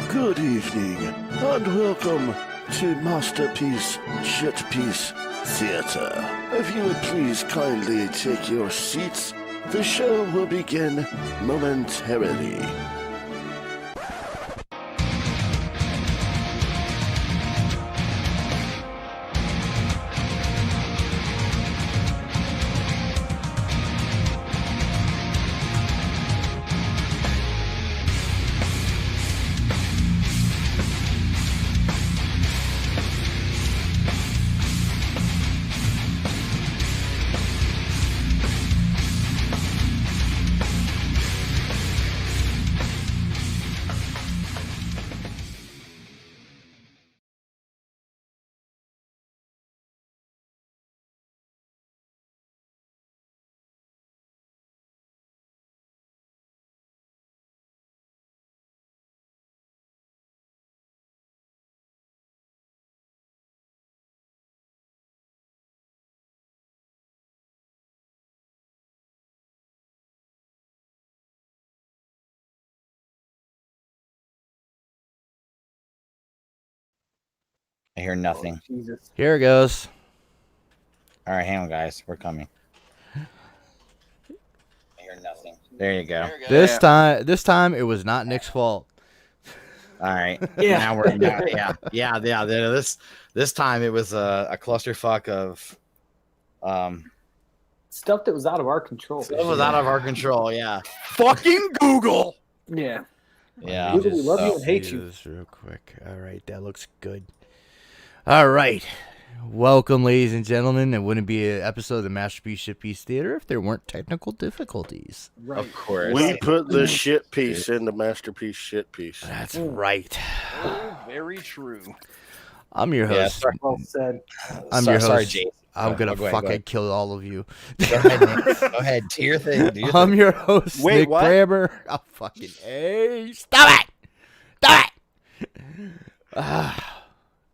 Good evening, and welcome to Masterpiece Shitpiece Theater. If you would please kindly take your seats, the show will begin momentarily. I hear nothing. Oh, Jesus. Here it goes. All right, hang on, guys. We're coming. I hear nothing. There you go. This time it was not Nick's fault. All right. Yeah. Now we're yeah. This time it was a clusterfuck of Stuff that was out of our control. It was out of our control. Yeah. Fucking Google. Yeah. Yeah. Google, we love you and hate you. This real quick. All right, that looks good. All right. Welcome, ladies and gentlemen. It wouldn't be an episode of the Masterpiece Shitpiece Theater if there weren't technical difficulties. Right. Of course. We put the shit piece in the Masterpiece Shitpiece. That's right. Very true. I'm your Yeah, host. sorry. Well said. I'm your host. Sorry, Jason. I'm gonna Go ahead, fucking go ahead. kill all of you. Go ahead, Nick. Go ahead. Do your thing. Do your I'm thing. your host, Wait, Nick what? Brammer. Oh, fucking hey! Stop it! Stop it!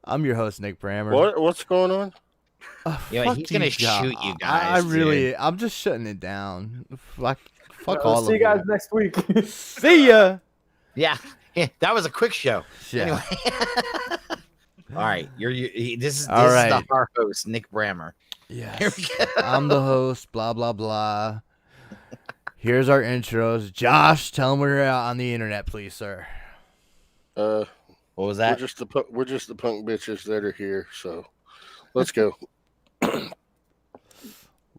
I'm your host, Nick Brammer. What's going on? Yeah, Fuck he's gonna you, shoot you guys. I'm just shutting it down. Fuck We'll all see of you guys you. next week. See ya. Yeah, that was a quick show. Yeah. Anyway. All right, this is All right. our host, Nick Brammer. Here Yes. we go. I'm the host. Blah blah blah. Here's our intros. Josh, tell them we're on the internet, please, sir. What was We're that? just the punk bitches that are here. So let's go.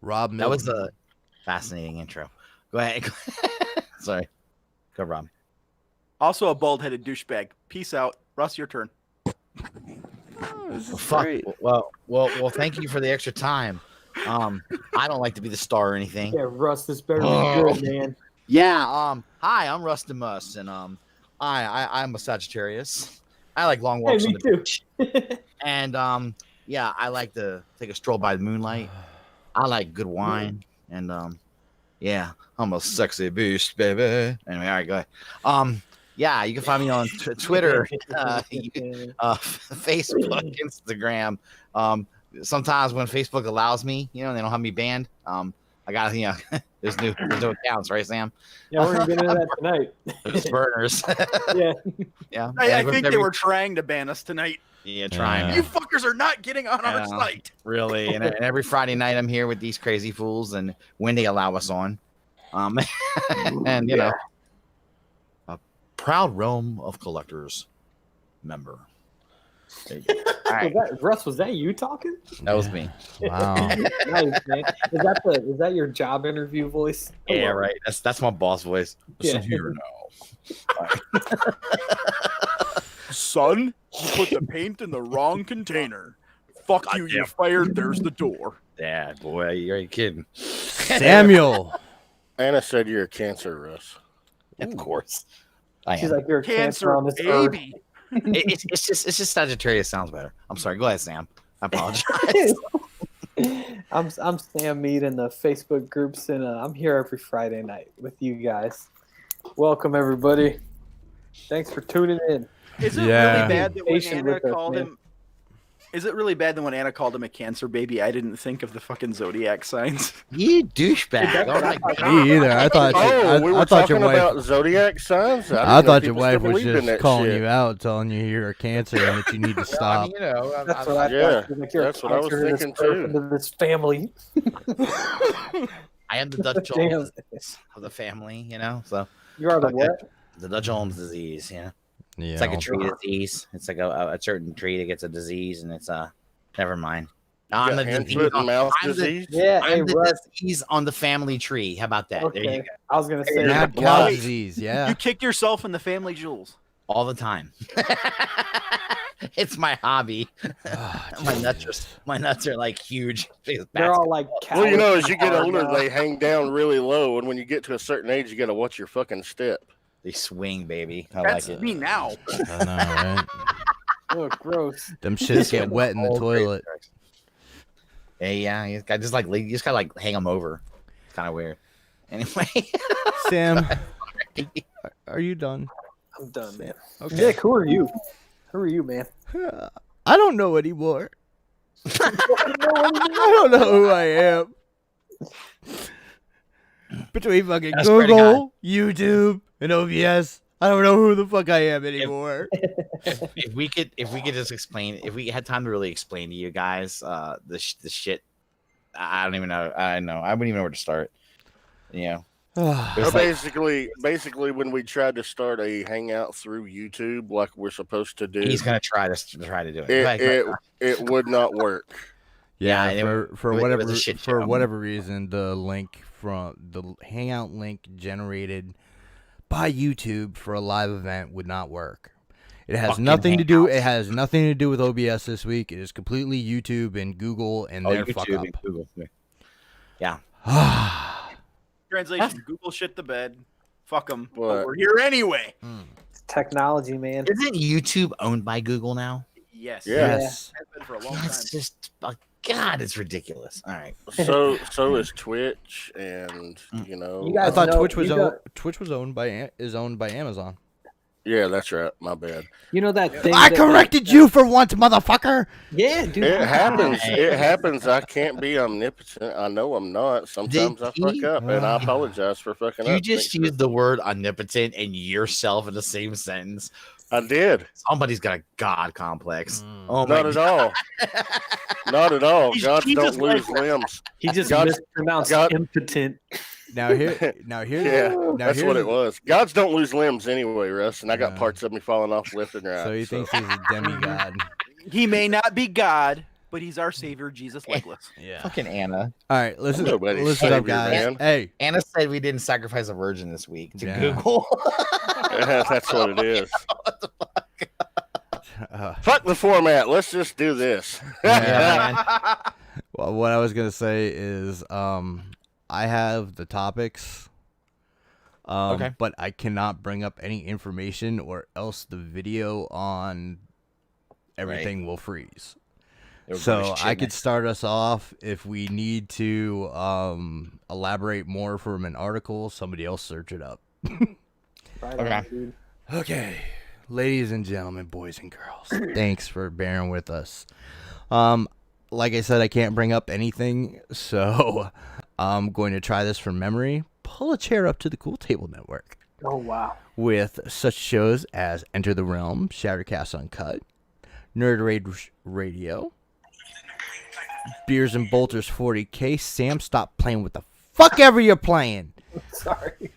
Rob That Milton. was a fascinating intro. Go ahead. Sorry. Go, Rob. Also a bald-headed douchebag. Peace out. Russ, your turn. This is Fuck. great. Well. Thank you for the extra time. I don't like to be the star or anything. Yeah, Russ, this better be Oh. good, man. Yeah. Hi, I'm Rustimus, and I'm a Sagittarius. I like long Hey, walks on me the too. beach, and yeah, I like to take a stroll by the moonlight. I like good wine, and yeah, I'm a sexy beast, baby. Anyway, all right, go ahead. Yeah, you can find me on Twitter, Facebook, Instagram. Sometimes when Facebook allows me, they don't have me banned. I got there's no accounts, right, Sam? Yeah, we're gonna get into that tonight. There's burners. Yeah. Yeah, I think they were trying to ban us tonight. Yeah, trying. Yeah. You fuckers are not getting on our Yeah. site. Really, and every Friday night I'm here with these crazy fools, and when they allow us on, and a proud realm of collectors member. There you go. All right, Russ, was that you talking? that was me. Wow. Nice, man. Is that your job interview voice? Yeah, right. That's my boss voice. Yeah. Listen here now. Son, you put the paint in the wrong container. Fuck you, you're fired. There's the door. Dad, boy, you're kidding. Samuel. Anna said you're a Cancer, Russ. Of course, I She's am. like, you're a cancer Cancer, on this earth. baby. It's just Sagittarius sounds better. I'm sorry. Go ahead, Sam. I apologize. I'm Sam Mead in the Facebook groups, and I'm here every Friday night with you guys. Welcome, everybody. Thanks for tuning in. Is it Yeah. really bad that when Patient Anna with us, called man. him? Is it really bad that when Anna called him a cancer baby, I didn't think of the fucking zodiac signs? You douchebag. Oh my God. Me either. I thought. we were I thought your talking wife. about zodiac signs. I didn't know thought your people wife still was believed in just that calling shit. you out, telling you you're a cancer and that you need to I stop. mean, you know, That's what I Yeah, thought. Like, you're that's what I was cancer thinking, that's birthed too. into this family. I am the Dutch Damn. Jones of the family, you know. So You are the Okay. what? the Dutch Jones disease, you know. Yeah. It's like a tree disease. It's like a certain tree that gets a disease, and it's never mind. I'm the Hand, disease. foot, and mouth I'm the- disease. Yeah, hey, I'm the Russ. disease on the family tree. How about that? There you Okay. go. I was gonna say Mad the cow blood. disease. Yeah. You kicked yourself in the family jewels. All the time. It's my hobby. Oh, My nuts are like huge. they're all like. Well, you know, as you get cowards older, now. they hang down really low, and when you get to a certain age, you got to watch your fucking step. They swing, baby. I That's like it. me now. I know, right? Oh, gross. Them shits get wet in the All great toilet. tricks. Yeah, you just gotta like hang them over. It's kind of weird. Anyway, Sam, are you done? I'm done, man. Okay. Nick, who are you? Who are you, man? I don't know anymore. I don't know who I am. Between fucking I swear to Google, YouTube, and OBS, I don't know who the fuck I am anymore. if we could just explain, if we had time to really explain to you guys the shit, I don't even know. I wouldn't even know where to start. You know, So It's like- basically, when we tried to start a hangout through YouTube, like we're supposed to do, he's gonna try to do it. Like, it would not work. Yeah, Yeah, and for it was whatever a shit show. whatever reason, the link from the Hangout link generated by YouTube for a live event would not work. It has Fucking nothing to do. Hangouts. It has nothing to do with OBS this week. It is completely YouTube and Google and their fuck YouTube up. and Google. Yeah. Translation: Google shit the bed. Fuck them. But What? we're here anyway. It's technology, man. Isn't YouTube owned by Google now? Yes. Yeah. Yes. Has been for a long time. That's just God, it's ridiculous. All right. So is Twitch, and you know, You I guys thought know- Twitch was you got- Twitch was owned by Amazon. yeah, that's right. My bad. You know that thing. I that- corrected you for once, motherfucker. Yeah, dude. It happens. It happens. I can't be omnipotent. I know I'm not. Sometimes I fuck he- up, and I apologize for fucking You up. just Thanks, used the word omnipotent and yourself in the same sentence. I did. Somebody's got a God complex. Mm. Oh my Not at all. Not at all. He's Gods Jesus don't lose like that. limbs. He just God's- mispronounced God- impotent. Now here's Yeah, that's what it was. Gods don't lose limbs anyway, Russ. And I got Yeah. parts of me falling off left and right. So he thinks he's a demigod. He may not be God, but he's our Savior, Jesus legless. Yeah. Fucking Anna. All right, listen Nobody's up, savior, guys. man. Hey, Anna said we didn't sacrifice a virgin this week to Yeah. Google. That's what it is. uh, Fuck the format. Let's just do this. Yeah, well, what I was gonna say is, I have the topics, Okay. but I cannot bring up any information, or else the video on everything will freeze. It was So British I shit, could start us off if we need to elaborate more from an article. Somebody else search it up. Right Okay. on, dude. Okay, ladies and gentlemen, boys and girls, thanks for bearing with us. Like I said, I can't bring up anything, so I'm going to try this from memory. Pull a chair up to the Cool Table Network Oh wow. with such shows as Enter the Realm, Shattercast Uncut, Nerd Rage Radio, Beers and Bolters 40K. Sam, stop playing with the fuck ever you're playing. Sorry.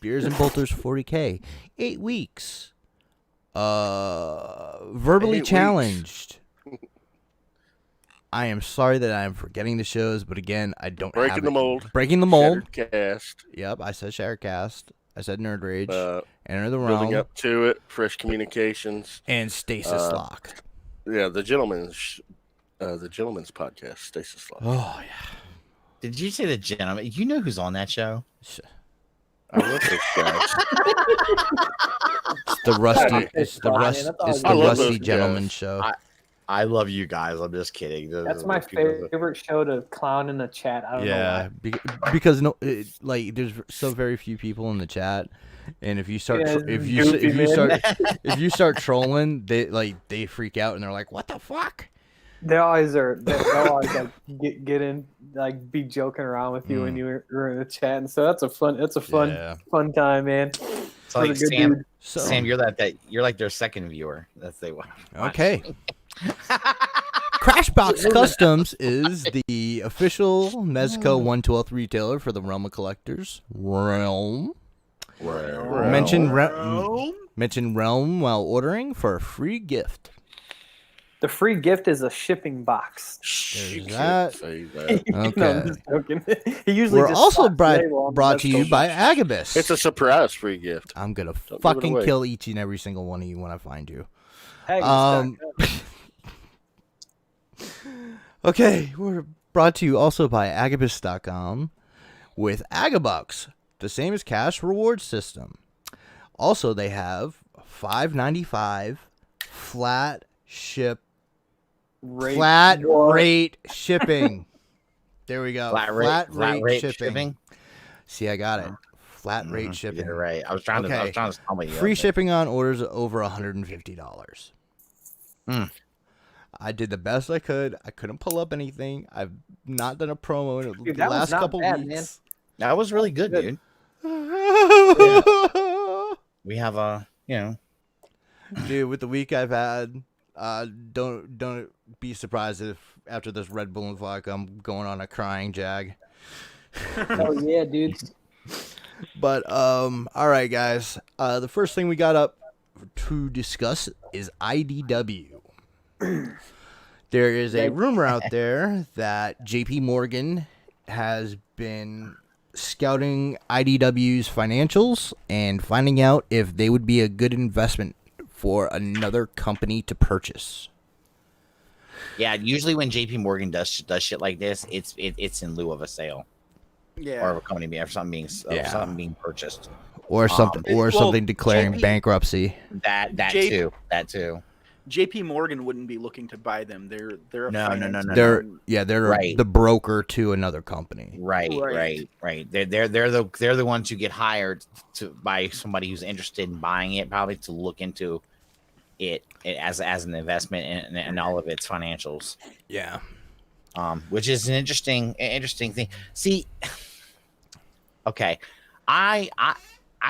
Beers and Bolters 40K. 8 weeks. Verbally 8 weeks. challenged. I am sorry that I am forgetting the shows, but again, I don't Breaking have the it. mold. Breaking the mold. Shattered Cast. Yep, I said Shattercast. I said Nerd Rage. Enter the Building Realm. up to it. Fresh Communications. And Stasis Lock. Yeah, the gentleman's podcast. Stasis Lock. Oh, yeah. Did you say the gentleman? You know who's on that show? I love those guys. It's the Rusty. It's It's the fine, Rust. that's all It's good. the I love Rusty those Gentleman guys. show. I love you guys. I'm just kidding. That's my favorite show to clown in the chat. I don't know Yeah, why. because there's so very few people in the chat, and if you start Yeah, if goofy, you man. start trolling, they freak out and they're like, "What the fuck?" They always are. They'll always like get in, like be joking around with you when you were in the chat, and so that's a fun. It's a fun, Yeah. fun time, man. So like What a good Sam, dude. So Sam, you're you're like their second viewer. That's they watch. okay. Crashbox Customs is the official Mezco 112 retailer for the Realm of Collectors. Realm. Mention Realm while ordering for a free gift. The free gift is a shipping box. There's that. No, Okay. I'm just joking. He usually We're just also slaps the label on the brought to you Mezco by box. Agabus. It's a surprise free gift. I'm gonna give it fucking away. kill each and every single one of you when I find you. Haggis.com. Okay, we're brought to you also by Agabus.com with Agabucks, the same as cash reward system. Also, they have $5.95 flat rate shipping. There we go. Flat rate shipping. See, I got it. Flat rate shipping. You're right. I was trying to tell you. Free shipping on orders over $150. I did the best I could. I couldn't pull up anything. I've not done a promo in Dude, the that was last not couple bad, weeks. man. That was really good, dude. We have Dude, with the week I've had, don't be surprised if after this Red Bull and vodka I'm going on a crying jag. Oh yeah, dude. But all right, guys. The first thing we got up to discuss is IDW. There is a rumor out there that JP Morgan has been scouting IDW's financials and finding out if they would be a good investment for another company to purchase. Yeah, usually when JP Morgan does shit like this, it's in lieu of a sale. Yeah. Or of a company being something being purchased. Or something declaring JP bankruptcy. That too. JP Morgan wouldn't be looking to buy them. They're a No. They're Right. the broker to another company. Right. They're the ones who get hired by somebody who's interested in buying it, probably to look into it as an investment and all of its financials. Yeah. Which is an interesting thing. See, okay, I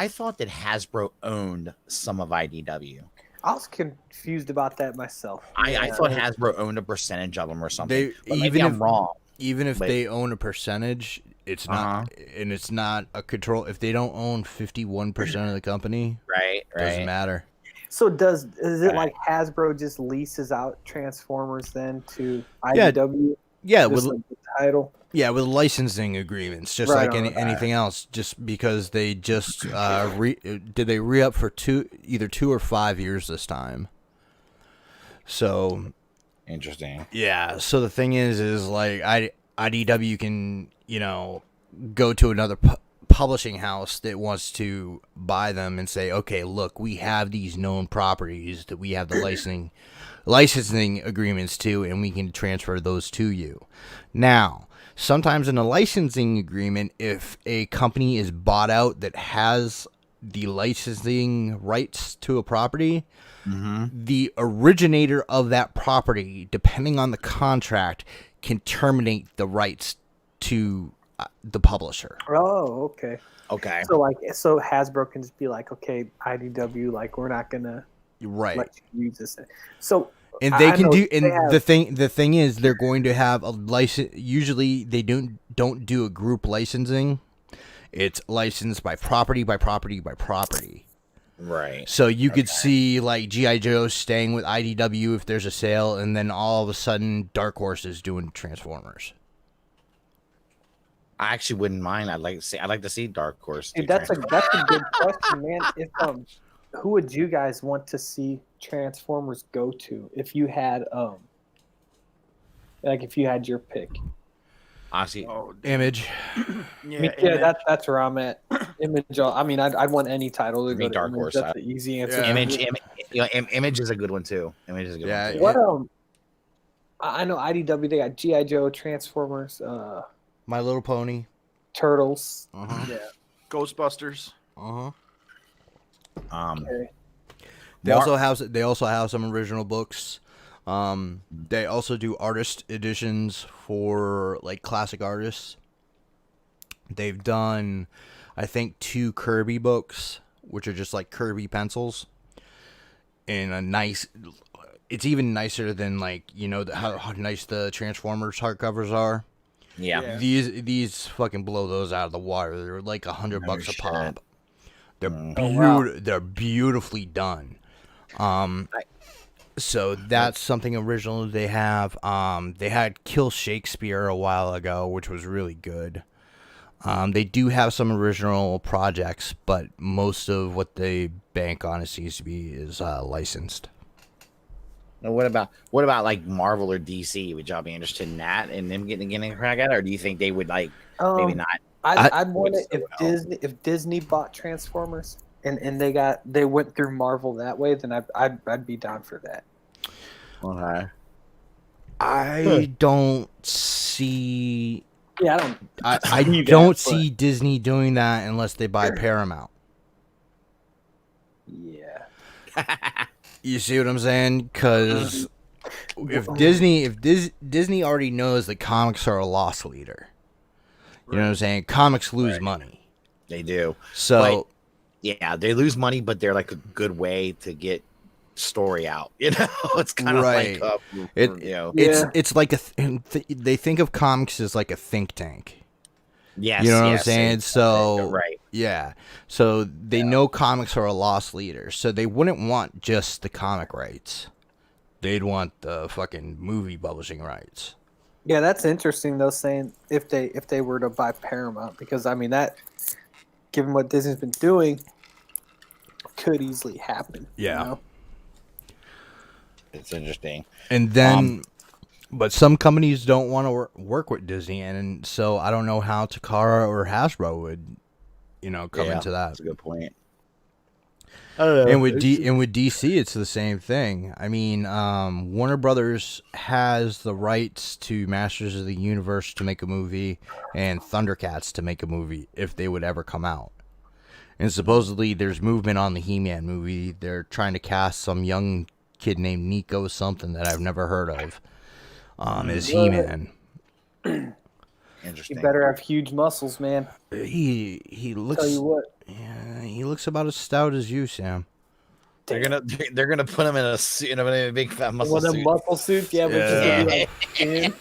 thought that Hasbro owned some of IDW. I was confused about that myself. I thought Hasbro owned a percentage of them or something. But maybe Even I'm wrong. Even if But- they own a percentage, it's not, and it's not a control. If they don't own 51% of the company, Right. doesn't matter. So is it like Hasbro just leases out Transformers then to Yeah. IDW? Yeah, Just with like the title. with licensing agreements, just Right like on. anything else. Just because they just did they re up for either 2 or 5 years this time. So Interesting. yeah. So the thing is like IDW can go to another publishing house that wants to buy them and say, okay, look, we have these known properties that we have the licensing agreements to, and we can transfer those to you. Now, sometimes in a licensing agreement, if a company is bought out that has the licensing rights to a property, the originator of that property, depending on the contract, can terminate the rights to the publisher. Oh, okay. Okay. So Hasbro can just be like, okay, IDW, like we're not gonna Right. let you use this. So And they I can know do, they and have- the thing is, they're going to have a license. Usually, they don't do a group licensing. It's licensed by property by property by property. Right. So you could see like GI Joe staying with IDW if there's a sale, and then all of a sudden, Dark Horse is doing Transformers. I actually wouldn't mind. I'd like to see Dark Horse. Dude, that's a good question, man. If who would you guys want to see Transformers go to if you had if you had your pick? Honestly, Image. Yeah, that's where I'm at. Image. I mean, I'd want any title to Me, go to Dark Image. Horse. That's the easy answer. Yeah. Image is a good one too. Image is a good Yeah, one too. What I know IDW. They got GI Joe, Transformers, My Little Pony. Turtles. Ghostbusters. Okay. They also have some original books. They also do artist editions for like classic artists. They've done, I think, 2 Kirby books, which are just like Kirby pencils. In a nice, it's even nicer than like, you know, how nice the Transformers hardcovers are. Yeah. These fucking blow those out of the water. They're like $100 a shit. pop. They're wow. they're beautifully done. So that's something original they have. They had Kill Shakespeare a while ago, which was really good. They do have some original projects, but most of what they bank on, it seems to be, is licensed. Now, what about like Marvel or DC? Would y'all be interested in that and them getting a crack at it, or do you think they would like maybe not? I'd want it if Disney bought Transformers and they went through Marvel that way, then I'd be down for that. Okay. I don't see. Yeah, I don't see Disney doing that unless they buy Paramount. Yeah. You see what I'm saying? Because if Disney already knows that comics are a loss leader, you know what I'm saying? Comics lose money. They do. So yeah, they lose money, but they're like a good way to get story out. You know, it's kind of Right. like it's like they think of comics as like a think tank. yes, You know what I'm yes, saying? So right. yeah. So they know comics are a loss leader. So they wouldn't want just the comic rights. They'd want the fucking movie publishing rights. Yeah, that's interesting though, saying if they were to buy Paramount, because I mean that, given what Disney's been doing, could easily happen. Yeah. You know? It's interesting. And then, but some companies don't want to work with Disney, and so I don't know how Takara or Hasbro would, you know, come into that. That's a good point. I don't know. And with DC, it's the same thing. I mean, Warner Brothers has the rights to Masters of the Universe to make a movie and Thundercats to make a movie if they would ever come out. And supposedly there's movement on the He-Man movie. They're trying to cast some young kid named Nico something that I've never heard of as He-Man. Interesting. You better have huge muscles, man. He looks. Tell you what. Yeah, he looks about as stout as you, Sam. They're gonna put him in a suit, in a big fat muscle One of suit. them muscle suits, yeah, but it's just gonna be like skin.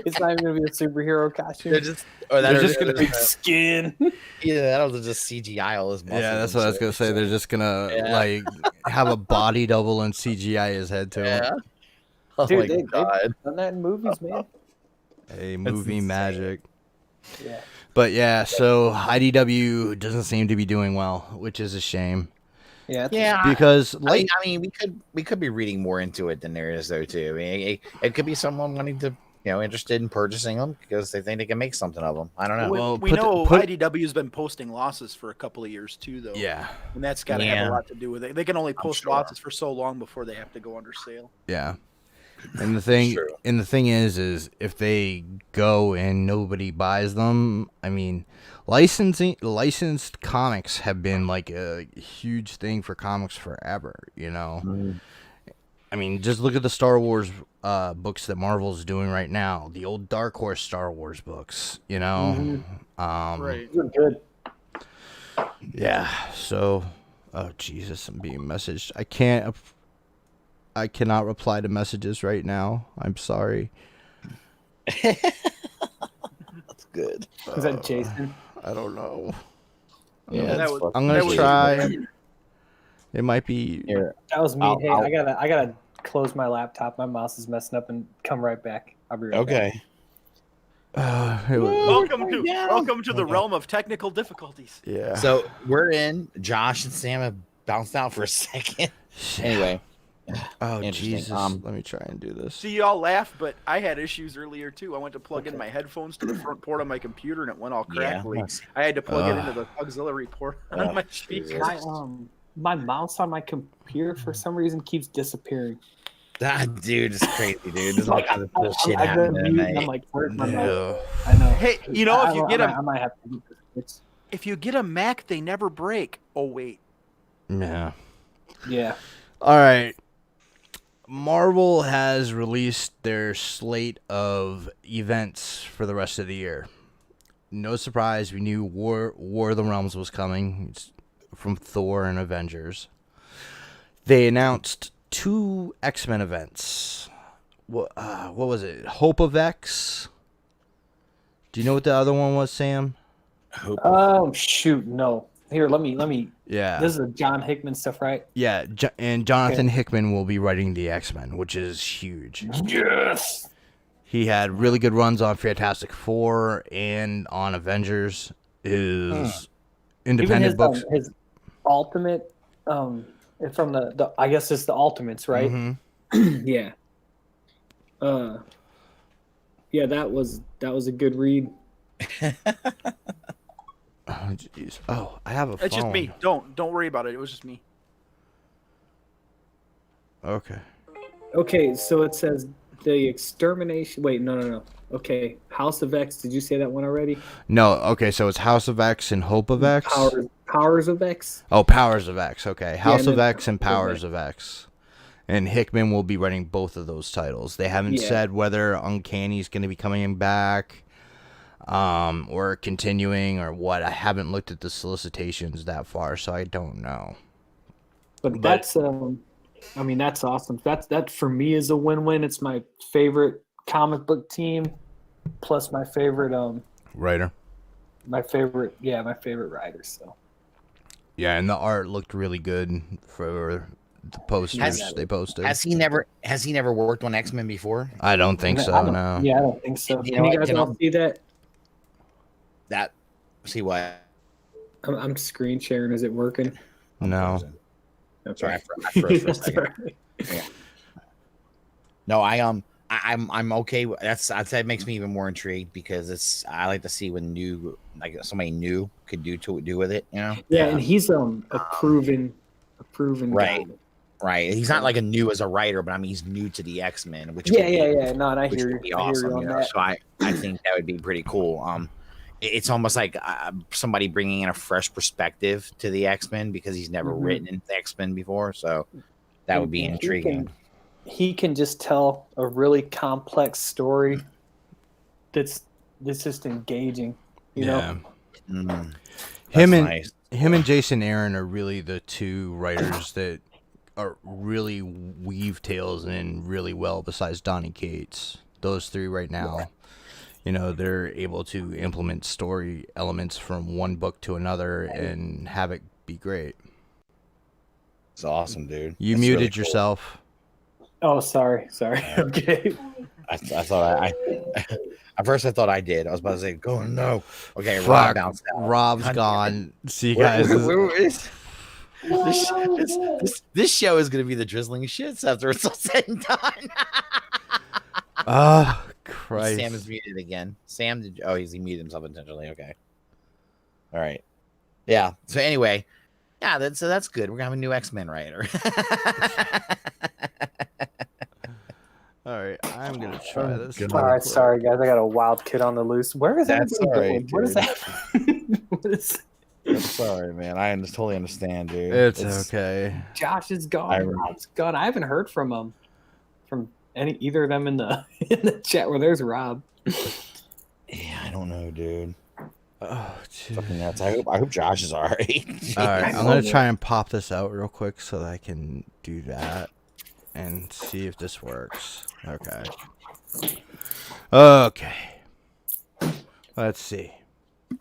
It's not even gonna be a superhero costume. They're just gonna big skin. Yeah, that'll just CGI all his muscles. Yeah, that's what I was gonna say. They're just gonna like have a body double and CGI his head to him. Yeah. Oh Dude, my they've god. done that in movies, man. Hey, movie magic. Yeah. But yeah, so IDW doesn't seem to be doing well, which is a shame. Yeah. Yeah. Because I mean, we could be reading more into it than there is though too. I mean, it could be someone wanting to, interested in purchasing them because they think they can make something of them. I don't know. Well, We know IDW has been posting losses for a couple of years too, though. Yeah. And that's got to have a lot to do with it. They can only post losses for so long before they have to go under sale. Yeah. And the thing is if they go and nobody buys them, I mean, licensed comics have been like a huge thing for comics forever, you know. Mm. I mean, just look at the Star Wars books that Marvel's doing right now. The old Dark Horse Star Wars books, you know. Right. Good. Yeah. So, oh Jesus, I'm being messaged. I cannot reply to messages right now. I'm sorry. That's good. Is that Jason? I don't know. Yeah, I'm gonna try. It might be. Here. That was me. Hey, I'll- I gotta close my laptop. My mouse is messing up, and come right back. I'll be right back. Okay. Welcome to the realm of technical difficulties. Yeah. So we're in. Josh and Sam have bounced out for a second. Anyway. Oh Interesting. Jesus! Let me try and do this. See, y'all laugh, but I had issues earlier too. I went to plug in my headphones to the front port of my computer, and it went all crackly. I had to plug it into the auxiliary port on my speaker. My mouse on my computer for some reason keeps disappearing. That dude is crazy, dude. There's all kinds of cool shit happening tonight. I'm like, where's my mouse? Yeah. I know. Hey, if you I might have to do this. if you get a Mac, they never break. Oh wait, Yeah. Yeah. All right. Marvel has released their slate of events for the rest of the year. No surprise, we knew War of the Realms was coming. It's from Thor and Avengers. They announced 2 X-Men events. What was it? Hope of X? Do you know what the other one was, Sam? Oh shoot, no. Here, let me. Yeah. This is John Hickman stuff, right? Yeah, and Jonathan Hickman will be writing the X-Men, which is huge. Yes. He had really good runs on Fantastic Four and on Avengers. His independent Even books. his Ultimate, it's from the I guess it's the Ultimates, right? Mhm. Yeah. Yeah, that was a good read. Oh, jeez. Oh, I have a phone. It's just me. Don't worry about it. It was just me. Okay. Okay, so it says the extermination. Wait, no. Okay, House of X. Did you say that one already? No, okay, so it's House of X and Hope of X? Powers of X? Oh, Powers of X, okay. House and of then X and Powers of X. And Hickman will be writing both of those titles. They haven't said whether Uncanny's going to be coming back or continuing or what. I haven't looked at the solicitations that far, so I don't know. But that's I mean, that's awesome. That for me is a win-win. It's my favorite comic book team, plus my favorite Writer. my favorite writer. So Yeah, and the art looked really good for the posters they posted. Has he never worked on X-Men before? I don't think so. No. Yeah, I don't think so. You Can know you what, guys all see that? See what? I'm screen sharing. Is it working? No. Okay. Sorry, I froze for a That's second. all right. Yeah. No, I'm okay. That makes me even more intrigued because I like to see when somebody new could do with it. You know? Yeah, and he's a proven Right. guy. Right. He's not like a new as a writer, but I mean he's new to the X-Men, which Yeah. No, and I which hear would be you. I hear awesome. you on You know? that. So I think that would be pretty cool. It's almost like somebody bringing in a fresh perspective to the X-Men because he's never written in the X-Men before. So that would be intriguing. He can just tell a really complex story that's just engaging. You know? Him Nice. and Jason Aaron are really the two writers that are really weave tales in really well besides Donny Cates. Those three right now. You know, they're able to implement story elements from one book to another and have it be great. It's awesome, dude. You That's muted really cool. yourself. Oh, sorry. Okay. I thought at first I thought I did. I was about to say, go no. Okay, Fuck. Rob bounced out. Rob's gone. See you guys. This show is gonna be the drizzling shits after it's all said and done. Christ. Sam is muted again. Sam he muted himself intentionally. Okay. All right. Yeah. So anyway, yeah, that's good. We're gonna have a new X-Men writer. Oh, All right, I'm gonna try this. All right, sorry guys, I got a wild kid on the loose. Where is That's everybody all going? right, What is dude. that? What is I'm sorry, man. I totally understand, dude. It's okay. Josh is gone. Rob's gone. I haven't heard from either of them in the chat where there's Rob. Yeah, I don't know, dude. Oh, Fucking nuts. I hope Josh is all right. All right, I'm gonna try and pop this out real quick so that I can do that and see if this works. Okay. Okay. Let's see.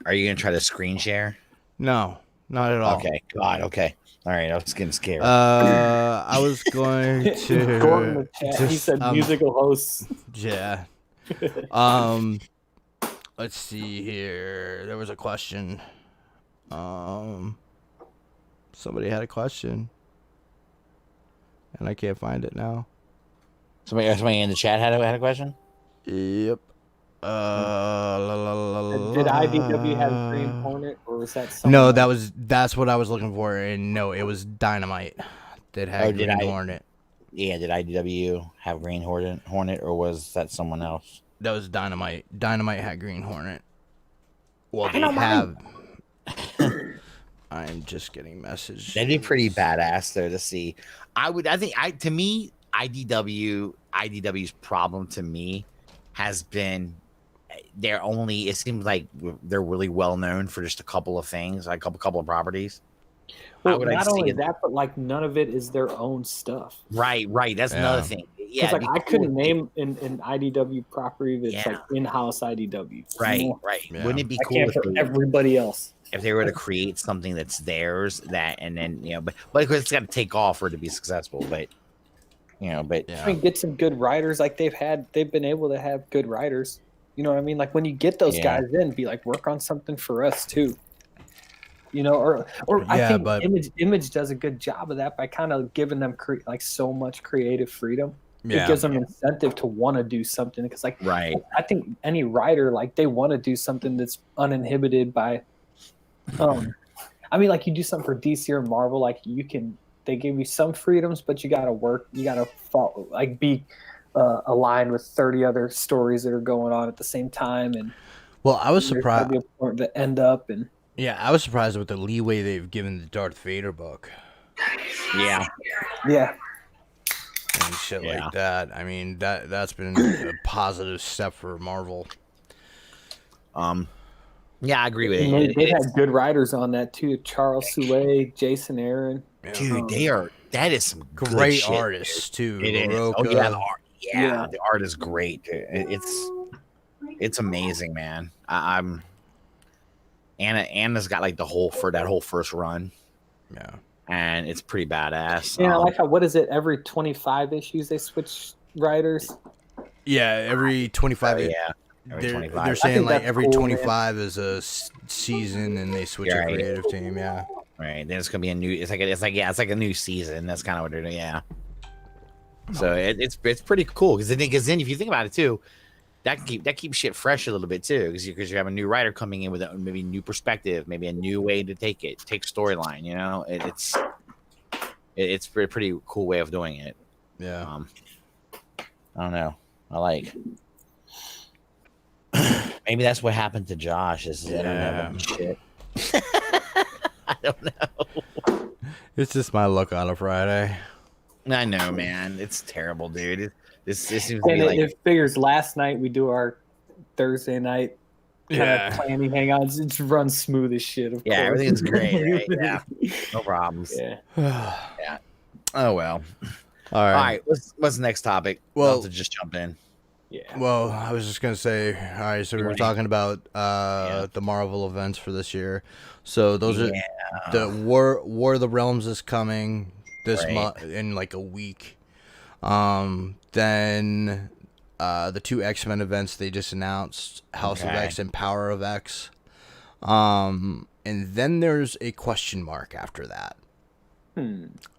Are you gonna try to screen share? No, not at all. Okay. God. Okay. All right. I was getting scared. I was going to. Gordon in the chat, he said musical hosts. Yeah. Let's see here. There was a question. Somebody had a question, and I can't find it now. Somebody in the chat had a question. Yep. Did IDW have Green Hornet, or was that something? No, that's what I was looking for, and no, it was Dynamite that had Green Hornet. Yeah, did IDW have Green Hornet, or was that someone else? That was Dynamite. Dynamite had Green Hornet. Well, they Dynamite. have. I'm just getting messages. That'd be pretty badass though to see. To me, IDW's problem to me has been they're only. It seems like they're really well known for just a couple of things, like a couple of properties. Well, not only that, but like none of it is their own stuff. Right. That's another thing. Yeah, because like I couldn't name an IDW property that's like in-house IDW. Right. Yeah. Wouldn't it be I cool can't for everybody else if they were to create something that's theirs, and then but it's got to take off for it to be successful. But I mean, get some good writers. Like they've been able to have good writers. You know what I mean? Like when you get those guys in, be like, work on something for us too. Or I think Image does a good job of that by kind of giving them like so much creative freedom. Yeah. It gives them incentive to want to do something because like I think any writer, like they want to do something that's uninhibited by I mean, like you do something for DC or Marvel, like they give you some freedoms, but you gotta work, you gotta follow, like be aligned with 30 other stories that are going on at the same time. And I was surprised to end up and I was surprised with the leeway they've given the Darth Vader book. Yeah. And shit like that. I mean, that's been a positive step for Marvel. Yeah, I agree with you. They had good writers on that too. Charles Soule, Jason Aaron. Dude, that is some great shit, artists too. It is. Oh yeah, the art. The art is great. Dude. It's amazing, man. Anna's got like that whole first run. Yeah. And it's pretty badass. Yeah, I like how what is it? Every 25 issues they switch writers. Yeah, every 25. They're saying like every 25 is a season, and they switch a creative team. Yeah. Right. Then it's gonna be a new. It's like a new season. That's kind of what they're doing. Yeah. So it's pretty cool because then if you think about it too, that keeps shit fresh a little bit too because you have a new writer coming in with maybe new perspective, maybe a new way to take storyline. It's a pretty cool way of doing it. Yeah. I don't know. I like. Maybe that's what happened to Josh. Is shit. I don't know. It's just my luck on a Friday. I know, man. It's terrible, dude. This seems to be like. It figures last night we do our Thursday night kind of planning hangouts. It runs smooth as shit. Of course. Everything's great. Right? Yeah, no problems. Yeah. Oh well. All right. What's the next topic? Well, to just jump in. Yeah. Well, I was just gonna say. All right. So we were talking about the Marvel events for this year. So those are the War of the Realms is coming this month in like a week. Then the two X-Men events they just announced, House of X and Power of X. And then there's a question mark after that.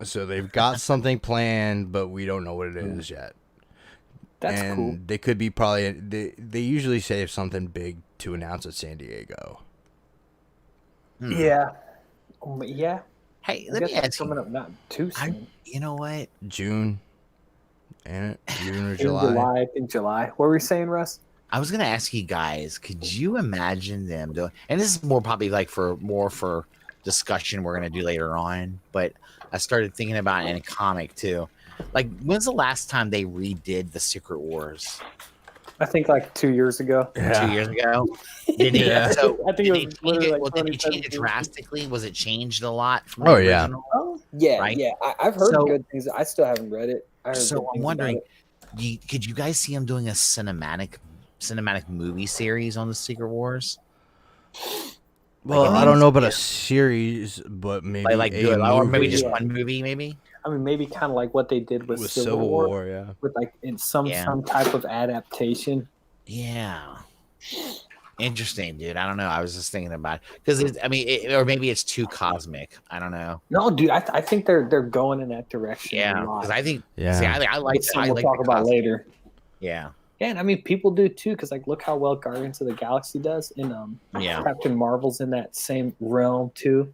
So they've got something planned, but we don't know what it is yet. That's cool. They could be probably they usually save something big to announce at San Diego. Yeah. Hey, let me ask you. Coming up not too soon. You know what? June. Ain't it? June or July? I think July. What were you saying, Russ? I was gonna ask you guys, could you imagine them doing? And this is more probably like for discussion we're gonna do later on. But I started thinking about it in a comic too. Like, when's the last time they redid the Secret Wars? I think like 2 years ago. 2 years ago. Did they? Yeah. So I think did they change it drastically? Was it changed a lot from the original? Yeah, right? yeah. I've heard good things. I still haven't read it. So I'm wondering, could you guys see them doing a cinematic movie series on the Secret Wars? Well, I don't know about a series, but maybe or maybe just one movie, maybe. I mean, maybe kind of like what they did with Civil War, with like in some type of adaptation. Yeah, interesting, dude. I don't know. I was just thinking about it because or maybe it's too cosmic. I don't know. No, dude. I think they're going in that direction. Yeah, because I think. Yeah, see, I like. We'll talk about later. Yeah. Yeah, and I mean people do too, because like look how well Guardians of the Galaxy does, and Captain Marvel's in that same realm too.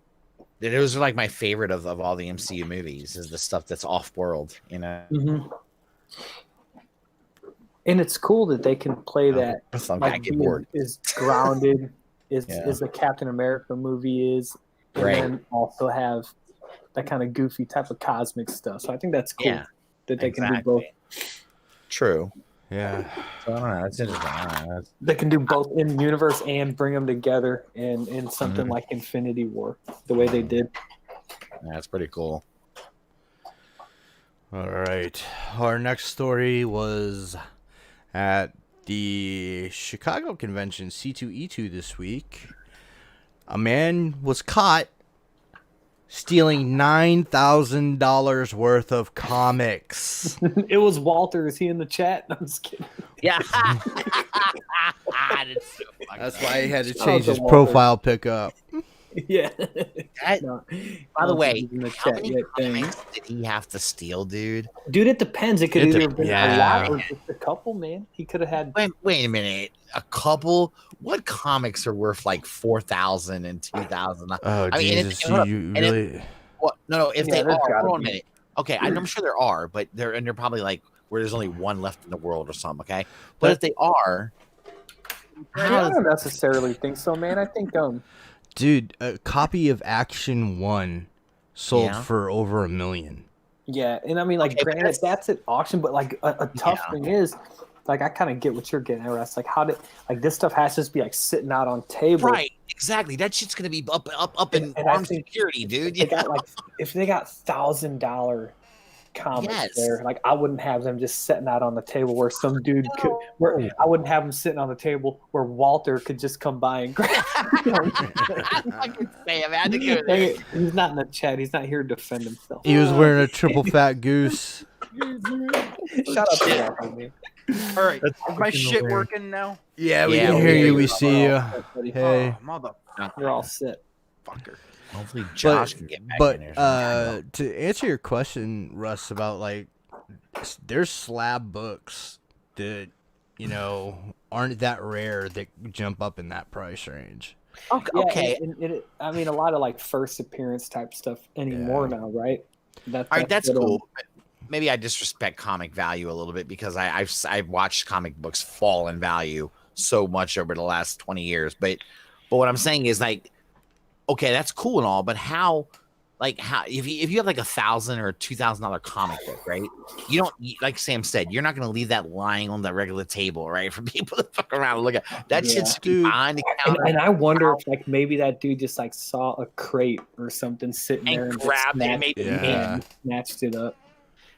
Those are like my favorite of all the MCU movies is the stuff that's off-world, Mm-hmm. And it's cool that they can play that. Like get bored. Is grounded, is the Captain America movie is, and then also have that kind of goofy type of cosmic stuff. So I think that's cool. Yeah, that they can do both. True. Yeah. So, I don't know. That's interesting. They can do both in universe and bring them together in something like Infinity War, the way they did. That's pretty cool. All right. Our next story was at the Chicago convention C2E2 this week. A man was caught stealing $9,000 worth of comics. It was Walter. Is he in the chat? I'm just kidding. Yeah. That's why he had to change his profile pickup. Yeah. By the way, how many comics did he have to steal, dude? Dude, it depends. It could either have been a lot or just a couple, man. He could have had. Wait a minute. A couple? What comics are worth like 4,000 and 2,000? Oh, I mean, Jesus. You really. No. If they are, hold on a minute. Okay, I'm sure there are, but they're probably like where there's only one left in the world or something. Okay, but if they are, I don't necessarily think so, man. I think Dude, a copy of Action 1 sold for over $1 million. Yeah, and I mean, like, granted, that's at auction, but like a tough thing is, like, I kind of get what you're getting at, Russ. Like, how did this stuff has to just be like sitting out on table? Right, exactly. That shit's gonna be up in armed security, dude. They got, like, if they got $1,000 comics there, like, I wouldn't have them just sitting out on the table where some dude could. Where I wouldn't have them sitting on the table where Walter could just come by and grab. He's not in the chat. He's not here to defend himself. He was wearing a triple fat goose. Shut up, man. All right, is my shit working now? Yeah, we can hear you. We see you. Hey, mother. You're all set, fucker. Hopefully Josh can get back in there. But to answer your question, Russ, about like there's slab books that aren't that rare that jump up in that price range. Okay. I mean, a lot of like first appearance type stuff anymore now, right? All right, that's cool. Maybe I disrespect comic value a little bit because I've watched comic books fall in value so much over the last 20 years. But what I'm saying is, like, okay, that's cool and all, but how if you have like $1,000 or $2,000 comic book, right? You don't, like Sam said, you're not going to leave that lying on the regular table, right? For people to fuck around and look at that shit's behind the counter. And I wonder if like maybe that dude just like saw a crate or something sitting there and grabbed it, and snatched it up.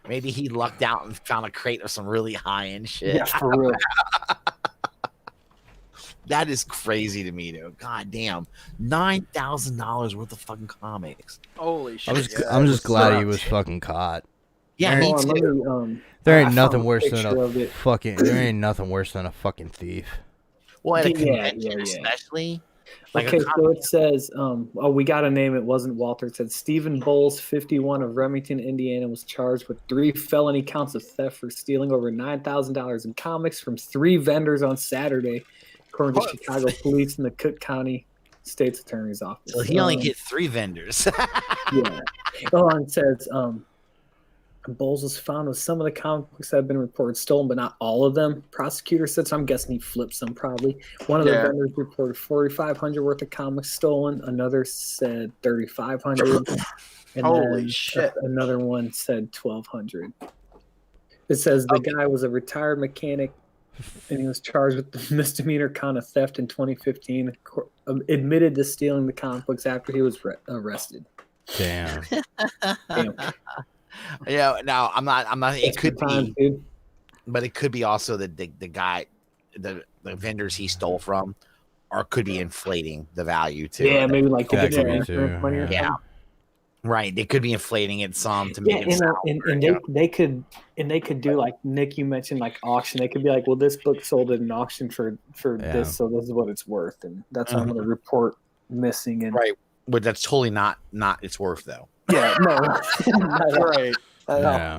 Maybe he lucked out and found a crate of some really high end shit. Yeah, for real. That is crazy to me, dude. God damn, $9,000 worth of fucking comics. Holy shit! I'm just glad he was fucking caught. Yeah, me too. There ain't nothing worse than a fucking. There ain't nothing worse than a fucking thief. Well, at a convention, especially. Like okay, so it says, we got a name. It wasn't Walter. It said Stephen Bowles, 51 of Remington, Indiana, was charged with 3 felony counts of theft for stealing over $9,000 in comics from 3 vendors on Saturday, according to Chicago police and the Cook County State's Attorney's Office. So he only hit 3 vendors. Yeah. Oh, and it says, Bowles was found with some of the comic books that have been reported stolen, but not all of them. Prosecutor said so. I'm guessing he flipped some probably. One of the vendors reported 4,500 worth of comics stolen. Another said 3,500. And holy shit! Another one said 1,200. It says the guy was a retired mechanic, and he was charged with the misdemeanor count of theft in 2015. Admitted to stealing the comic books after he was arrested. Damn. Yeah, no, I'm not. It could be, but it could be also the guy, the vendors he stole from, or could be inflating the value too. Yeah, maybe like that could be too. Yeah, right. They could be inflating it some to make it sound. And they could do like Nick, you mentioned, like auction. They could be like, well, this book sold at an auction for this, so this is what it's worth, and that's why I'm going to report missing. And right, but that's totally not its worth though. Yeah, no, right. Yeah.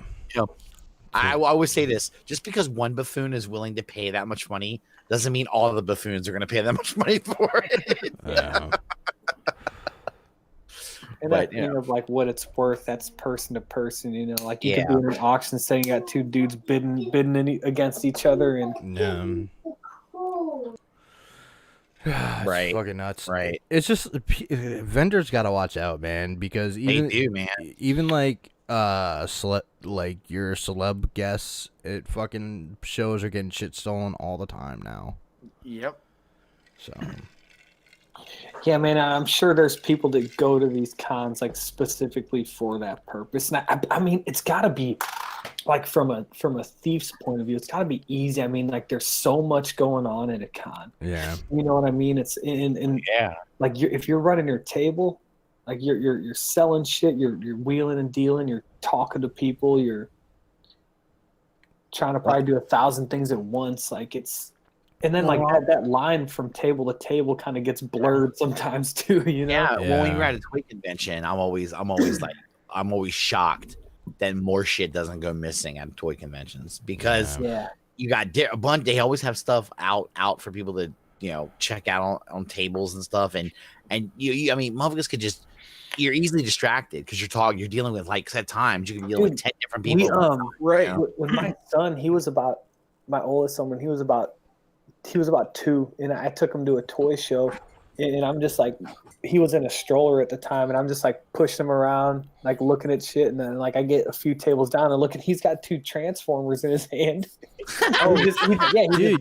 I always say this: just because one buffoon is willing to pay that much money doesn't mean all of the buffoons are going to pay that much money for it. Yeah. And that like what it's worth, that's person to person. Like you could be in an auction saying you got 2 dudes bidding against each other, and right, it's fucking nuts. Right, it's just vendors got to watch out, man, because they do, man. Even like like your celeb guests at fucking shows are getting shit stolen all the time now. Yep. So. Yeah, man, I'm sure there's people that go to these cons like specifically for that purpose. And I mean, it's got to be like from a thief's point of view, it's got to be easy. I mean, like there's so much going on at a con. Yeah. You know what I mean? It's in Yeah. Like if you're running your table, like you're selling shit, you're wheeling and dealing, you're talking to people, you're trying to probably do 1,000 things at once. Like it's. And then, like that line from table to table kind of gets blurred sometimes too, you know. Yeah. Well, when you're at a toy convention, I'm always like, I'm always shocked that more shit doesn't go missing at toy conventions because you got a bunch. They always have stuff out for people to check out on tables and stuff, and you I mean, motherfuckers could just. You're easily distracted because you're dealing with like at times you can deal with 10 different people. Right. When my son, my oldest son, when he was about 2, and I took him to a toy show, and I'm just like, he was in a stroller at the time, and I'm just like pushing him around, like looking at shit, and then like I get a few tables down and look, and he's got 2 Transformers in his hand. he just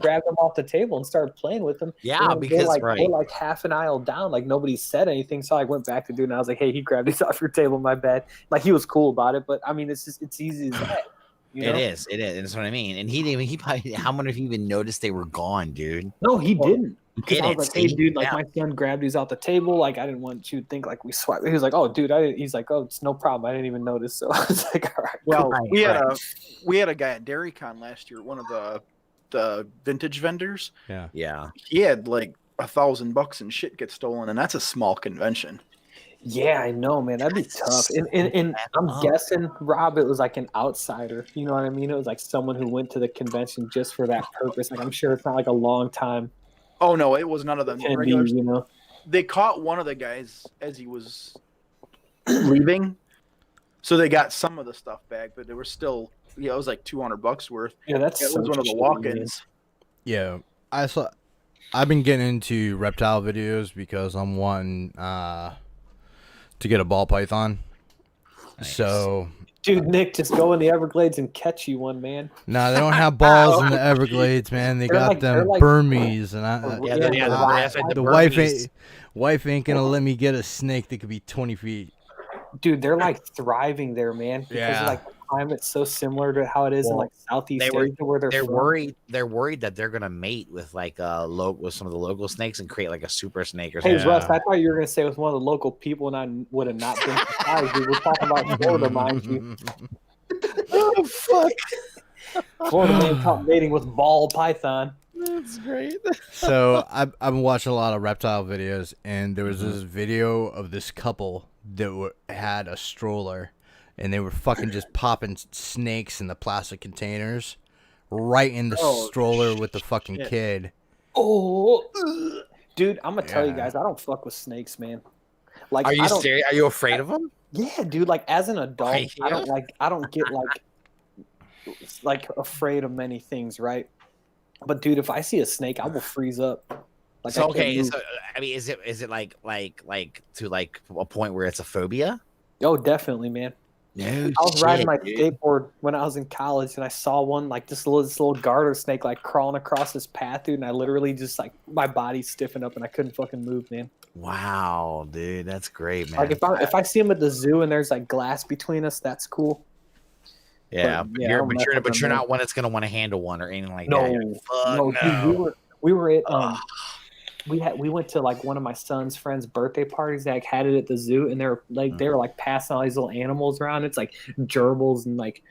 grabbed them off the table and started playing with them. Yeah, because they're like half an aisle down, like nobody said anything, so I went back to dude, and I was like, hey, he grabbed these off your table, my bad. Like he was cool about it, but I mean, it's easy as that. You know? It is. That's what I mean. And he probably, how many of you even noticed they were gone, dude? No, he didn't. Because I was like, hey, dude, like my son grabbed these out the table. Like, I didn't want you to think like we swiped. He was like, oh, dude, he's like, oh, it's no problem. I didn't even notice. So I was like, all right. Well, cool. we had a guy at DairyCon last year, one of the vintage vendors. Yeah. Yeah. He had like $1,000 and shit get stolen, and that's a small convention. Yeah, I know, man. That'd be tough. And I'm guessing, Rob, it was like an outsider. You know what I mean? It was like someone who went to the convention just for that purpose. Like, I'm sure it's not like a long time. Oh, no, it was none of them. Regulars, you know? They caught one of the guys as he was leaving. So they got some of the stuff back, but there were still, it was like $200 worth. Yeah, it was one of the walk-ins. Yeah, I've been getting into reptile videos because I'm wanting to get a ball python. Nice. So, dude, Nick, just go in the Everglades and catch you one, man. No, they don't have balls in the Everglades, man. They got them Burmese, and the wife ain't gonna let me get a snake that could be 20 feet. Dude, they're like thriving there, man. Because like the climate's so similar to how it is in like Southeast Asia where they're worried. They're worried that they're gonna mate with like with some of the local snakes and create like a super snake or something. Hey Russ, I thought you were gonna say with one of the local people, and I would have not been surprised. We were talking about Florida, mind you. Oh fuck! Florida man caught mating with ball python. That's great. So I've been watching a lot of reptile videos, and there was this video of this couple that had a stroller, and they were fucking just popping snakes in the plastic containers right in the stroller with the fucking kid. Oh, dude, I'm gonna tell you guys, I don't fuck with snakes, man. Like, are you serious? Are you afraid of them? Yeah, dude. Like, as an adult, I don't get like afraid of many things, right? But dude, if I see a snake, I will freeze up. Like, so okay, so I mean, is it like to like a point where it's a phobia? Oh, definitely, man. No, I was riding my skateboard when I was in college, and I saw one like this little garter snake like crawling across this path, dude. And I literally just like my body stiffened up, and I couldn't fucking move, man. Wow, dude, that's great, man. Like if I see him at the zoo and there's like glass between us, that's cool. Yeah, but you're not one that's gonna want to handle one or anything like that. No, dude, we were at we went to like one of my son's friends' birthday parties that had it at the zoo, and they were like passing all these little animals around. It's like gerbils and like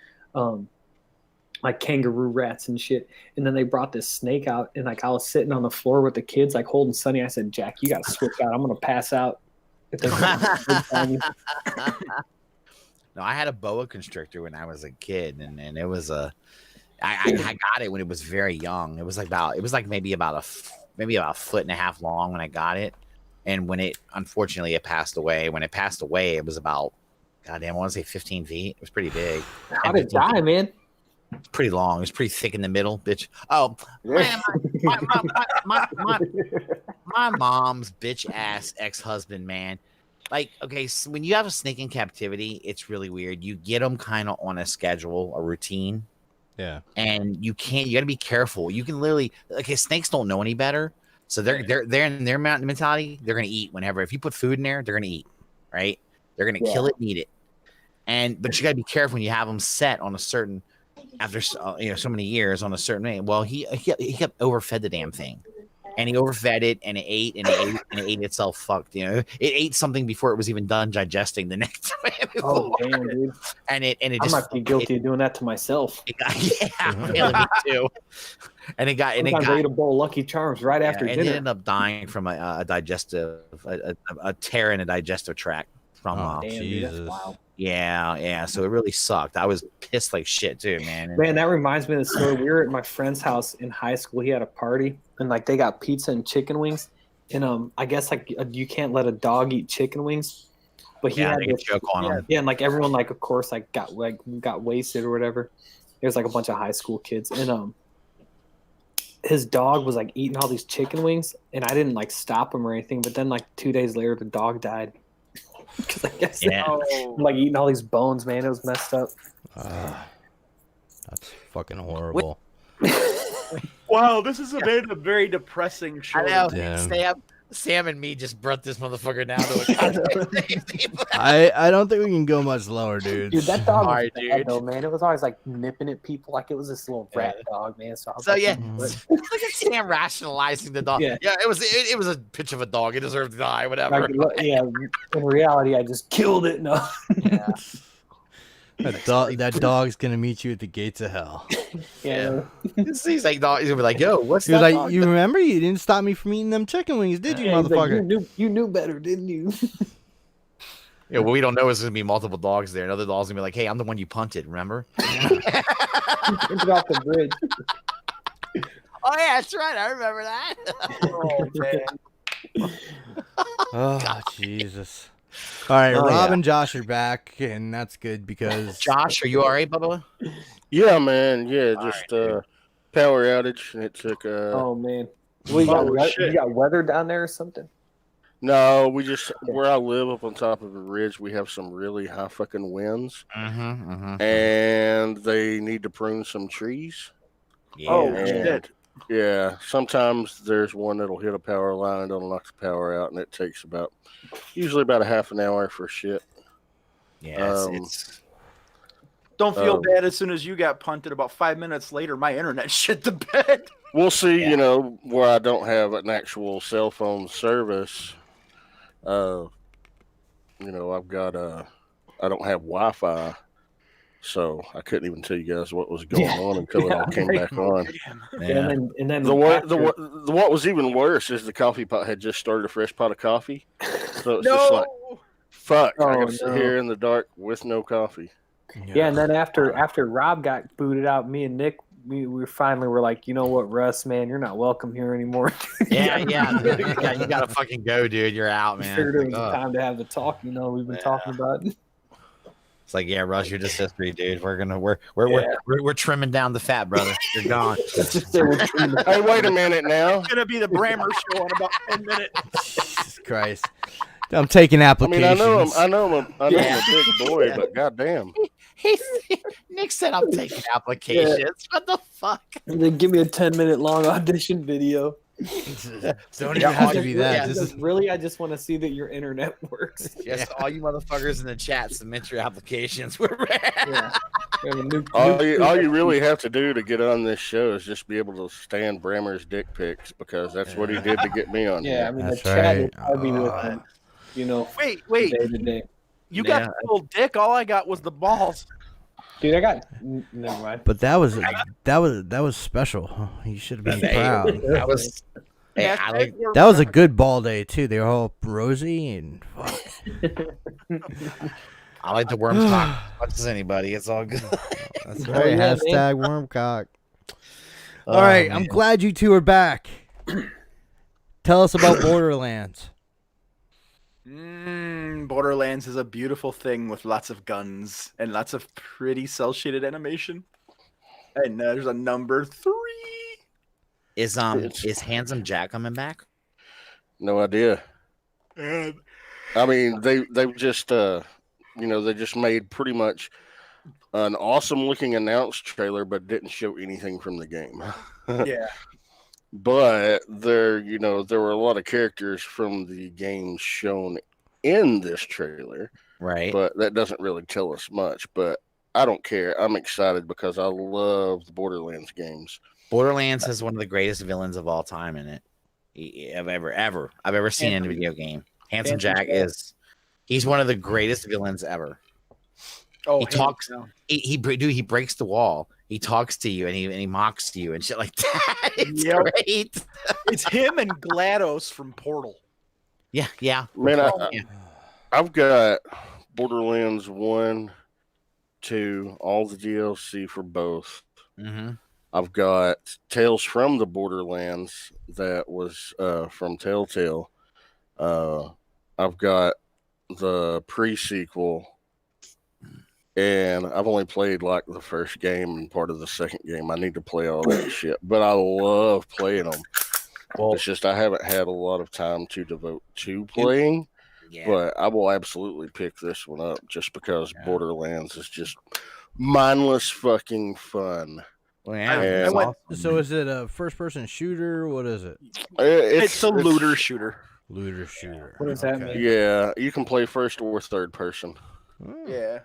kangaroo rats and shit. And then they brought this snake out, and like I was sitting on the floor with the kids, like holding Sonny. I said, "Jack, you gotta switch out. I'm gonna pass out." If they No, I had a boa constrictor when I was a kid, and it was I got it when it was very young. It was maybe about a foot and a half long when I got it, and when it unfortunately it passed away. When it passed away, it was about goddamn, I want to say 15 feet. It was pretty big. How did it die, man? It's pretty long. It was pretty thick in the middle, bitch. Oh, man, my mom's bitch ass ex-husband, man. like, okay, so when you have a snake in captivity, it's really weird. You get them kind of on a schedule, a routine. Yeah. And you got to be careful. You can literally, okay, snakes don't know any better. So they're in their mentality. They're going to eat whenever. If you put food in there, they're going to eat, right? They're going to kill it and eat it. But you got to be careful when you have them set on a certain, after so many years on a certain way. Well, he kept overfed the damn thing. And he overfed it, and it ate, and it ate, and it ate itself fucked. It ate something before it was even done digesting the next time. Oh damn, dude! And it I just might be guilty of doing that to myself. It got, me too. And it got, ate a bowl of Lucky Charms right after dinner. It ended up dying from a digestive, a tear in a digestive tract from. Damn, Jesus. dude, that's wild. Yeah. So it really sucked. I was pissed like shit too, man. Man, that reminds me of the story. We were at my friend's house in high school. He had a party, and like they got pizza and chicken wings. And I guess like you can't let a dog eat chicken wings, but he had this joke on him. Yeah, and like everyone like of course like got wasted or whatever. There's like a bunch of high school kids, and his dog was like eating all these chicken wings, and I didn't like stop him or anything. But then like 2 days later, the dog died. Because I guess like eating all these bones, man, it was messed up. That's fucking horrible. Wow, this is a very depressing show. I know. Sam and me just brought this motherfucker down to I don't think we can go much lower, dude. Dude, that dog was bad, though, man. It was always like nipping at people like it was this little rat dog, man. So look at Sam rationalizing the dog. Yeah, it was a pitch of a dog. It deserved to die, whatever. Like, in reality, I just killed it. No. Yeah. That dog's gonna meet you at the gates of hell. Yeah. He's like, dog. He's gonna be like, yo, what's he that? was like, dog? you remember you didn't stop me from eating them chicken wings, did you, motherfucker? Like, you knew better, didn't you? Yeah, well, we don't know. It's gonna be multiple dogs there. Another dog's gonna be like, hey, I'm the one you punted. Remember? Get off the bridge. Oh yeah, that's right. I remember that. Oh man. Oh Jesus. All right, Rob and Josh are back, and that's good because Josh, are you all right, Bubba? Yeah, man. Yeah, just power outage, and it took. Oh man, you got weather down there or something? No, we just where I live up on top of a ridge, we have some really high fucking winds, and they need to prune some trees. Yeah. Oh shit. Yeah, sometimes there's one that'll hit a power line and it'll knock the power out, and it takes usually about a half an hour for shit. Yeah, it's don't feel bad. As soon as you got punted, about 5 minutes later, my internet shit the bed. We'll see, where I don't have an actual cell phone service. I've got I don't have Wi-Fi. So I couldn't even tell you guys what was going on until it all came back on. Yeah. And then what was even worse is the coffee pot had just started a fresh pot of coffee. So it's just like, fuck, I got to sit here in the dark with no coffee. Yeah, and then after Rob got booted out, me and Nick, we finally were like, you know what, Russ, man, you're not welcome here anymore. Yeah, you gotta fucking go, dude. You're out, man. Figured it was time to have the talk. We've been talking about it. It's like, yeah, Russ, you're just history, dude. We're trimming down the fat, brother. You're gone. Hey, wait a minute now. It's gonna be the Brammer show in about 10 minutes. Jesus Christ. I'm taking applications. I know I'm a big boy, but goddamn. Nick said I'm taking applications. Yeah. What the fuck? And then give me a 10-minute long audition video. Don't even have to be that. Really, I just want to see that your internet works. Yes, all you motherfuckers in the chat, submit your applications. All you really have to do to get on this show is just be able to stand Brammer's dick pics, because that's what he did to get me on. Yeah, here. I mean, that's the chat right. I'll be with him. Wait. Day to day. You got the full dick. All I got was the balls. Dude, I got never mind. But that was special. You should have been proud. That was. Hey, that was a good ball day too. They were all rosy and fuck. I like the worm cock as much as anybody. It's all good. That's right. Hashtag worm cock. All right, man. I'm glad you two are back. Tell us about Borderlands. Borderlands is a beautiful thing with lots of guns and lots of pretty cel-shaded animation. And there's a number 3. Is Handsome Jack coming back? No idea. And I mean, they've just they just made pretty much an awesome looking announced trailer, but didn't show anything from the game. Yeah. But there were a lot of characters from the game shown in this trailer, right? But that doesn't really tell us much. But I don't care. I'm excited because I love the Borderlands games. Borderlands has one of the greatest villains of all time in it. I've ever seen in a video game. Handsome Jack he's one of the greatest villains ever. Oh, he talks. He breaks the wall. He talks to you and he mocks you and shit like that. It's great. It's him and GLaDOS from Portal. Yeah. Man, I've got Borderlands 1, 2, all the DLC for both. Mm-hmm. I've got Tales from the Borderlands that was from Telltale. I've got the pre-sequel, and I've only played like the first game and part of the second game. I need to play all that shit, but I love playing them. Well, it's just I haven't had a lot of time to devote to playing, but I will absolutely pick this one up just because Borderlands is just mindless fucking fun. Well, so is it a first-person shooter? What is it? It's a looter shooter. Looter shooter. What does that mean? Yeah, you can play first or third person. Yeah,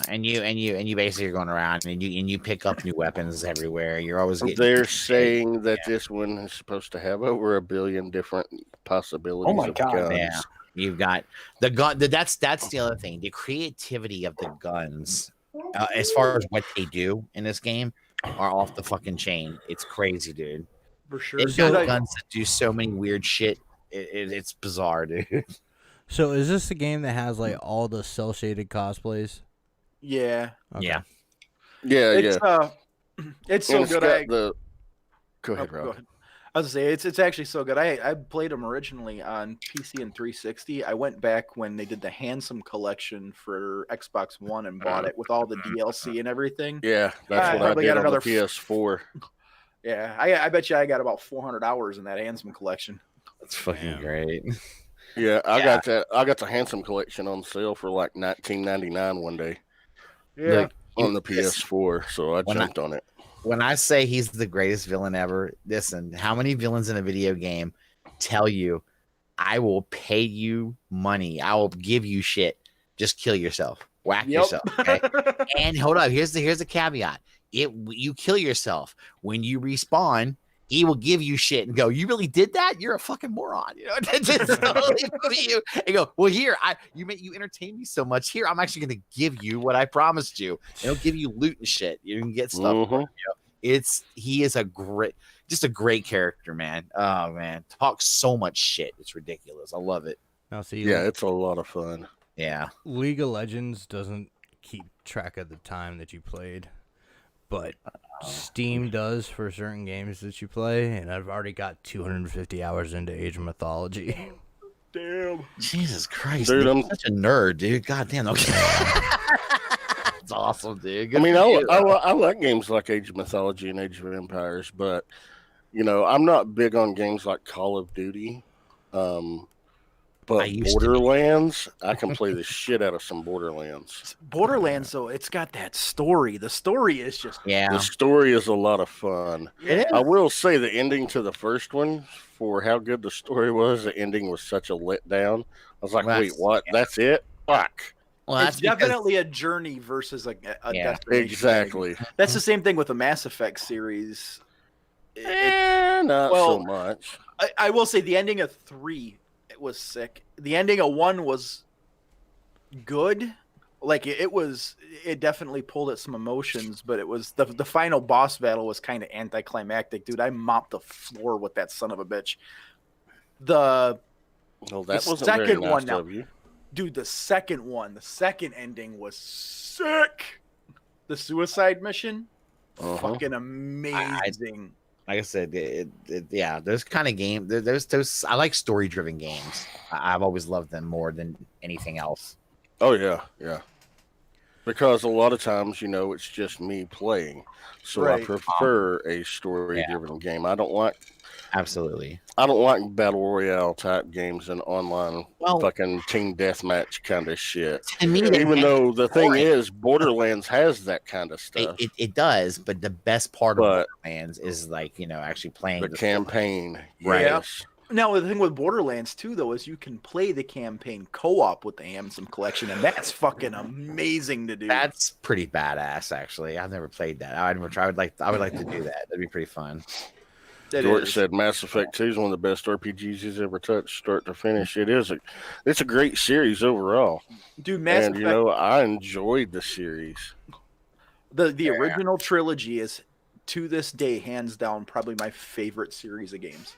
and you basically are going around and you pick up new weapons everywhere. You're always getting. They're saying that this one is supposed to have over 1 billion different possibilities. Oh my god! Guns. Yeah, you've got the gun. That's the other thing. The creativity of the guns, as far as what they do in this game, are off the fucking chain. It's crazy, dude. For sure. They've got guns that do so many weird shit. It's bizarre, dude. So is this the game that has like all the cell shaded cosplays? Yeah. Okay. Yeah. It's so good. Go ahead, Rob. Go ahead. I was gonna say it's actually so good. I played them originally on PC and 360. I went back when they did the Handsome collection for Xbox One and bought it with all the DLC and everything. Yeah, that's what I did on the PS4. Yeah, I bet you I got about 400 hours in that Handsome collection. That's fucking great. Yeah, I got that. I got the Handsome collection on sale for like $19.99 one day. Yeah, on the PS4, so I jumped on it. When I say he's the greatest villain ever, listen, how many villains in a video game tell you, I will pay you money, I will give you shit, just kill yourself, whack yourself, okay? And hold up, here's the caveat: you kill yourself when you respawn. He will give you shit and go, you really did that? You're a fucking moron. You know, just totally you and go, well, here, you entertain me so much. Here, I'm actually going to give you what I promised you. And I'll give you loot and shit. You can get stuff. He is a great character, man. Oh man, talks so much shit. It's ridiculous. I love it. Now, see, it's a lot of fun. Yeah, League of Legends doesn't keep track of the time that you played, but Steam does for certain games that you play, and I've already got 250 hours into Age of Mythology. Damn. Jesus Christ, dude, I'm such a nerd, dude. God damn. Okay. It's awesome, dude. Good I like games like Age of Mythology and Age of Empires, but I'm not big on games like Call of Duty. But Borderlands, I can play the shit out of some Borderlands. Borderlands, though, it's got that story. The story is just... The story is a lot of fun. I will say the ending to the first one, for how good the story was, the ending was such a letdown. I was like, wait, what? That's it? Fuck. Well, it's definitely a journey versus a destination. Exactly. That's the same thing with the Mass Effect series. Not so much. I will say the ending of 3... It was sick. The ending of 1 was good. Like it definitely pulled at some emotions, but it was the final boss battle was kind of anticlimactic, dude. I mopped the floor with that son of a bitch. The second one now, dude. The second ending was sick. The suicide mission, fucking amazing. Like I said, those kind of games. Those I like story-driven games. I've always loved them more than anything else. Oh yeah. Because a lot of times, it's just me playing, so I Right. prefer a story-driven game. Absolutely. I don't like battle royale type games and online Well, fucking team deathmatch kind of shit. to me, Even though the thing boring. is, Borderlands has that kind of stuff. It does, but the best part of But Borderlands is like, actually playing the campaign, Right. yes. Now the thing with Borderlands too, though, is you can play the campaign co-op with the Amazon collection, and that's fucking amazing to do. That's pretty badass, actually. I've never played that. I would like to do that. That'd be pretty fun. George said Mass Effect 2 is one of the best RPGs he's ever touched, start to finish. It's a great series overall. Dude, Mass And Effect, I enjoyed the series. the original trilogy is, to this day, hands down, probably my favorite series of games.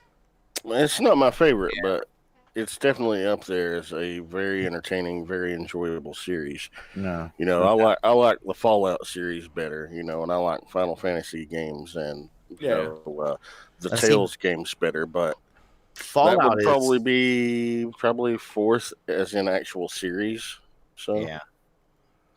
It's not my favorite, but it's definitely up there as a very entertaining, very enjoyable series. No. I like the Fallout series better, and I like Final Fantasy games and the Tales games better, but Fallout that would probably be fourth as in actual series. So yeah.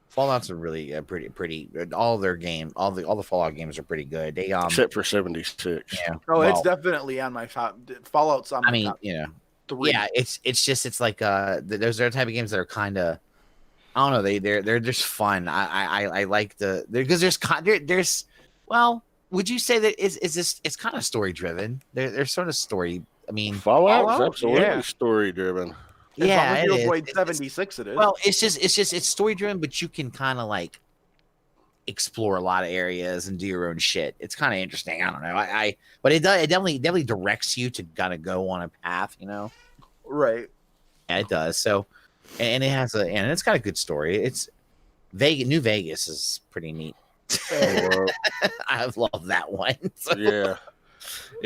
Fallout's a really pretty. All their games, all the Fallout games are pretty good. They except for 76. Yeah. Oh, it's definitely on my top. Fallout's on my top. 3. Yeah, it's like those are the type of games that are kind of, I don't know, they're just fun. I like because there's well, would you say that is this, it's kind of story driven? There's sort of story. I mean, Fallout's absolutely story driven. Yeah, as long as you avoid 76, it is. Well, it's story driven, but you can kind of like explore a lot of areas and do your own shit. It's kind of interesting. I don't know. But it definitely directs you to kind of go on a path, Right. Yeah, it does. So, and it's got a good story. It's New Vegas is pretty neat. I love that one. So. Yeah.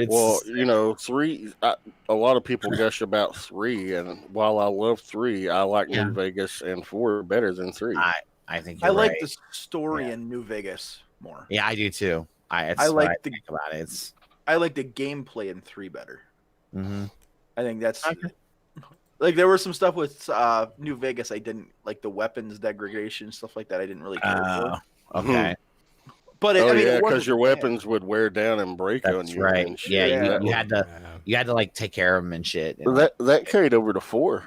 Well, 3. A lot of people gush about 3, and while I love 3, I like New Vegas and 4 better than 3. I think I like the story in New Vegas more. Yeah, I do too. I think about it. I like the gameplay in 3 better. Mm-hmm. I think that's like there was some stuff with New Vegas I didn't like, the weapons degradation, stuff like that. I didn't really care for. Okay. But because your weapons would wear down and break on you. Right. And shit. Yeah, you had to like take care of them and shit. That carried over to 4.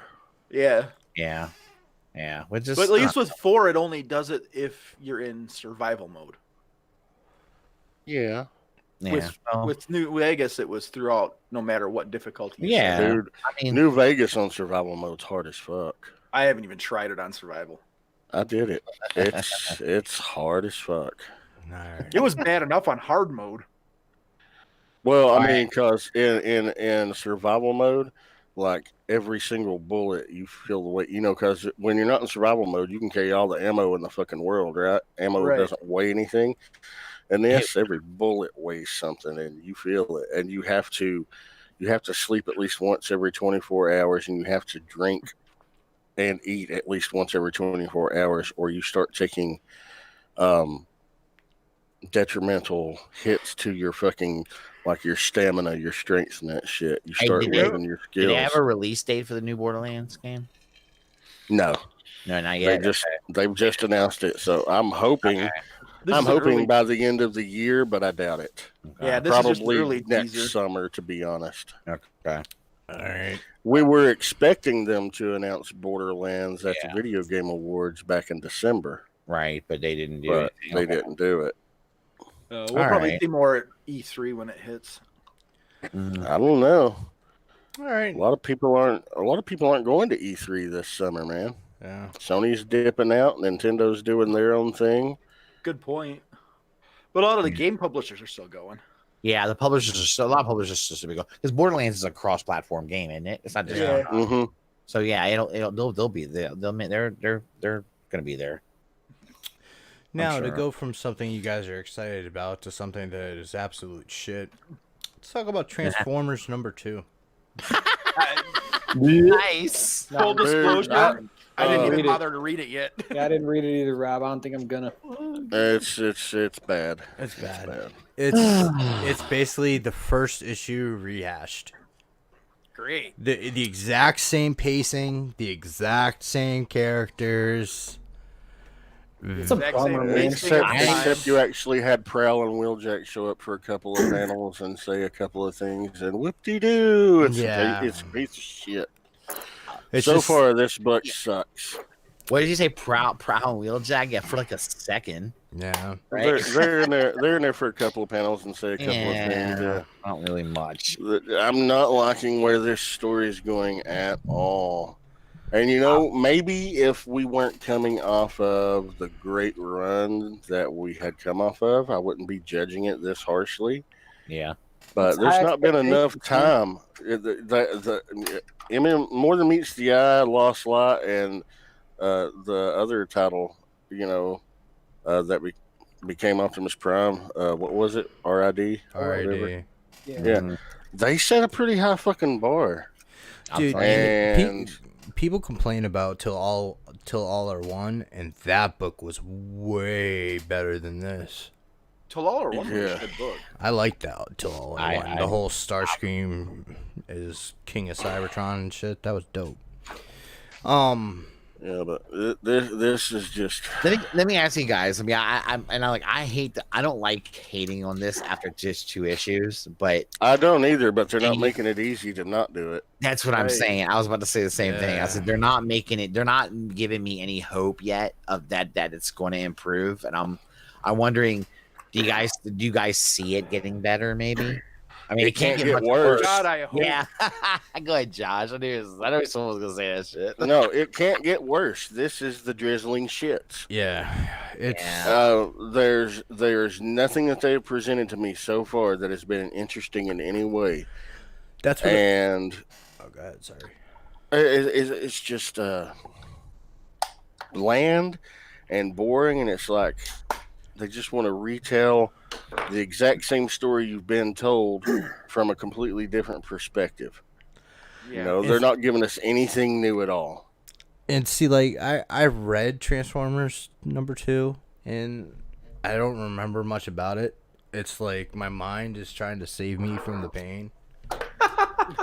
Yeah. Yeah. But at least with 4, it only does it if you're in survival mode. Yeah. With New Vegas, it was throughout, no matter what difficulty. Yeah, dude. New Vegas on survival mode's hard as fuck. I haven't even tried it on survival. I did it. It's hard as fuck. It was bad enough on hard mode. Well, I mean, because in survival mode, like every single bullet, you feel the weight. Because when you're not in survival mode, you can carry all the ammo in the fucking world, right? Ammo doesn't weigh anything. And this, every bullet weighs something, and you feel it. And you have to sleep at least once every 24 hours, and you have to drink and eat at least once every 24 hours, or you start taking detrimental hits to your fucking, like, your stamina, your strength, and that shit. You start losing your skills. Did they have a release date for the new Borderlands game? No, not yet. They've just announced it, so I'm hoping. Okay. I'm hoping by the end of the year, but I doubt it. Okay. Yeah, this probably is just early next teaser. summer, to be honest. Okay. All right. We were expecting them to announce Borderlands at the Video Game Awards back in December. Right, but they didn't do it. They didn't do it. We'll probably see more at E3 when it hits. I don't know. All right. A lot of people aren't going to E3 this summer, man. Yeah. Sony's dipping out. Nintendo's doing their own thing. Good point. But a lot of the game publishers are still going. Yeah, a lot of publishers are still going because Borderlands is a cross-platform game, isn't it? It's not just So they'll be there. They're gonna be there. Now to go from something you guys are excited about to something that is absolute shit. Let's talk about Transformers number 2. Nice. Full disclosure. I didn't even bother to read it yet. Yeah, I didn't read it either, Rob. I don't think I'm gonna. It's bad. It's bad. It's basically the first issue rehashed. Great. The exact same pacing, the exact same characters. It's a Exact bummer, same man. thing every time. Except you actually had Prowl and Wheeljack show up for a couple of panels and say a couple of things, and whoop-de-doo, it's a piece of shit. So far, this book sucks. What did you say? Prowl and Wheeljack? Yeah, for like a second. Yeah. Right? They're in there. They're in there for a couple of panels and say a couple of things. Yeah. Not really much. I'm not liking where this story is going at all. And maybe if we weren't coming off of the great run that we had come off of, I wouldn't be judging it this harshly. Yeah. But It's there's high not been enough expectations, time. More Than Meets the Eye, Lost Lot, and the other title, that became Optimus Prime. What was it? RID? RID. Yeah. They set a pretty high fucking bar. Dude, and people complain about Till All Are One, and that book was way better than this. Till All Are One was a good book. I like that Till All Are One. The whole Starscream is King of Cybertron and shit. That was dope. Yeah, but this is just. Let me ask you guys. I mean, I don't like hating on this after just 2 issues, but I don't either. But they're not making it easy to not do it. That's what I'm saying. I was about to say the same thing. I said they're not making it. They're not giving me any hope yet of that it's going to improve. And I'm wondering, do you guys see it getting better? Maybe. I mean, it can't get worse. God, I hope. Yeah. Go ahead, Josh. I knew someone was gonna say that shit. No, it can't get worse. This is the drizzling shits. Yeah, it's there's nothing that they've presented to me so far that has been interesting in any way. That's what. Oh, go ahead. Sorry. It's just bland and boring, and it's like they just want to retell the exact same story you've been told from a completely different perspective. Yeah. They're not giving us anything new at all. And see, like, I read Transformers #2, and I don't remember much about it. It's like my mind is trying to save me from the pain.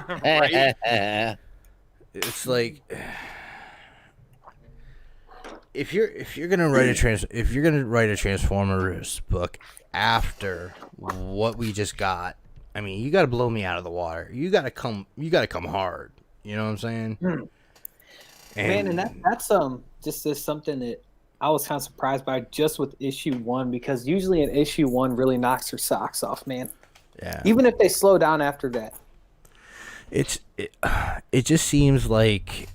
Right? It's like if you're gonna write a Transformers book after what we just got, I mean, you got to blow me out of the water. You got to come hard. You know what I'm saying? And that's just is something that I was kind of surprised by just with issue 1, because usually in issue 1 really knocks your socks off, man. Yeah. Even if they slow down after that. It just seems like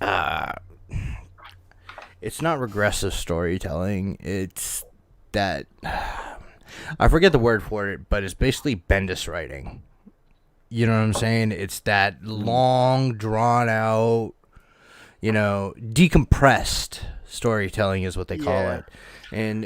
it's not regressive storytelling. It's that I forget the word for it, but it's basically Bendis writing. You know what I'm saying? It's that long, drawn out, decompressed storytelling is what they call it. And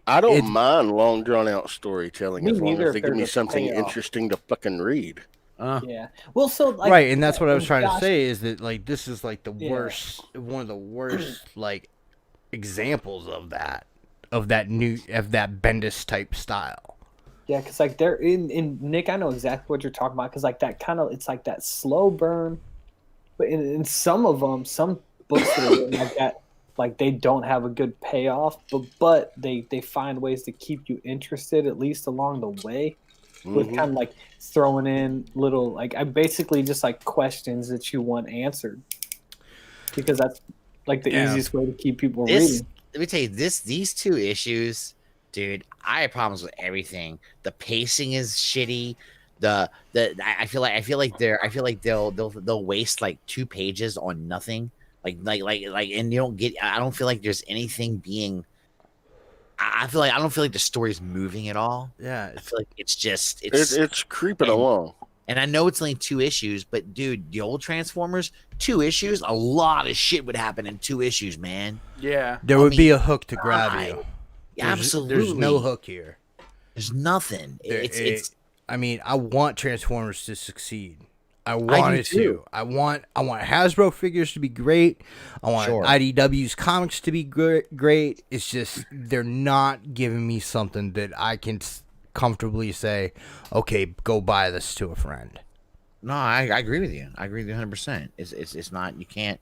I don't mind long, drawn out storytelling as long as they give me there's a something payoff. interesting to fucking read. Yeah. Well, so like, right, and that's what I was trying to say is that like this is like the worst, one of the worst like examples of that Bendis type style. Yeah, because like they're in Nick, I know exactly what you're talking about, because like that kind of, it's like that slow burn, but in some of them, some books that are written like that, like they don't have a good payoff, but they find ways to keep you interested at least along the way, with kind of like throwing in little like I basically just like questions that you want answered, because that's like the easiest way to keep people reading. Let me tell you these 2 issues, dude. I have problems with everything. The pacing is shitty. I feel like they'll waste like 2 pages on nothing. Like, and you don't get. I don't feel like there's anything being. I don't feel like the story's moving at all. Yeah, I feel like it's creeping along. And I know it's only 2 issues, but dude, the old Transformers, 2 issues, a lot of shit would happen in 2 issues, man. Yeah. There would be a hook to grab you. Absolutely. There's no hook here. There's nothing. I mean, I want Transformers to succeed. I want it to. I want Hasbro figures to be great. I want IDW's comics to be great. It's just they're not giving me something that I can comfortably say, okay, go buy this to a friend. No, I agree with you. I agree with you 100%. It's not. You can't.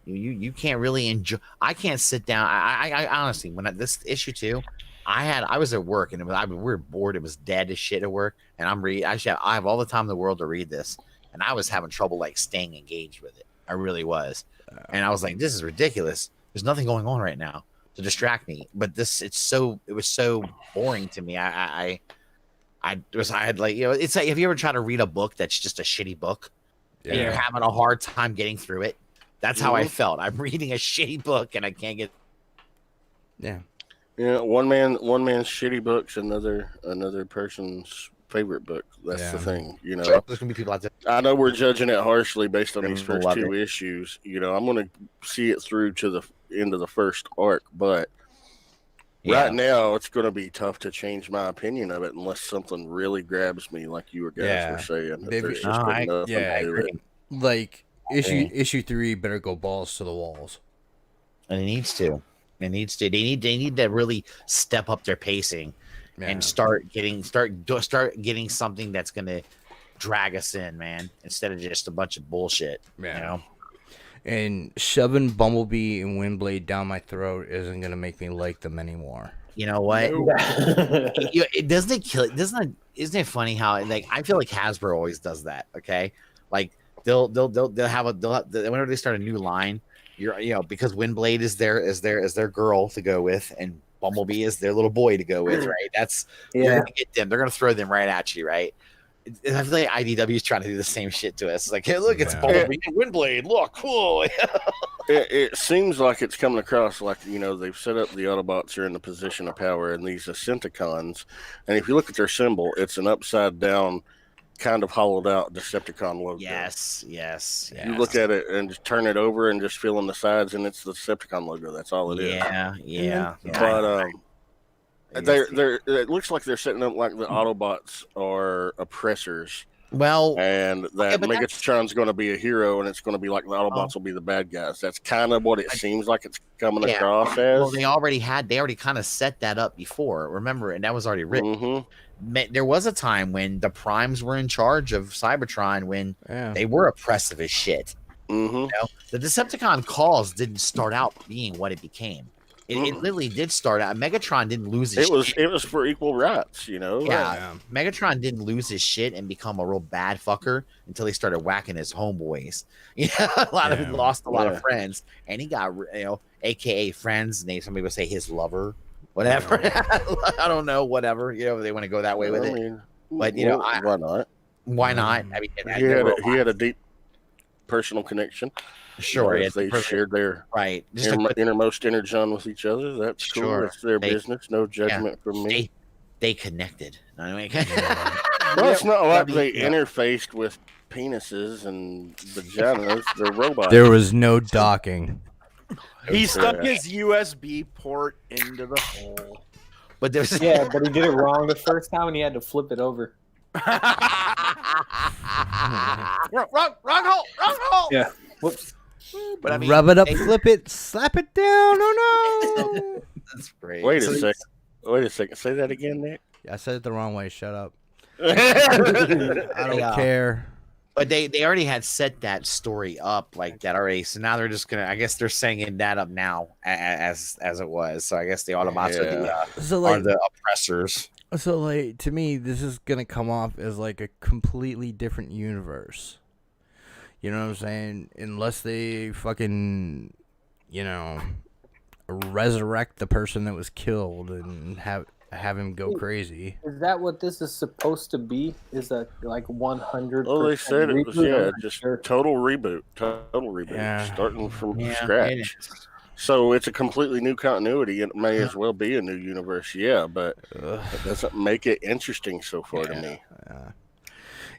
You can't really enjoy. I can't sit down. I honestly, this issue 2, I was at work and we were bored. It was dead as shit at work, and I'm reading. I have all the time in the world to read this, and I was having trouble like staying engaged with it. I really was, and I was like, this is ridiculous. There's nothing going on right now to distract me. But it was so boring to me. I had like, it's like, have you ever tried to read a book that's just a shitty book and you're having a hard time getting through it? That's how I felt. I'm reading a shitty book and I can't get. Yeah. One man's shitty book's another person's favorite book. That's the thing. There's gonna be people out there. I know we're judging it harshly based on these first 2 issues. I'm gonna see it through to the end of the first arc, but right now it's gonna be tough to change my opinion of it unless something really grabs me, like you guys were saying. There's just nothing to it. Like issue 3 better go balls to the walls. And it needs to. They need to really step up their pacing and start getting something that's gonna drag us in, man, instead of just a bunch of bullshit. And shoving Bumblebee and Windblade down my throat isn't gonna make me like them anymore. You know what? Isn't it funny how, like, I feel like Hasbro always does that? Okay, like they'll whenever they start a new line, because Windblade is their girl to go with, and Bumblebee is their little boy to go with, right? You're gonna get them. They're gonna throw them right at you, right? I feel like IDW is trying to do the same shit to us. It's like, hey, look, it's Bumblebee and Windblade. Look, cool. It seems like it's coming across like, they've set up the Autobots are in the position of power, and these Decepticons, and if you look at their symbol, it's an upside down, kind of hollowed out Decepticon logo. Yes. You look at it and just turn it over and just feel on the sides, and it's the Decepticon logo. That's all it is. Yeah. But it looks like they're setting up like the Autobots are oppressors. Well, and that Megatron's going to be a hero, and it's going to be like the Autobots will be the bad guys. That's kind of what it seems like it's coming across as. Well, they already kind of set that up before. Remember, and that was already written. Mm-hmm. There was a time when the Primes were in charge of Cybertron when they were oppressive as shit. Mm-hmm. The Decepticon cause didn't start out being what it became. It literally did start out. Megatron didn't lose his shit. It was for equal rights, Yeah. Megatron didn't lose his shit and become a real bad fucker until he started whacking his homeboys. A lot of him lost a lot of friends, and he got AKA friends. And somebody would say his lover, whatever. I don't know, whatever. They want to go that way with it. But why not? Why not? I mean, he had a deep personal connection. Sure, they shared their innermost energon with each other. That's cool. Sure. It's their business. No judgment from me. They connected. Well, it's not like they interfaced with penises and vaginas. They're robots. There was no docking. He stuck his USB port into the hole. But he did it wrong the first time, and he had to flip it over. wrong hole. Yeah. Whoops. But I mean, rub it up, flip it, slap it down. Oh no! That's great. Wait a second. Say that again, Nick. Yeah, I said it the wrong way. Shut up. I don't care. But they already had set that story up like that already. So now they're just gonna. I guess they're saying that up now as it was. So I guess the Autobots are the oppressors. So like to me, this is gonna come off as like a completely different universe. You know what I'm saying? Unless they fucking, resurrect the person that was killed and have him go crazy. Is that what this is supposed to be? Is that like 100%? Oh, they said it was just total reboot, starting from scratch. So it's a completely new continuity. It may as well be a new universe, but it doesn't make it interesting so far to me.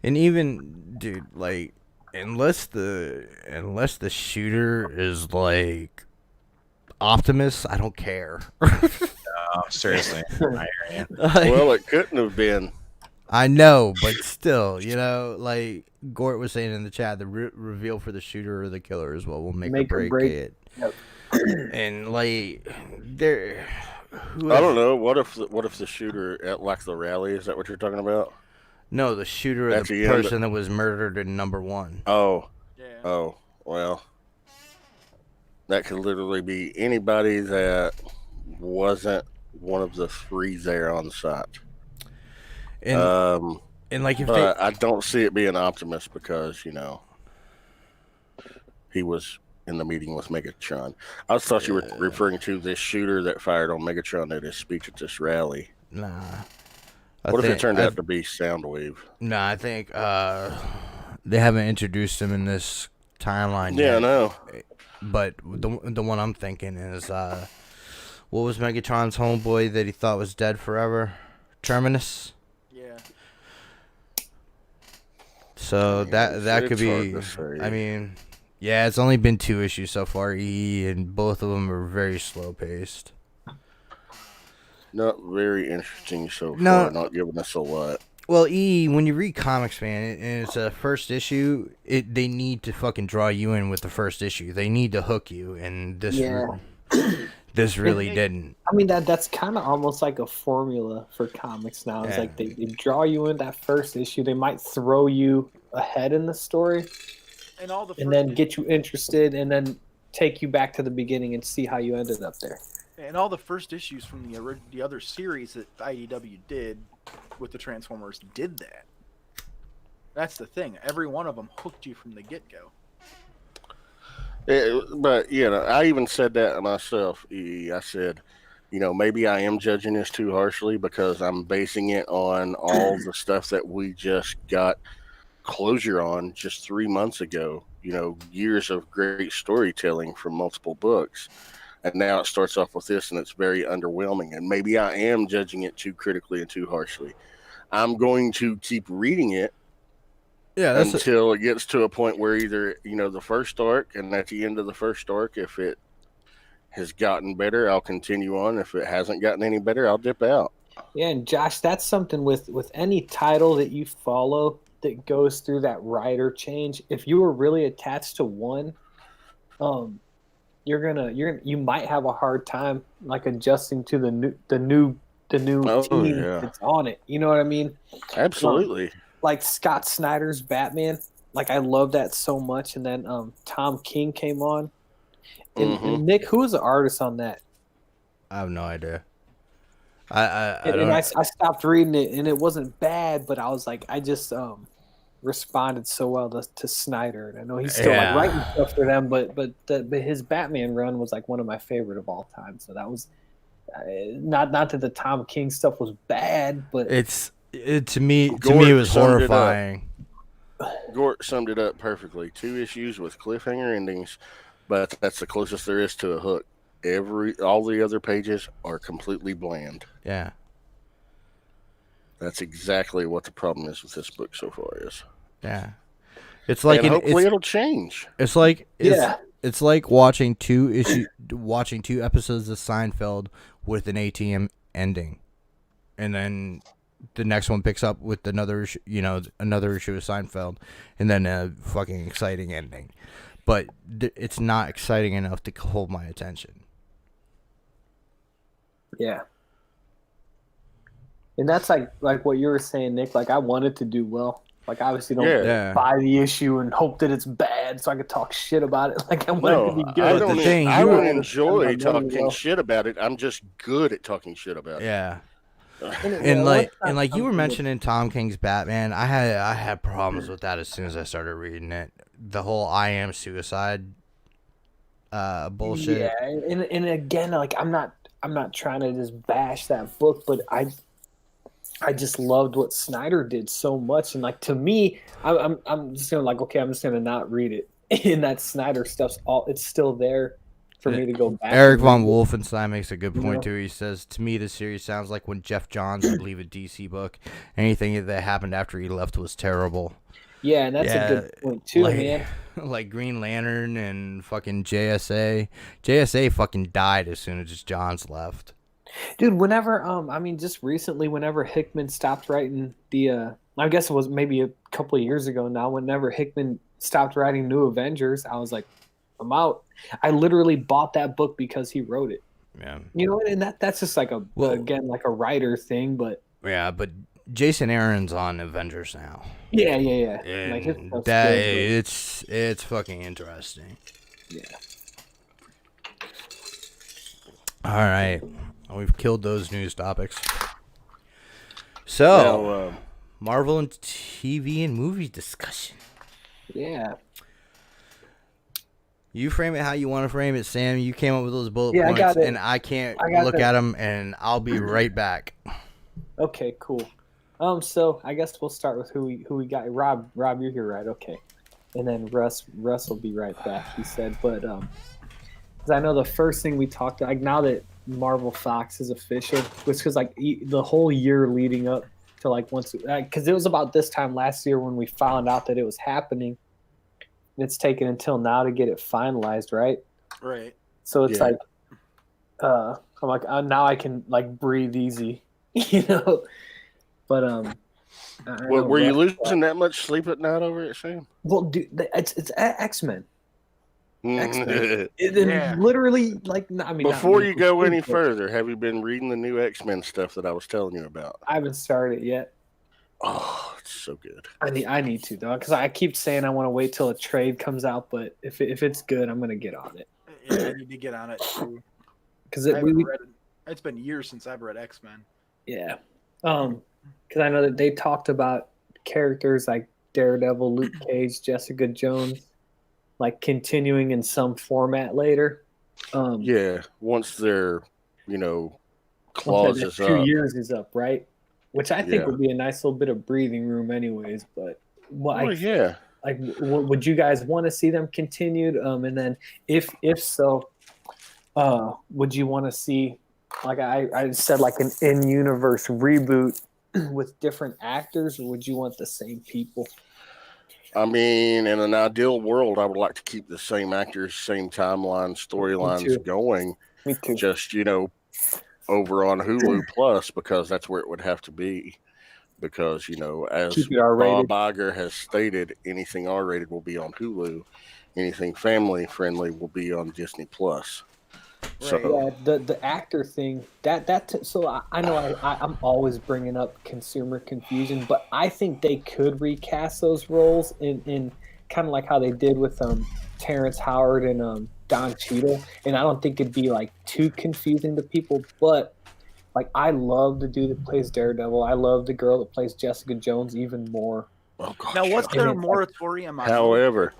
And even, dude, like. Unless the shooter is like Optimus, I don't care. Seriously. Well, it couldn't have been. I know, but still, like Gort was saying in the chat, the reveal for the shooter or the killer is what will make or break it. Yep. And like, I don't know. What if the shooter at like the rally? Is that what you're talking about? No, the shooter of the person that was murdered in number 1. Oh. Yeah. Oh, well. That could literally be anybody that wasn't one of the 3 there on site. And like if but I don't see it being Optimus because he was in the meeting with Megatron. I thought you were referring to this shooter that fired on Megatron at his speech at this rally. Nah. What if it turned out to be Soundwave? Nah, I think they haven't introduced him in this timeline yet. Yeah, no. But the one I'm thinking is what was Megatron's homeboy that he thought was dead forever? Terminus. Yeah. So that could be. I mean, yeah, it's only been 2 issues so far, and both of them are very slow paced. Not very interesting so far. Not giving us a lot. Well, when you read comics, man, and it's a first issue, they need to fucking draw you in with the first issue. They need to hook you, and this really didn't. I mean, that's kind of almost like a formula for comics now. It's like they draw you in that first issue. They might throw you ahead in the story, and then get you interested, and then take you back to the beginning and see how you ended up there. And all the first issues from the other series that IDW did with the Transformers did that. That's the thing. Every one of them hooked you from the get-go. But, I even said that myself. I said, maybe I am judging this too harshly because I'm basing it on all the stuff that we just got closure on just 3 months ago. Years of great storytelling from multiple books. And now it starts off with this, and it's very underwhelming. And maybe I am judging it too critically and too harshly. I'm going to keep reading it until it gets to a point where either, the first arc, and at the end of the first arc, if it has gotten better, I'll continue on. If it hasn't gotten any better, I'll dip out. Yeah, and Josh, that's something with any title that you follow that goes through that writer change. If you were really attached to one, you might have a hard time like adjusting to the new team that's on it. You know what I mean? Absolutely. Like Scott Snyder's Batman. Like I love that so much. And then Tom King came on. And Nick, who was the artist on that? I have no idea. I stopped reading it, and it wasn't bad, but I was like, I just responded so well to Snyder. And I know he's still like writing stuff for them, but his Batman run was like one of my favorite of all time. So that was not that the Tom King stuff was bad, but to me it was horrifying. Gort summed it up perfectly. 2 issues with cliffhanger endings, but that's the closest there is to a hook. All the other pages are completely bland. Yeah. That's exactly what the problem is with this book so far is. Yeah. It's like hopefully it'll change. It's like it's like watching 2 episodes of Seinfeld with an ATM ending. And then the next one picks up with another issue of Seinfeld, and then a fucking exciting ending. But it's not exciting enough to hold my attention. Yeah. And that's like what you were saying, Nick. Like I wanted to do well. Like obviously don't buy the issue and hope that it's bad so I could talk shit about it. Like I wanted to be good. I don't enjoy talking shit about it. I'm just good at talking shit about it. Yeah. And like you were mentioning Tom King's Batman, I had problems with that as soon as I started reading it. The whole I am suicide bullshit. Yeah, and again, like I'm not trying to just bash that book, but I just loved what Snyder did so much, and like to me, I'm just gonna I'm just gonna not read it. And that Snyder stuff's it's still there for me to go back. Eric von Wolfenstein makes a good point too. He says, to me, the series sounds like when Jeff Johns would leave a DC book. Anything that happened after he left was terrible. Yeah, and that's a good point too, man. Like Green Lantern and fucking JSA. JSA fucking died as soon as Johns left. Dude, whenever just recently, whenever Hickman stopped writing I guess it was maybe a couple of years ago now, whenever Hickman stopped writing New Avengers, I was like, I'm out. I literally bought that book because he wrote it. Yeah. And that's just like a writer thing, but yeah, but Jason Aaron's on Avengers now. Yeah. And it's fucking interesting. Yeah. All right. We've killed those news topics. So, Now, Marvel and TV and movie discussion. Yeah. You frame it how you want to frame it, Sam. You came up with those bullet Yeah, I points, got it. and I can't I got look that. at them, and I'll be right back. Okay, cool. So I guess we'll start with who we got. Rob, you're here, right? Okay. And then Russ will be right back. He said, but because I know the first thing we talked like now that Marvel Fox is official, which was like the whole year leading up to like once because it was about this time last year when we found out that it was happening. It's taken until now to get it finalized, right? Right. So it's like, I'm like now I can like breathe easy, you know. But were you losing that much sleep at night over it, Sam? Well, dude, it's X-Men. X-Men. Yeah. Literally, like, I mean, Before you go any further, have you been reading the new X-Men stuff that I was telling you about? I haven't started it yet. Oh, it's so good. I need to though, because I keep saying I want to wait till a trade comes out, but if it's good, I'm gonna get on it. Yeah, I need to get on it too. Because It's been years since I've read X-Men. Yeah. Because I know that they talked about characters like Daredevil, Luke Cage, Jessica Jones, like continuing in some format later. Yeah, once their, clause is up. 2 years is up, right? Which I think would be a nice little bit of breathing room, anyways. But yeah. Like, would you guys want to see them continued? And then if so, would you want to see, like I said, like an in-universe reboot with different actors, or would you want the same people? I mean, in an ideal world, I would like to keep the same actors, same timeline, storylines going. Me too. Just, over on Hulu Plus, because that's where it would have to be. Because, as Bob Iger has stated, anything R-rated will be on Hulu. Anything family-friendly will be on Disney Plus. Right. So the actor thing so I know I'm always bringing up consumer confusion, but I think they could recast those roles in kind of like how they did with Terrence Howard and Don Cheadle, and I don't think it'd be like too confusing to people. But like I love the dude that plays Daredevil. I love the girl that plays Jessica Jones even more. Oh, gosh. Now, what's their moratorium on? However,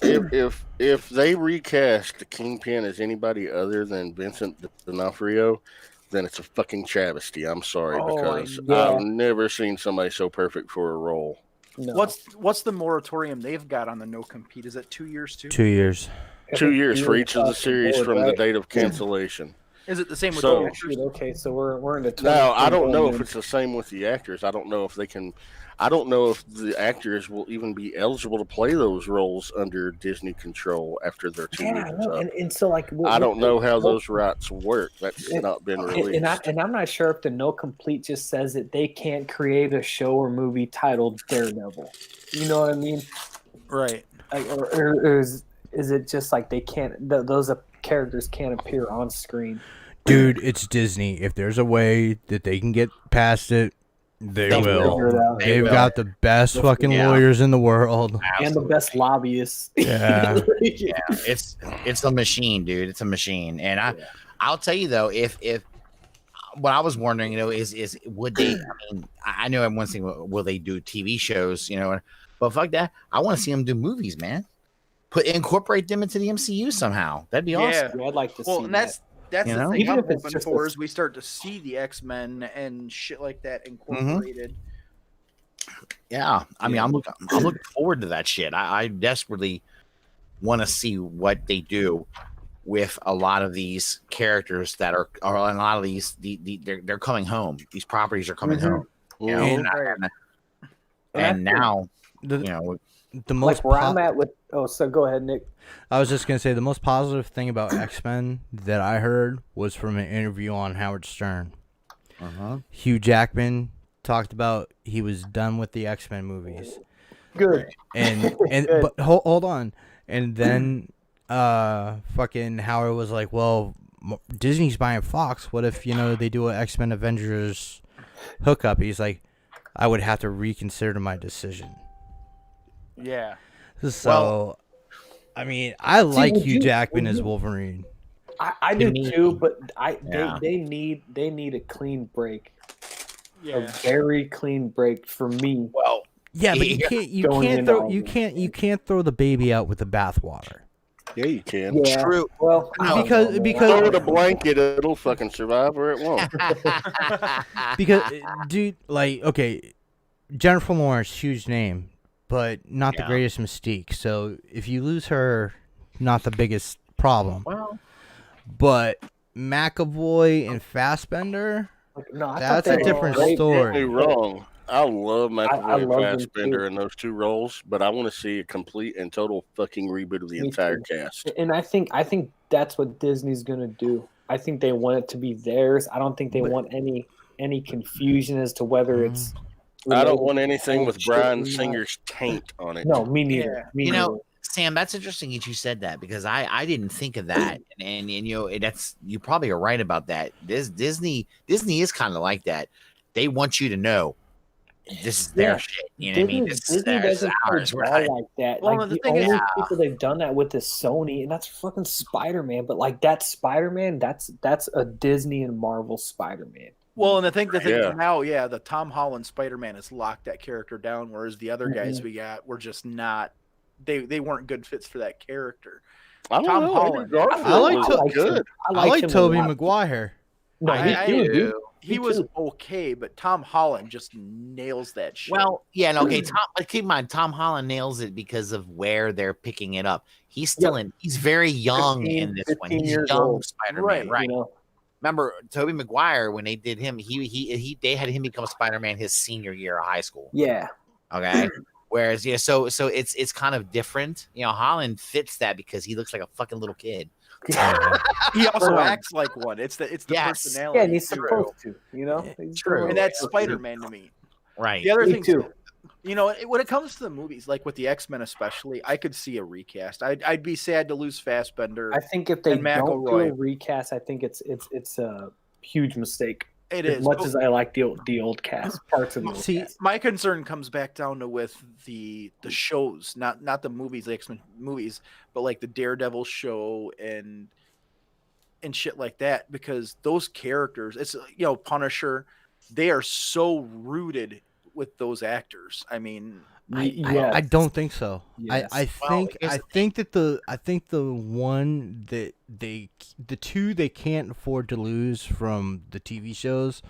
if they recast the Kingpin as anybody other than Vincent D'Onofrio, then it's a fucking travesty. I'm sorry, because I've never seen somebody so perfect for a role. No. What's the moratorium they've got on the no compete? Is it 2 years too? 2 years. 2 years for each of the series from the date of cancellation. Is it the same with the actors? Okay, so we're into. Now I don't know if it's the same with the actors. I don't know if they can. I don't know if the actors will even be eligible to play those roles under Disney control after their 2 years up. And so like I don't know how those rights work. That's not been released. And I'm not sure if the no complete just says that they can't create a show or movie titled Daredevil. You know what I mean? Right. Like, or is it just like they can't? Those characters can't appear on screen. Dude, it's Disney. If there's a way that they can get past it, they will. They've got the best fucking lawyers in the world. Absolutely. And the best lobbyists. Yeah. Yeah. It's a machine, dude. It's a machine. And I'll tell you though, if what I was wondering, is would they? I mean, I know everyone's saying, will they do TV shows? But fuck that. I want to see them do movies, man. Incorporate them into the MCU somehow. That'd be awesome. Yeah, I'd like to see. Well, and that's the thing Even I'm if it's hoping just for is we start to see the X-Men and shit like that incorporated. Yeah, I mean, I'm looking forward to that shit. I desperately want to see what they do with a lot of these characters that are a lot of these. They're coming home. These properties are coming home. And now, the most like where I'm at with. Oh, so go ahead, Nick. I was just gonna say the most positive thing about X-Men that I heard was from an interview on Howard Stern. Hugh Jackman talked about he was done with the X-Men movies. Good. And but hold on. And then fucking Howard was like, "Well, Disney's buying Fox. What if they do an X-Men Avengers hookup?" He's like, "I would have to reconsider my decision." Yeah. So, I mean, I like Hugh Jackman as Wolverine. I do too, but Yeah. they need a clean break. Yeah. A very clean break for me. Well, Yeah, but you can't throw the baby out with the bathwater. Yeah, you can. Yeah. True. Well, No. Because Throw it a blanket, it'll fucking survive, or it won't. because dude, like, okay, Jennifer Lawrence, huge name, but not the greatest mystique. So if you lose her, not the biggest problem. Well, But McAvoy and Fassbender, no, that's a different story. Don't get me wrong. I love I McAvoy love them and Fassbender too. in those two roles, but I want to see a complete and total fucking reboot of the Me entire too. cast. And I think that's what Disney's gonna do. I think they want it to be theirs. I don't think they want any confusion as to whether it's. I don't want anything with bullshit Bryan or not. Singer's taint on it. No, me neither. Me you neither. know, Sam, that's interesting that you said that because I didn't think of that, and you know that's you probably are right about that. Disney is kind of like that. They want you to know this is their shit. You know what I mean? Disney This is doesn't play ours. We're ball not- like that. Well, Like the the thing is- only people they've done that with is Sony, and that's fucking Spider-Man. But like that Spider-Man, that's a Disney and Marvel Spider-Man. Well, and I think the thing Yeah. now, the Tom Holland Spider-Man has locked that character down, whereas the other guys we got were just not. They weren't good fits for that character. I don't Tom know. Holland. Andrew Garfield was liked him. good. I like him a Tobey lot. Maguire. No, I he do. dude. He was okay, but Tom Holland just nails that shit. Well, yeah, and okay. But keep in mind, Tom Holland nails it because of where they're picking it up. He's still He's very young 15, in this one. 15 He's years young old. Spider-Man, right? You know? Remember Tobey Maguire when they did him? They had him become Spider-Man his senior year of high school. Yeah. Okay. Whereas, so it's kind of different. You know, Holland fits that because he looks like a fucking little kid. he also acts like one. It's the personality. Yeah, and he's True. supposed to. You know. He's True. And that's Spider-Man to me. Right. The other Me thing too. You know, when it comes to the movies, like with the X-Men especially, I could see a recast. I'd be sad to lose Fassbender. I think if they and don't do McElroy. a recast, I think it's a huge mistake. It As is. much But as I like the old cast, parts of the old See, cast. my concern comes back down to with the shows, not the movies, the X-Men movies, but like the Daredevil show and shit like that, because those characters, it's Punisher, they are so rooted with those actors. I mean, I don't think so. Yes. I think that the one that the two they can't afford to lose from the TV shows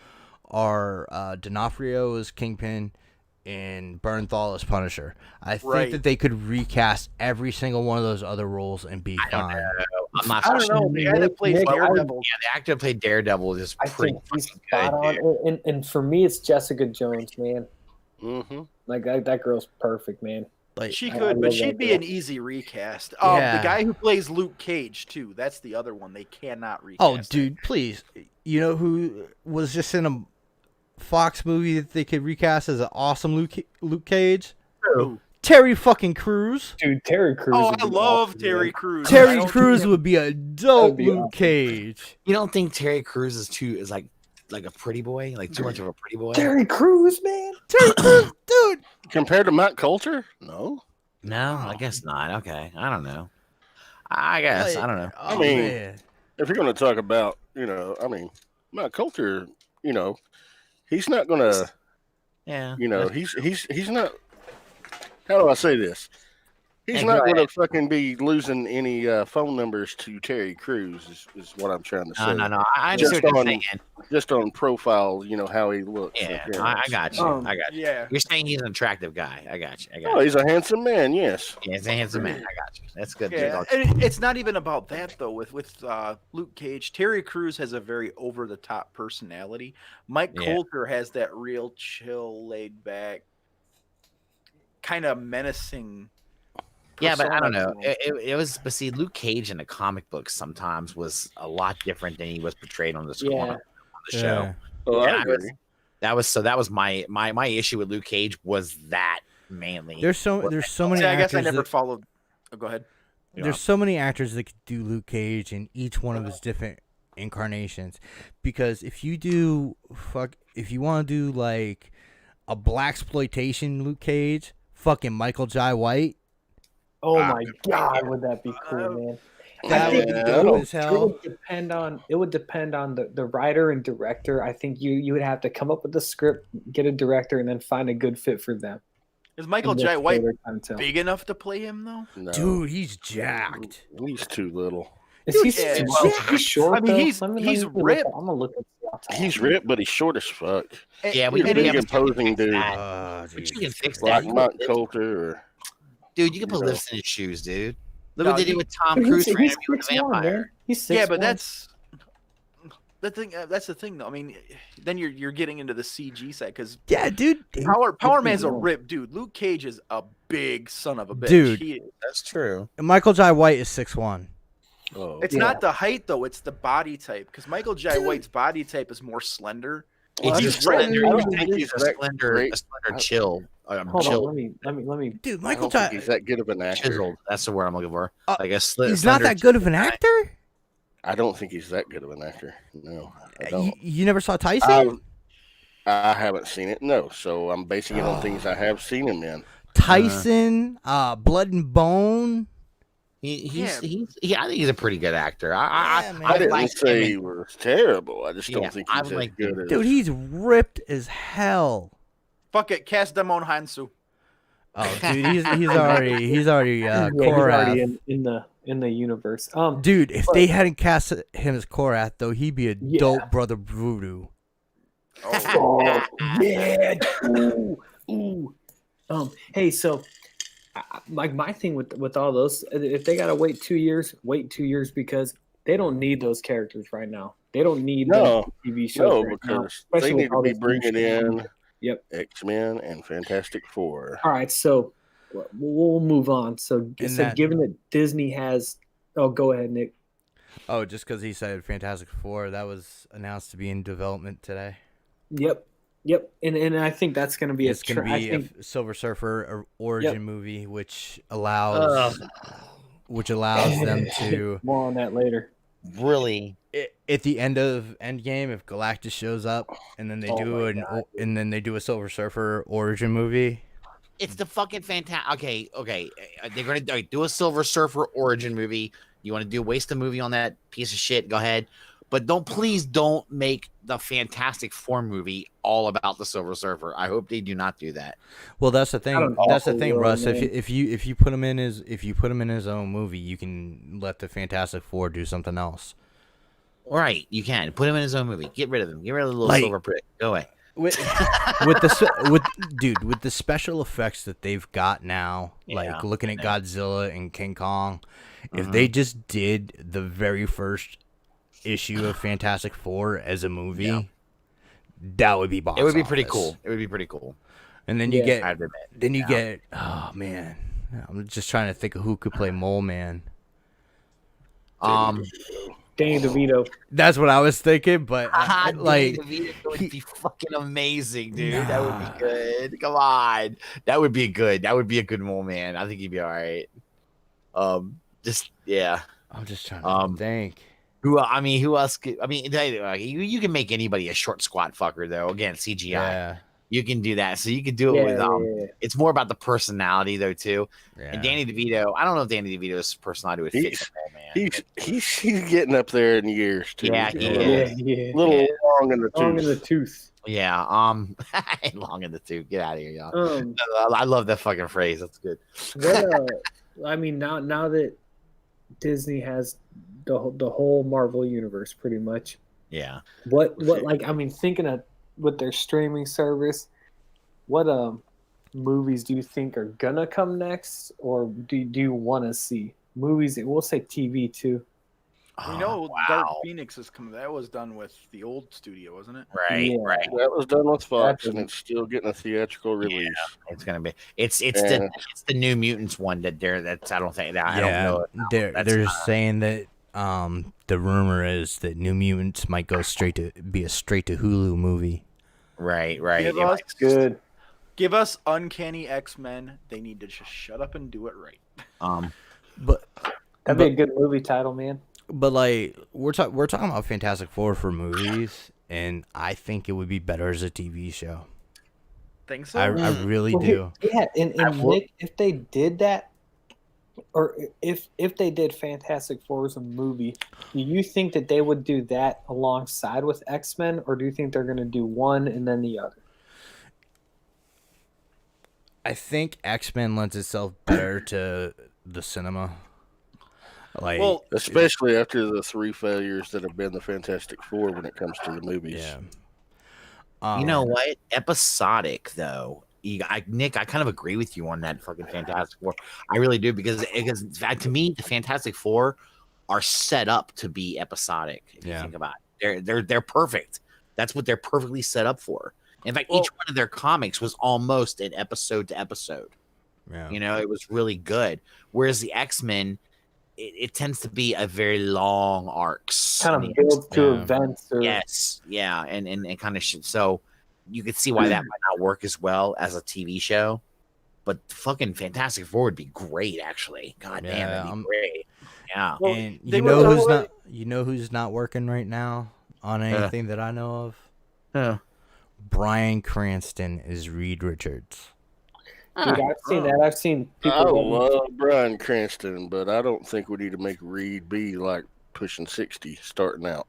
are D'Onofrio as Kingpin and Bernthal as Punisher. I think that they could recast every single one of those other roles and be fine. I'm not. I don't know. The guy that plays Nick, Daredevil, Yeah, the actor that played Daredevil is I pretty think he's fucking spot good, on. dude. And for me, it's Jessica Jones, man. Mm-hmm. Like that girl's perfect, man. Like, she I could, but love she'd that be girl. an easy recast. Yeah. The guy who plays Luke Cage too. That's the other one they cannot recast. oh, dude, please. You know who was just in a Fox movie that they could recast as an awesome Luke Cage? Who? Terry fucking Crews. Dude, Terry Crews. Oh, would I be love awesome, Terry man. Crews. I Terry don't Crews think- would be a dope be Luke awesome. Cage. You don't think Terry Crews is like a pretty boy, like too much of a pretty boy? Terry Crews, man. Terry Crews, dude. Compared to Matt Coulter, no. No, I guess not. Okay, I don't know. I guess I don't know. I mean, man. if you're going to talk about, Matt Coulter, he's not going to, Yeah, he's not. How do I say this? He's Hey, not go going to ahead. fucking be losing any phone numbers to Terry Crews. Is what I'm trying to say. No. I Just understand what on- you're saying. Just on profile, how he looks. Yeah, appearance. I got you. I got you. Yeah. You're saying he's an attractive guy. I got you. Oh, he's a handsome man. Yes. Yeah, he's a handsome man. I got you. That's good. Yeah, and it's not even about that though. With Luke Cage, Terry Crews has a very over the top personality. Mike Yeah. Coulter has that real chill, laid back, kind of menacing. Yeah, but I don't know. persona. It was, but see, Luke Cage in the comic books sometimes was a lot different than he was portrayed on the screen Yeah. on the show. Oh, Yeah, I I was- agree. That was my issue with Luke Cage was that mainly. There's so many See, I guess actors. I never that, followed. Oh, go ahead. there's so many actors that could do Luke Cage in each one of his different incarnations. Because if you want to do like a blaxploitation Luke Cage, fucking Michael Jai White. Oh my God, would that be cool, man? That would be dope as hell. It would depend on the writer and director. I think you would have to come up with the script, get a director, and then find a good fit for them. Is Michael Jai White big enough to play him though? No. Dude, he's jacked. He's too little. Is he he's short? I mean, though? he's ripped. I'm gonna look at. He's ripped, but he's short as fuck. Yeah, He's a big have imposing dude. But you can fix Like that. Mont Coulter or Dude, you can put lifts in his shoes, dude. Look what they did with Tom Cruise for He's Interview with a 6'1", Vampire. man. He's 6'1". Yeah, but that's the thing. That's the thing, though. I mean, then you're getting into the CG side because Yeah, dude. Power Man's a ripped dude. Luke Cage is a big son of a bitch. Dude. That's true. Michael Jai White is 6'1". oh, It's not the height though; it's the body type. Because Michael Jai White's body type is more slender. Well, He's that's slender. right. I You don't think think he's he's a that slender, great. chill. Hold chill. on, let me. Dude, I Michael don't think Jai. he's that good of an actor. Chiseled. That's the word I'm looking for. Like a He's not that good of an actor. I don't think he's that good of an actor. No, I don't. You never saw Tyson? I haven't seen it. No, so I'm basing it on things I have seen him in. Tyson, Blood and Bone. I think he's a pretty good actor. Yeah, man. I didn't like say him he was terrible. I just don't Yeah, think I he's as like good as. Dude, he's ripped as hell. Fuck it, cast Damon Hansu. Oh, dude, he's already He's Korath. already in the universe. Dude, if they hadn't cast him as Korath, though, he'd be a dope brother Voodoo. Oh yeah. Ooh. Hey, so like my thing with all those, if they gotta wait 2 years, wait 2 years because they don't need those characters right now. They don't need those TV shows. No, right now, because especially they with need to all be this new bringing shit. in Yep. X-Men and Fantastic Four. All right, so we'll move on. So given that Disney has, go ahead, Nick. Oh, just because he said Fantastic Four, that was announced to be in development today. Yep, and I think that's going to be It's going to be a Silver Surfer origin movie, which allows them to more on that later. Really? At the end of Endgame, if Galactus shows up and then they do a Silver Surfer origin movie. It's the fucking fantastic. Okay. They're gonna do a Silver Surfer origin movie. You want to waste a movie on that piece of shit? Go ahead, but please don't make the Fantastic Four movie all about the Silver Surfer. I hope they do not do that. Well, that's the thing. That's the thing, Russ. Man. If you put him in his own movie, you can let the Fantastic Four do something else. Right, you can put him in his own movie. Get rid of him. Get rid of the little silver prick. Go away. With the special effects that they've got now, like looking at Godzilla and King Kong, if they just did the very first issue of Fantastic Four as a movie, that would be box It would be office. pretty cool. It would be pretty cool. And then you get oh man, I'm just trying to think of who could play Mole Man. Danny DeVito. That's what I was thinking, but Danny DeVito would be fucking amazing, dude. That would be good. Come on, that would be good. That would be a good Mole Man. I think he'd be all right. I'm just trying to think. Who else? You can make anybody a short, squat fucker though. Again, CGI. Yeah. You can do that. So you can do it with It's more about the personality though too. Yeah. And Danny DeVito, I don't know if Danny DeVito's personality would fit the Mole Man. He's getting up there in years too. Yeah, he is. A little long in the tooth. Long in the tooth. Yeah. Long in the tooth. Get out of here, y'all. I love that fucking phrase. That's good. I mean, now that Disney has the whole Marvel universe, pretty much. Yeah. What thinking of with their streaming service, what movies do you think are gonna come next, or do you want to see movies? We'll say TV too. Dark Phoenix is coming. That was done with the old studio, wasn't it? Right. That was done with Fox, and it's still getting a theatrical release. Yeah, it's gonna be. It's the New Mutants one that I don't know. They're saying that the rumor is that New Mutants might go straight to Hulu movie. Right. Good. Give us Uncanny X-Men. They need to just shut up and do it right. That'd be a good movie title, man. But like we're talking about Fantastic Four for movies, and I think it would be better as a TV show. Think so? I really do. Yeah, and Nick, if they did that, or if they did Fantastic Four as a movie, do you think that they would do that alongside with X-Men, or do you think they're going to do one and then the other? I think X-Men lends itself better to the cinema. Like, Well, especially after the 3 failures that have been the Fantastic Four when it comes to the movies. yeah. You know what? Episodic though. Nick, I kind of agree with you on that fucking Fantastic Four. I really do because to me, the Fantastic Four are set up to be episodic. If you think about it, they're perfect. That's what they're perfectly set up for. In fact, each one of their comics was almost an episode to episode. Yeah. You know, it was really good. Whereas the X-Men, it tends to be a very long arcs. Kind of builds to events. Or... Yes. Yeah. And kind of shit. So you could see why that might not work as well as a TV show. But fucking Fantastic Four would be great, actually. God damn, it'd be great. Yeah. Well, and you know who's not working right now on anything that I know of? Bryan Cranston is Reed Richards. Dude, I've seen that. I've seen people. I love Bryan Cranston, but I don't think we need to make Reed be like pushing 60 starting out.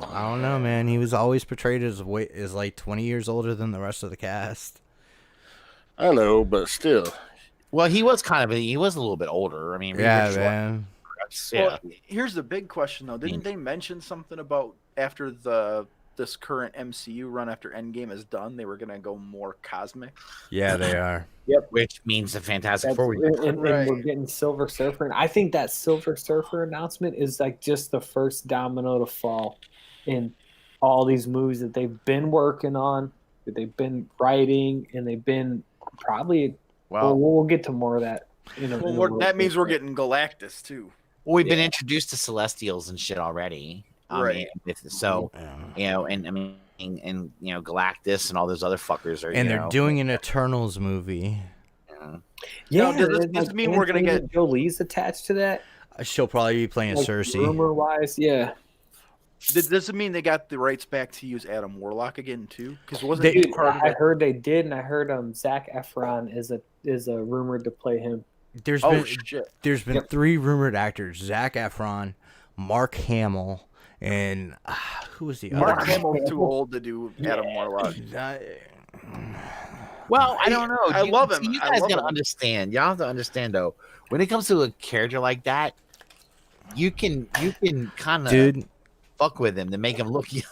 I don't know, man. He was always portrayed as like 20 years older than the rest of the cast. I know, but still. Well, he was a little bit older. I mean, man. Well, here's the big question though. Didn't they mention something about after this current MCU run after Endgame is done, they were gonna go more cosmic? Yeah, they are. Yep. Which means the Fantastic Four. And we're getting Silver Surfer. And I think that Silver Surfer announcement is like just the first domino to fall in all these movies that they've been working on, that they've been writing, and they've been probably. Well, we'll get to more of that. That means we're getting Galactus too. Well, we've been introduced to Celestials and shit already. Right. Galactus and all those other fuckers are. And they're doing an Eternals movie. Yeah. Now, does this mean we're gonna get Jolie's attached to that? She'll probably be playing Cersei. Rumor wise, yeah. Does it mean they got the rights back to use Adam Warlock again too? Because wasn't he part of it? I heard they did, and I heard Zac Efron is a rumored to play him. There's been 3 rumored actors: Zac Efron, Mark Hamill, and who was the other? Mark Hamill's too old to do Adam Warlock. Well, I don't know. I love him. You guys gotta understand. Y'all have to understand though. When it comes to a character like that, you can kind of fuck with him to make him look young.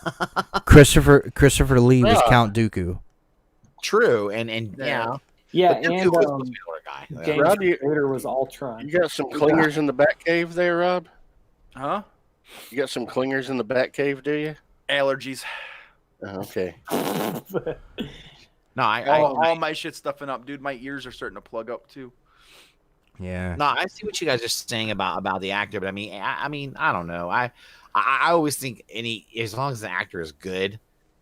Christopher Lee was Count Dooku. True, and yeah. Yeah, and James Spader was Ultron. You got some clingers in the Batcave there, Rob? Huh? You got some clingers in the Batcave, do you? Allergies. Okay. No, all my shit stuffing up, dude. My ears are starting to plug up too. Yeah. No, I see what you guys are saying about the actor, but I mean, I don't know. I always think as long as the actor is good,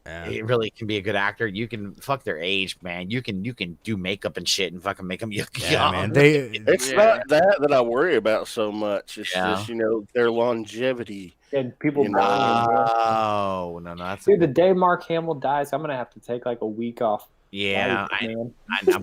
it really can be a good actor. You can fuck their age, man. You can do makeup and shit and fucking make them young. Yeah, man. It's not that I worry about so much. It's just their longevity. And people dying. Oh no, that's dude. The day Mark Hamill dies, I'm gonna have to take like a week off. Yeah, I'm gonna.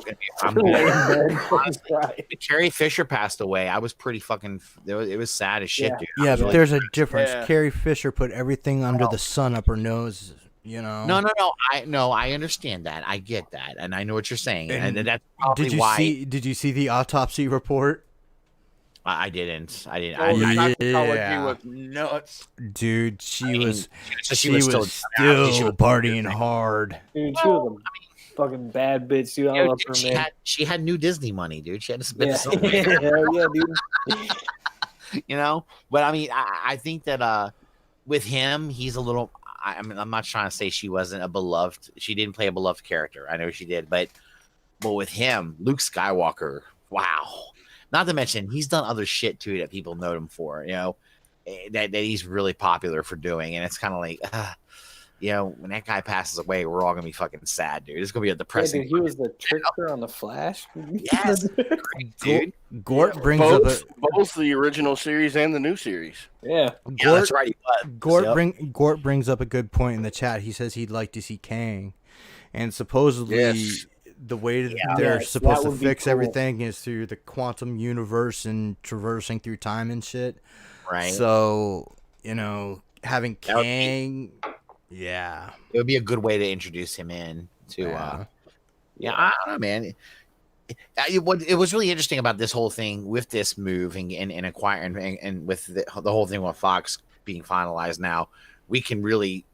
Carrie Fisher passed away. I was pretty fucking. It was sad as shit, dude. Yeah, but there's a difference. Yeah. Carrie Fisher put everything under the sun up her nose. You know. No. I understand that. I get that, and I know what you're saying. And that's probably why. Did you see the autopsy report? I didn't. Toxicology was nuts, dude. She was still partying hard. Dude, she was a fucking bad bitch, dude. I love her, man. She had new Disney money, dude. She had to spend something. Hell yeah, dude. You know, but I mean, I think that with him, he's a little. I mean, I'm not trying to say she wasn't a beloved. She didn't play a beloved character. I know she did, but with him, Luke Skywalker, wow. Not to mention, he's done other shit too that people know him for. You know, that he's really popular for doing, and it's kind of like, you know, when that guy passes away, we're all gonna be fucking sad, dude. It's gonna be a depressing. Yeah, dude, he was the trickster on the Flash. Yes, dude. Gort brings up both the original series and the new series. Yeah, that's right. Gort brings up a good point in the chat. He says he'd like to see Kang, and supposedly they're supposed to would be fix cool. everything is through the quantum universe and traversing through time and shit. Right. So, having That would be- Kang, yeah. It would be a good way to introduce him in to I don't know, man. It was really interesting about this whole thing with this move and acquiring and with the whole thing with Fox being finalized now, we can really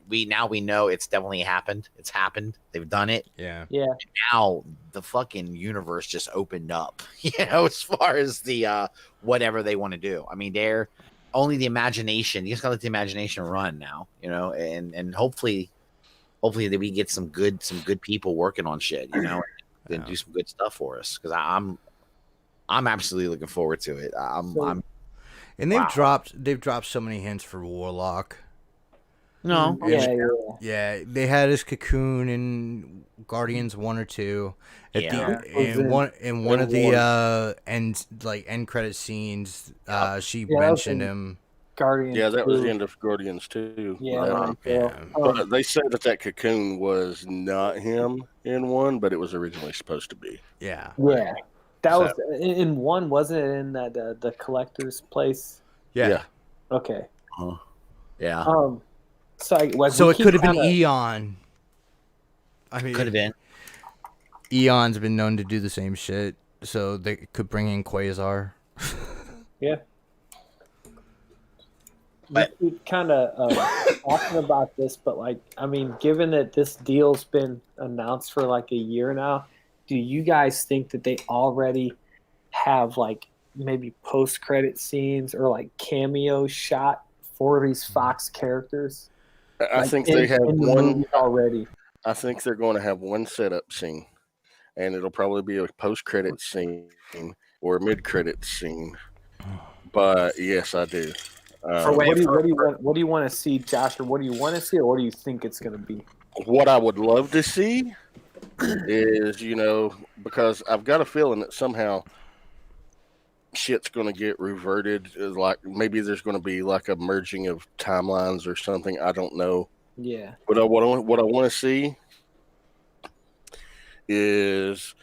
we know it's definitely happened. It's happened. They've done it. Yeah. Yeah. And now the fucking universe just opened up, as far as the whatever they want to do. I mean, they're only the imagination. You just gotta let the imagination run now, and hopefully that we get some good people working on shit, and do some good stuff for us. Because I'm absolutely looking forward to it. And they've dropped so many hints for Warlock. No. Yeah, they had his cocoon in Guardians 1 or 2. In one of the end credit scenes, she mentioned him. Guardians. Yeah, that was the end of Guardians 2. Yeah. But they said that cocoon was not him in 1, but it was originally supposed to be. Yeah. Yeah. That was in 1, wasn't it, in that the collector's place? Yeah. Okay. Yeah. So it could have been Eon. I mean, could have been. Eon's been known to do the same shit, so they could bring in Quasar. Yeah. But we kind of talking about this, but given that this deal's been announced for a year now, do you guys think that they already have maybe post-credit scenes or cameo shot for these Fox characters? I think they have one already. I think they're going to have one setup scene, and it'll probably be a post-credit scene or a mid-credit scene. But yes, I do. What do you want to see, Josh? Or what do you want to see, or what do you think it's going to be? What I would love to see is, because I've got a feeling that somehow shit's going to get reverted. Maybe there's going to be a merging of timelines or something. I don't know. Yeah. But what I want to see is,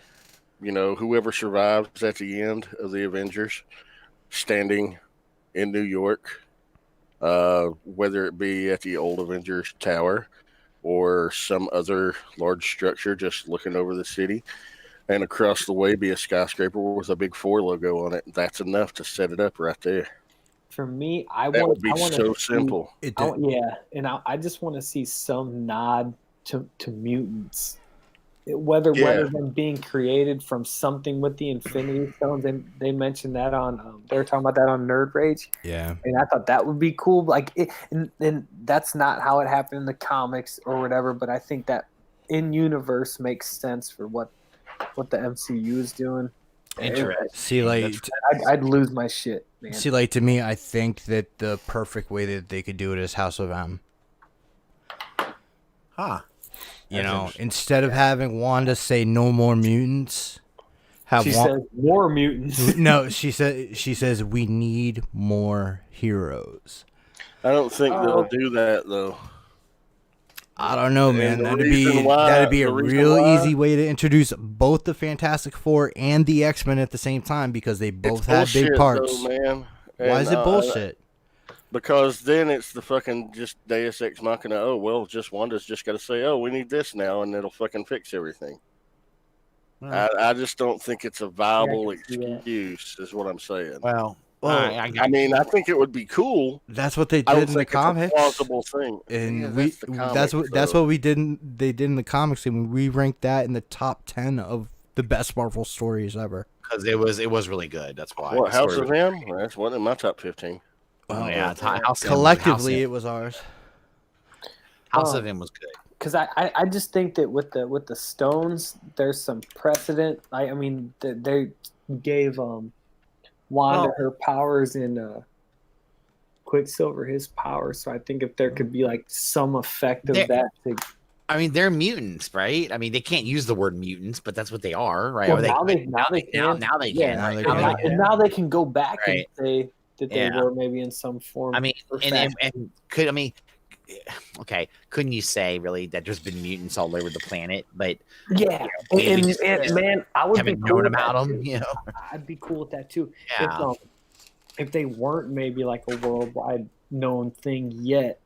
whoever survives at the end of the Avengers standing in New York, whether it be at the old Avengers Tower or some other large structure just looking over the city, and across the way be a skyscraper with a big 4 logo on it. That's enough to set it up right there. For me, that would be so simple. I just want to see some nod to mutants, whether them being created from something with the Infinity Stones. And they mentioned that on they were talking about that on Nerd Rage. Yeah, and I thought that would be cool. And that's not how it happened in the comics or whatever. But I think that in universe makes sense for what the MCU is doing. Interesting. See, I'd lose my shit, man. See, to me, I think that the perfect way that they could do it is House of M. Instead of having Wanda say no more mutants, she says more mutants. No, she says we need more heroes. I don't think they'll do that though. I don't know, man. That'd be a real easy way to introduce both the Fantastic Four and the X-Men at the same time, because they both have big parts. Though, man. Why is it bullshit? Because then it's the fucking just Deus Ex Machina. Oh, well, just Wanda's just got to say, oh, we need this now, and it'll fucking fix everything. I just don't think it's a viable excuse, is what I'm saying. Well, I think it would be cool. That's what they did in the comics. It's a plausible thing, and that's what we did. They did in the comics, and we ranked that in the top 10 of the best Marvel stories ever. Because it was really good. That's why. What, House of M? That's one in my top 15. Oh yeah, collectively it was ours. House of M was good. Because I just think that with the stones, there's some precedent. They gave Wanda her powers and Quicksilver his powers. So I think if there could be some effect of that. They're mutants, right? They can't use the word mutants, but that's what they are, right? Well, now they can. And now they can go back and say that they were maybe in some form. okay, couldn't you say really that there's been mutants all over the planet, but Yeah, maybe and man, I would be haven't cool known with about that them, too. you know? I'd be cool with that too. Yeah. If they weren't maybe like a worldwide known thing yet,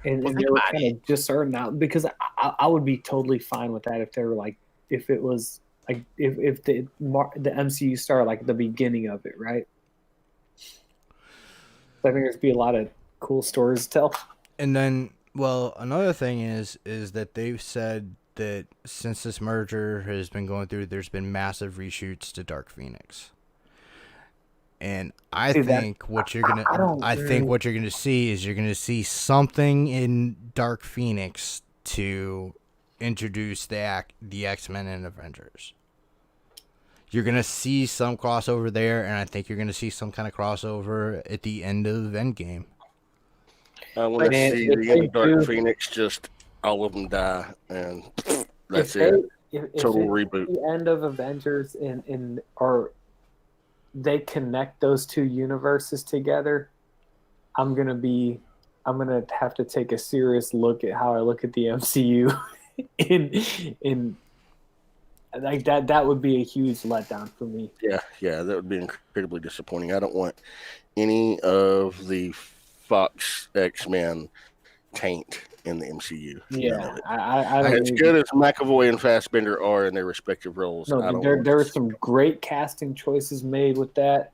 and Well, they think were about kind it. of just starting out, because I would be totally fine with that if they were like, if it was like if the MCU started like at the beginning of it, right? So I think there'd be a lot of cool stories to tell. And then, well, another thing is that they've said that since this merger has been going through, there's been massive reshoots to Dark Phoenix. And I think what you're gonna see is you're gonna see something in Dark Phoenix to introduce the X-Men and Avengers. You're gonna see some crossover there, and I think you're gonna see some kind of crossover at the end of Endgame. I want to see the end of Dark Phoenix, just all of them die, and that's it. Total reboot. The end of Avengers or they connect those two universes together, I'm gonna have to take a serious look at how I look at the MCU. in like that would be a huge letdown for me. Yeah, that would be incredibly disappointing. I don't want any of the Fox X-Men taint in the MCU. Yeah, I don't as good as McAvoy and Fassbender are in their respective roles. No, there were some great casting choices made with that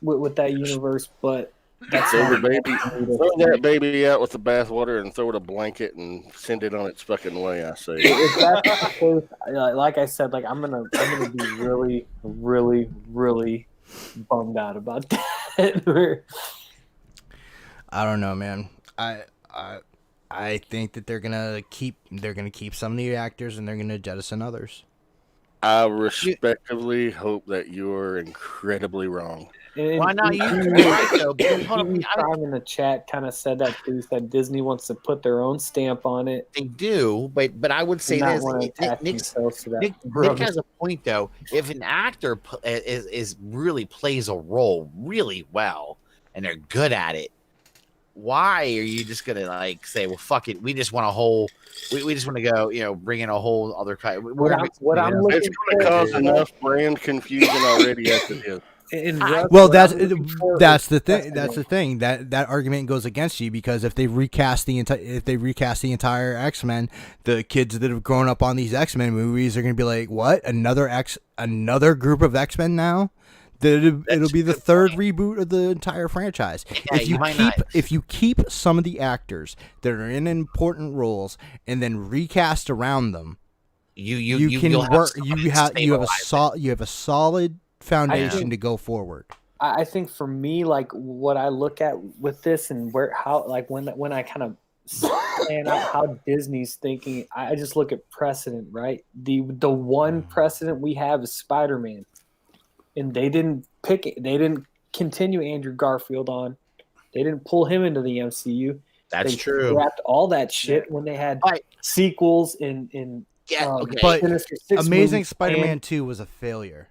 universe, but that's throw that baby out with the bathwater and throw it a blanket and send it on its fucking way. I say. If that's the case, like I said, like I'm gonna be really, really, really bummed out about that. I don't know, man. I think that they're gonna keep some of the actors and they're gonna jettison others. I respectively hope that you're incredibly wrong. Why not you? Right, though. Prime in the chat kind of said that too. Said Disney wants to put their own stamp on it. They do, but I would say this: Nick has a point though. If an actor is really plays a role really well and they're good at it, why are you just gonna like say, well, fuck it, we just want we just want to go, bring in a whole other kind. It's going to cause enough brand confusion already as it is. Well, that's the thing. That's the thing. That argument goes against you because if they recast the entire X-Men, the kids that have grown up on these X-Men movies are going to be like, "What? Another group of X-Men now?" It'll be the third reboot of the entire franchise. Yeah, if you keep some of the actors that are in important roles and then recast around them, you have a solid foundation to go forward. I think for me, like what I look at with this and when I kind of plan out how Disney's thinking, I just look at precedent, right? The one precedent we have is Spider-Man, and they didn't pick it. They didn't continue Andrew Garfield on. They didn't pull him into the MCU. That's true. They scrapped all that shit when they had sequels in but Amazing Spider-Man 2 was a failure.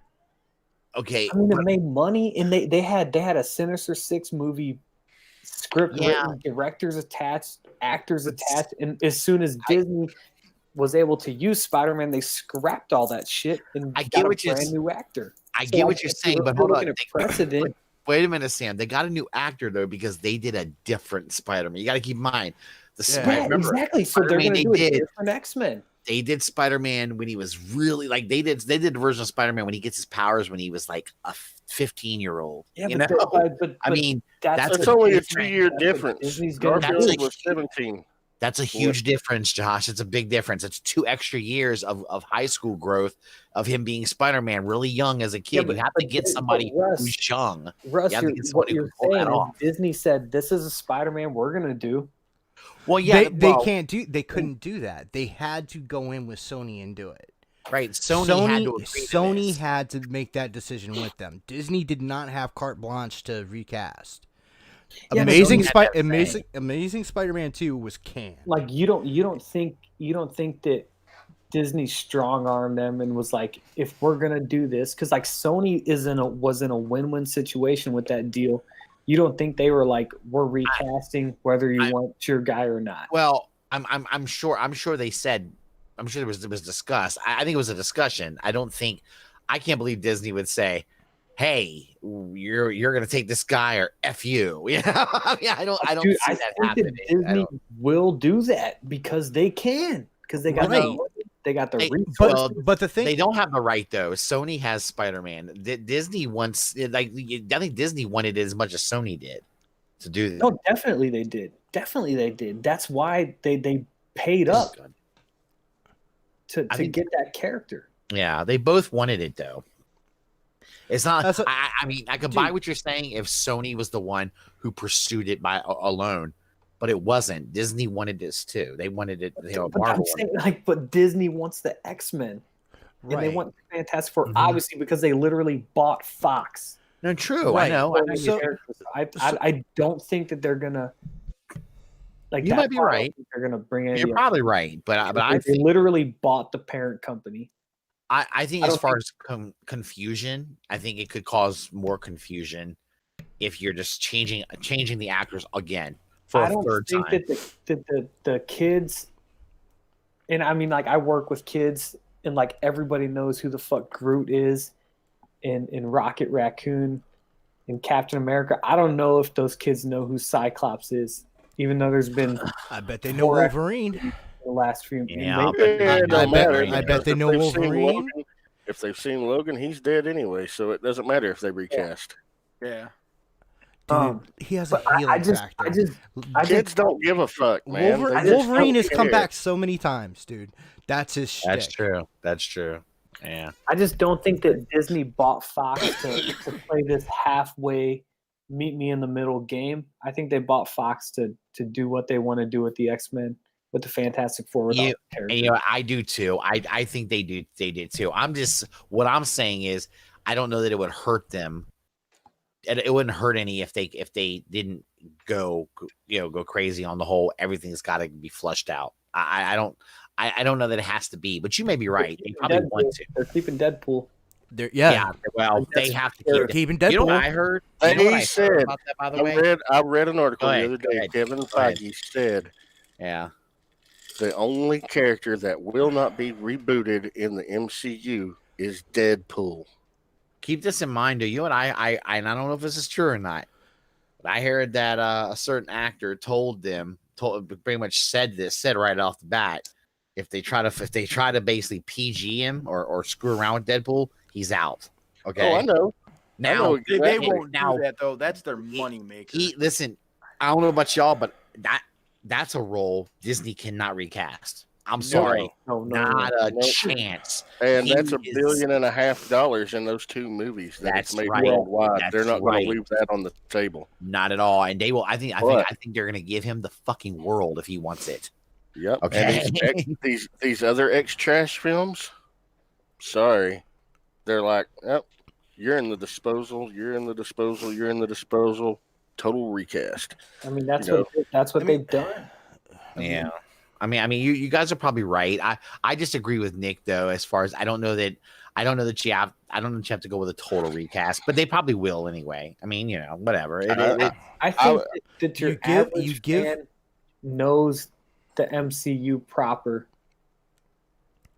Okay, I mean, it made money, and they had a Sinister Six movie script written, directors attached, actors attached, and as soon as Disney was able to use Spider-Man, they scrapped all that shit and got a brand new actor. I get what you're saying, but hold on. Precedent. Wait a minute, Sam. They got a new actor though because they did a different Spider-Man. You got to keep in mind exactly. So they're going to do a different X-Men. They did Spider-Man when he was really like they did a version of Spider-Man when he gets his powers when he was like a 15-year-old. Yeah, but I mean that's only a 2-year difference. Garfield was 17. That's a huge difference, Josh. It's a big difference. It's 2 extra years of high school growth of him being Spider-Man, really young as a kid. You have to get somebody who's young. Russ, what you're saying is Disney said, this is a Spider-Man we're going to do. Well, yeah. They couldn't do that. They had to go in with Sony and do it. Right. Sony had to make that decision with them. Disney did not have carte blanche to recast. Yeah, Amazing Spider-Man 2 was canned. Like you don't think that Disney strong-armed them and was like, if we're gonna do this, because like Sony was in a win-win situation with that deal. You don't think they were like, we're recasting whether you want your guy or not? Well, I'm sure they said, I'm sure it was discussed. I think it was a discussion. I can't believe Disney would say, "Hey, you're gonna take this guy or F you." You know, I don't Dude, see that happening. Disney will do that because they can, because they got the resources. But the thing, they don't have the right though. Sony has Spider-Man. Disney wants, like, I think Disney wanted it as much as Sony did to do that. No, definitely they did. That's why they paid up to get that character. Yeah, they both wanted it though. It's not. I mean, I could buy what you're saying if Sony was the one who pursued it alone, but it wasn't. Disney wanted this too. They wanted it. But Disney wants the X-Men, and they want the Fantastic Four, obviously, because they literally bought Fox. No, true. Right. I know. I don't think that they're gonna. Like, you might be right. They're gonna bring in. You're probably right, but I they literally bought the parent company. I think as far as confusion, I think it could cause more confusion if you're just changing the actors again for a third time. I don't think that the kids, and I mean, like, I work with kids, and like everybody knows who the fuck Groot is, in Rocket Raccoon, and Captain America. I don't know if those kids know who Cyclops is, even though there's been. I bet they know Wolverine. The last few I bet they know Wolverine. If they've seen Logan, he's dead anyway, so it doesn't matter if they recast. Yeah. Dude, he has a healing factor. Kids don't give a fuck, man. Wolverine has come back so many times, dude. That's his shtick. That's true. Yeah. I just don't think that Disney bought Fox to play this halfway meet me in the middle game. I think they bought Fox to do what they want to do with the X-Men. With the Fantastic Four, I do too. I think they did too. What I'm saying is, I don't know that it would hurt them. It wouldn't hurt any if they didn't go crazy on the whole. Everything's got to be flushed out. I don't know that it has to be, but you may be right. They probably want to. They're keeping Deadpool. Well, they have to keep Deadpool. You know what I heard? He said. About that, by the way? I read an article the other day. Kevin Feige said. Yeah. The only character that will not be rebooted in the MCU is Deadpool. Keep this in mind, do you? And I don't know if this is true or not, but I heard that a certain actor pretty much said right off the bat, if they try to basically PG him or screw around with Deadpool, he's out. Okay. Oh, I know. Now they won't do that though. That's their money maker. Listen, I don't know about y'all, but that's a role Disney cannot recast. I'm sorry. Not a chance. And that's $1.5 billion in those two movies that's made worldwide. They're not going to leave that on the table. Not at all. And they will. I think they're going to give him the fucking world if he wants it. Yep. Okay. And these other trash films, sorry, they're like, yep, you're in the disposal. You're in the disposal. You're in the disposal. Total recast. I mean, that's what they've done. Yeah. I mean, you guys are probably right. I disagree with Nick though, as far as I don't know that you have to go with a total recast, but they probably will anyway. I mean, whatever. I think that your average fan knows the MCU proper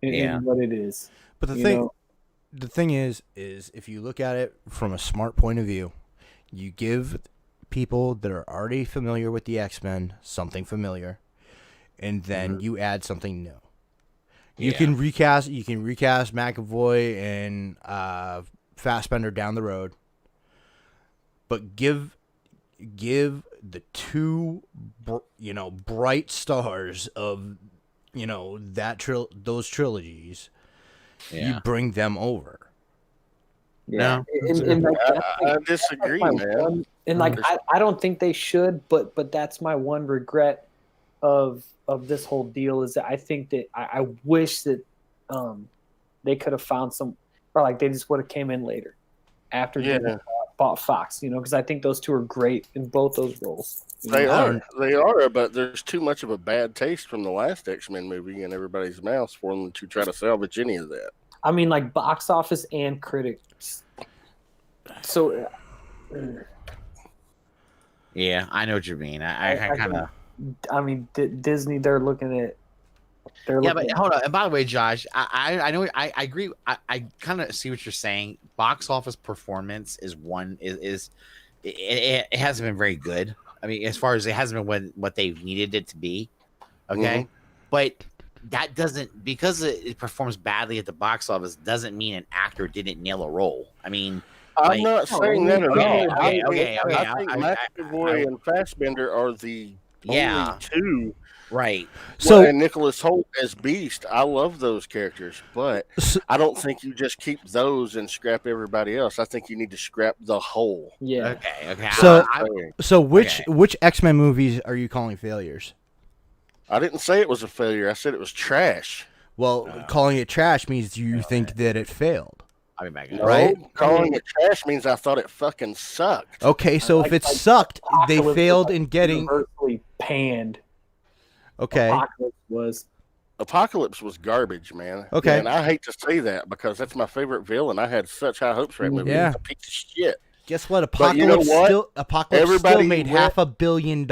in what it is. But the thing is if you look at it from a smart point of view, you give people that are already familiar with the X-Men something familiar, and then you add something new. You can recast McAvoy and Fassbender down the road, but give the two bright stars of those trilogies. You bring them over. Yeah. I disagree, man. And I don't think they should, but that's my one regret of this whole deal is that I think that I wish that they could have found some, or like they just would have came in later after they bought Fox, because I think those two are great in both those roles. They are, but there's too much of a bad taste from the last X-Men movie in everybody's mouth for them to try to salvage any of that. I mean, like box office and critics. So, Yeah, I know what you mean. I kind of. I mean, Disney, they're looking at. Yeah, but hold on. And by the way, Josh, I know I agree. I kind of see what you're saying. Box office performance is it hasn't been very good. I mean, as far as it hasn't been what they needed it to be. Okay, but that doesn't, because it performs badly at the box office, doesn't mean an actor didn't nail a role. I mean, I'm not saying that at all. Okay. I think McAvoy and Fassbender are the only two. Right. So and Nicholas Hoult as Beast, I love those characters, but I don't think you just keep those and scrap everybody else. I think you need to scrap the whole. Yeah. Okay. So which X-Men movies are you calling failures? I didn't say it was a failure. I said it was trash. Well, calling it trash means you think that it failed. I'll be back. No, right? Calling it trash means I thought it fucking sucked. Okay, so if it sucked, they failed in getting universally panned. Okay. Apocalypse was garbage, man. Okay. And I hate to say that because that's my favorite villain. I had such high hopes for that movie. Yeah. It's a piece of shit. Guess what? Apocalypse still made $500 million.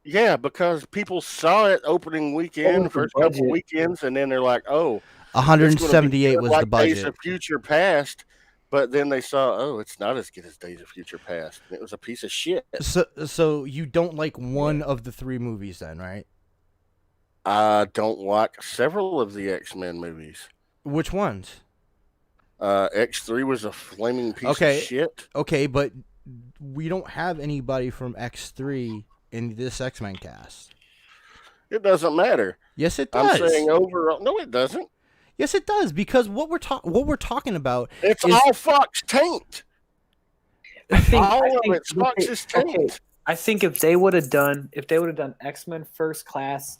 Yeah, because people saw it opening weekend, first couple weekends, and then they're like, "Oh, 178 was the budget." Days of Future Past, but then they saw, "Oh, it's not as good as Days of Future Past." And it was a piece of shit. So you don't like one of the three movies, then, right? I don't like several of the X-Men movies. Which ones? X3 was a flaming piece of shit. Okay, but we don't have anybody from X3 in this X-Men cast. It doesn't matter. Yes, it does. I'm saying overall, no, it doesn't. Yes, it does, because what we're talking about it's all Fox taint. All of it's Fox's taint. Okay. I think if they would have done X-Men First Class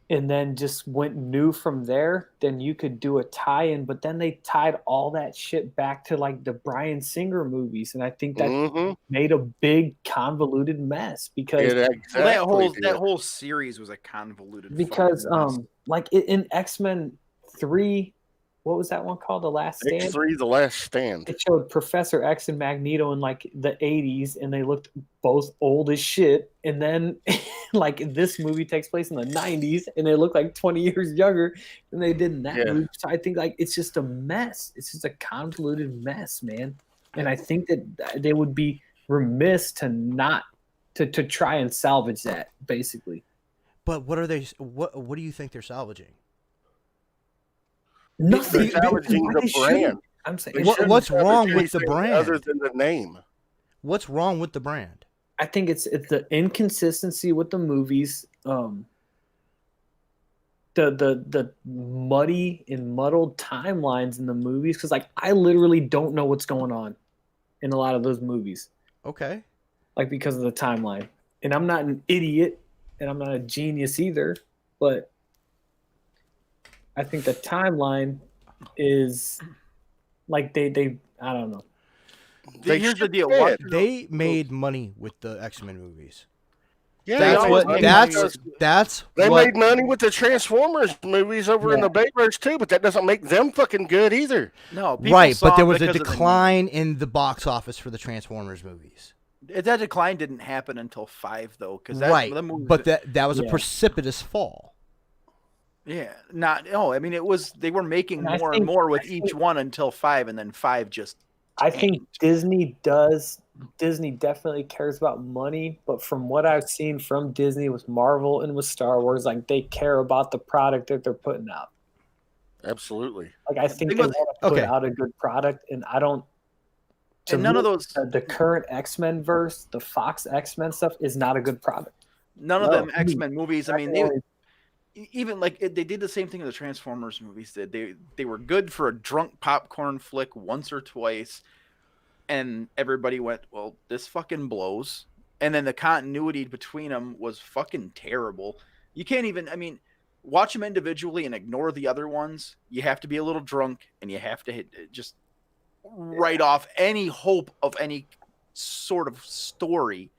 and then just went new from there, then you could do a tie-in. But then they tied all that shit back to like the Bryan Singer movies, and I think that made a big convoluted mess because that whole series was a convoluted. Because like in X-Men 3, what was that one called? The Last Stand? X3, The Last Stand. It showed Professor X and Magneto in like the 80s, and they looked both old as shit. And then like this movie takes place in the 90s, and they look like 20 years younger than they did in that movie. So I think like it's just a mess. It's just a convoluted mess, man. And I think that they would be remiss to not to try and salvage that, basically. But what are they? What do you think they're salvaging? Nothing. Salvaging the brand. I'm saying, what's wrong with the brand other than the name? What's wrong with the brand? I think it's the inconsistency with the movies, the muddy and muddled timelines in the movies. Because like I literally don't know what's going on in a lot of those movies. Okay. Like because of the timeline, and I'm not an idiot, and I'm not a genius either, but I think the timeline is like they I don't know. Here's the deal. They made money with the X-Men movies. Yeah, they made money with the Transformers movies over in the Bayverse too, but that doesn't make them fucking good either. No, right, but there was a decline in the box office for the Transformers movies. That decline didn't happen until 5, though, because but that was a precipitous fall. Yeah, I mean, it was they were making more and more with each one until 5, and then 5 just. I think Disney definitely cares about money, but from what I've seen from Disney with Marvel and with Star Wars, like they care about the product that they're putting out. Absolutely. Like I think they want to put out a good product, and I don't. And none of those, the current X-Men verse, the Fox X-Men stuff is not a good product. None of them X-Men movies. I mean, even like they did the same thing in the Transformers movies. They were good for a drunk popcorn flick once or twice, and everybody went, "Well, this fucking blows." And then the continuity between them was fucking terrible. You can't even. I mean, watch them individually and ignore the other ones. You have to be a little drunk, and you have to just write off any hope of any sort of story.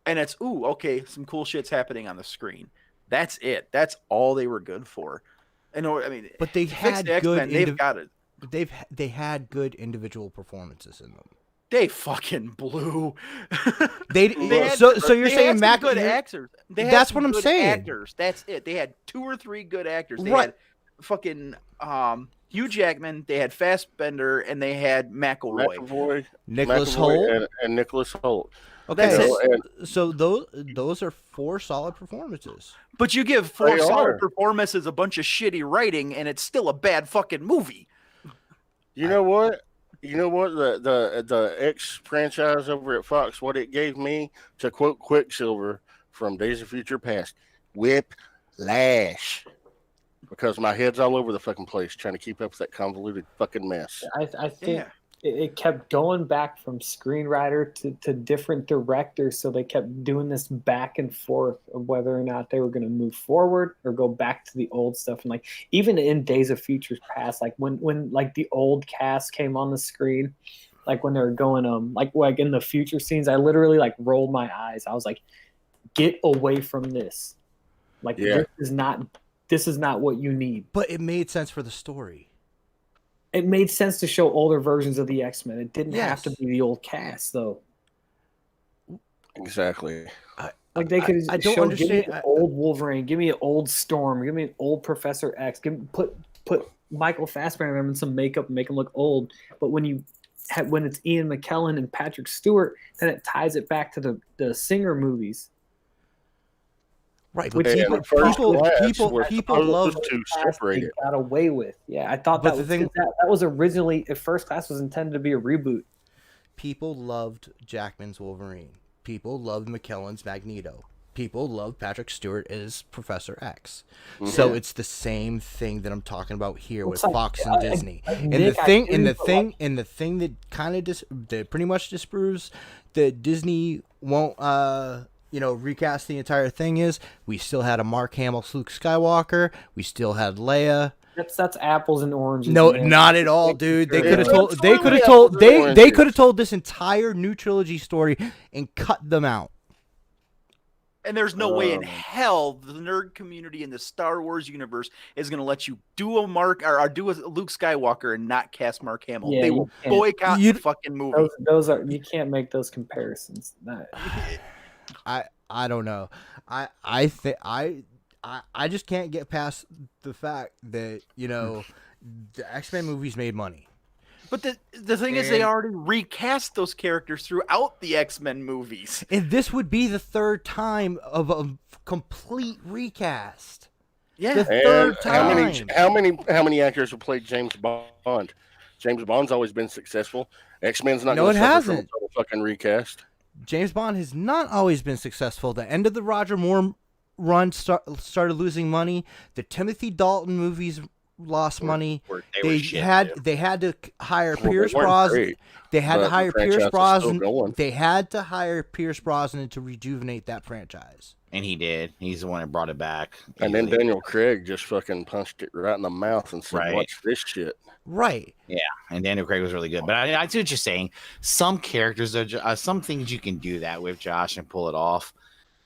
And it's okay, some cool shit's happening on the screen. That's it. That's all they were good for. And I mean, but they had good. They've got it. But they had good individual performances in them. They fucking blew. They had- so you're they saying had some Mac? good actors. They had That's some what I'm good saying. Actors. That's it. They had 2 or 3 good actors. They Right. had fucking Hugh Jackman. They had Fassbender, and they had McAvoy. Nicholas Hoult, and Nicholas Hoult. Okay, That's so those are 4 solid performances. But you give 4 They solid are. performances a bunch of shitty writing, and it's still a bad fucking movie. You know what? The X franchise over at Fox, what it gave me, to quote Quicksilver from Days of Future Past, whiplash. Because my head's all over the fucking place trying to keep up with that convoluted fucking mess. I think Yeah. it kept going back from screenwriter to different directors, so they kept doing this back and forth of whether or not they were going to move forward or go back to the old stuff. And like even in Days of Futures Past, like when like the old cast came on the screen, like when they were going like in the future scenes, I literally like rolled my eyes. I was like, get away from this. Like Yeah. this is not what you need. But it made sense for the story. It made sense to show older versions of the X-Men. It didn't have to Yes. be the old cast, though. Exactly. Like they could I don't show, understand. give me an old Wolverine, give me an old Storm, give me an old Professor X, put Michael Fassbender in some makeup and make him look old. But when it's Ian McKellen and Patrick Stewart, then it ties it back to the Singer movies. Right, Which but And even people love to Class separate they it. got away with. Yeah, I thought But that the was thing- that was originally if First Class was intended to be a reboot. people loved Jackman's Wolverine. People loved McKellen's Magneto. People loved Patrick Stewart as Professor X. So it's the same thing that I'm talking about here with It's like, Fox and Disney. And Nick, the I thing do, and the but, thing and the thing that kind of that pretty much disproves that Disney won't recast the entire thing is we still had a Mark Hamill Luke Skywalker. We still had Leia. That's apples and oranges. No, man. not at all, dude. They Yeah. could have told. They Absolutely could have apples told. and They oranges. could have told this entire new trilogy story and cut them out. And there's no way in hell the nerd community in the Star Wars universe is going to let you do a do a Luke Skywalker and not cast Mark Hamill. Yeah, they you will can't. boycott the fucking movie. Those are you can't make those comparisons. I don't know. I just can't get past the fact that the X-Men movies made money. But the thing is, they already recast those characters throughout the X-Men movies. And this would be the third time of a complete recast. Yeah. The third And time. how many actors have played James Bond? James Bond's always been successful. X-Men's not No, going it to suffer from a hasn't. total fucking recast. James Bond has not always been successful. The end of the Roger Moore run started losing money. The Timothy Dalton movies lost money. They had to hire Pierce Brosnan. They had to hire Pierce Brosnan. They had to hire Pierce Brosnan to rejuvenate that franchise. And he did. He's the one that brought it back. And then Daniel Craig just fucking punched it right in the mouth and said, Right. "Watch this shit." Right. Yeah, and Daniel Craig was really good. But I see what you're saying. Some characters are some things you can do that with, Josh, and pull it off.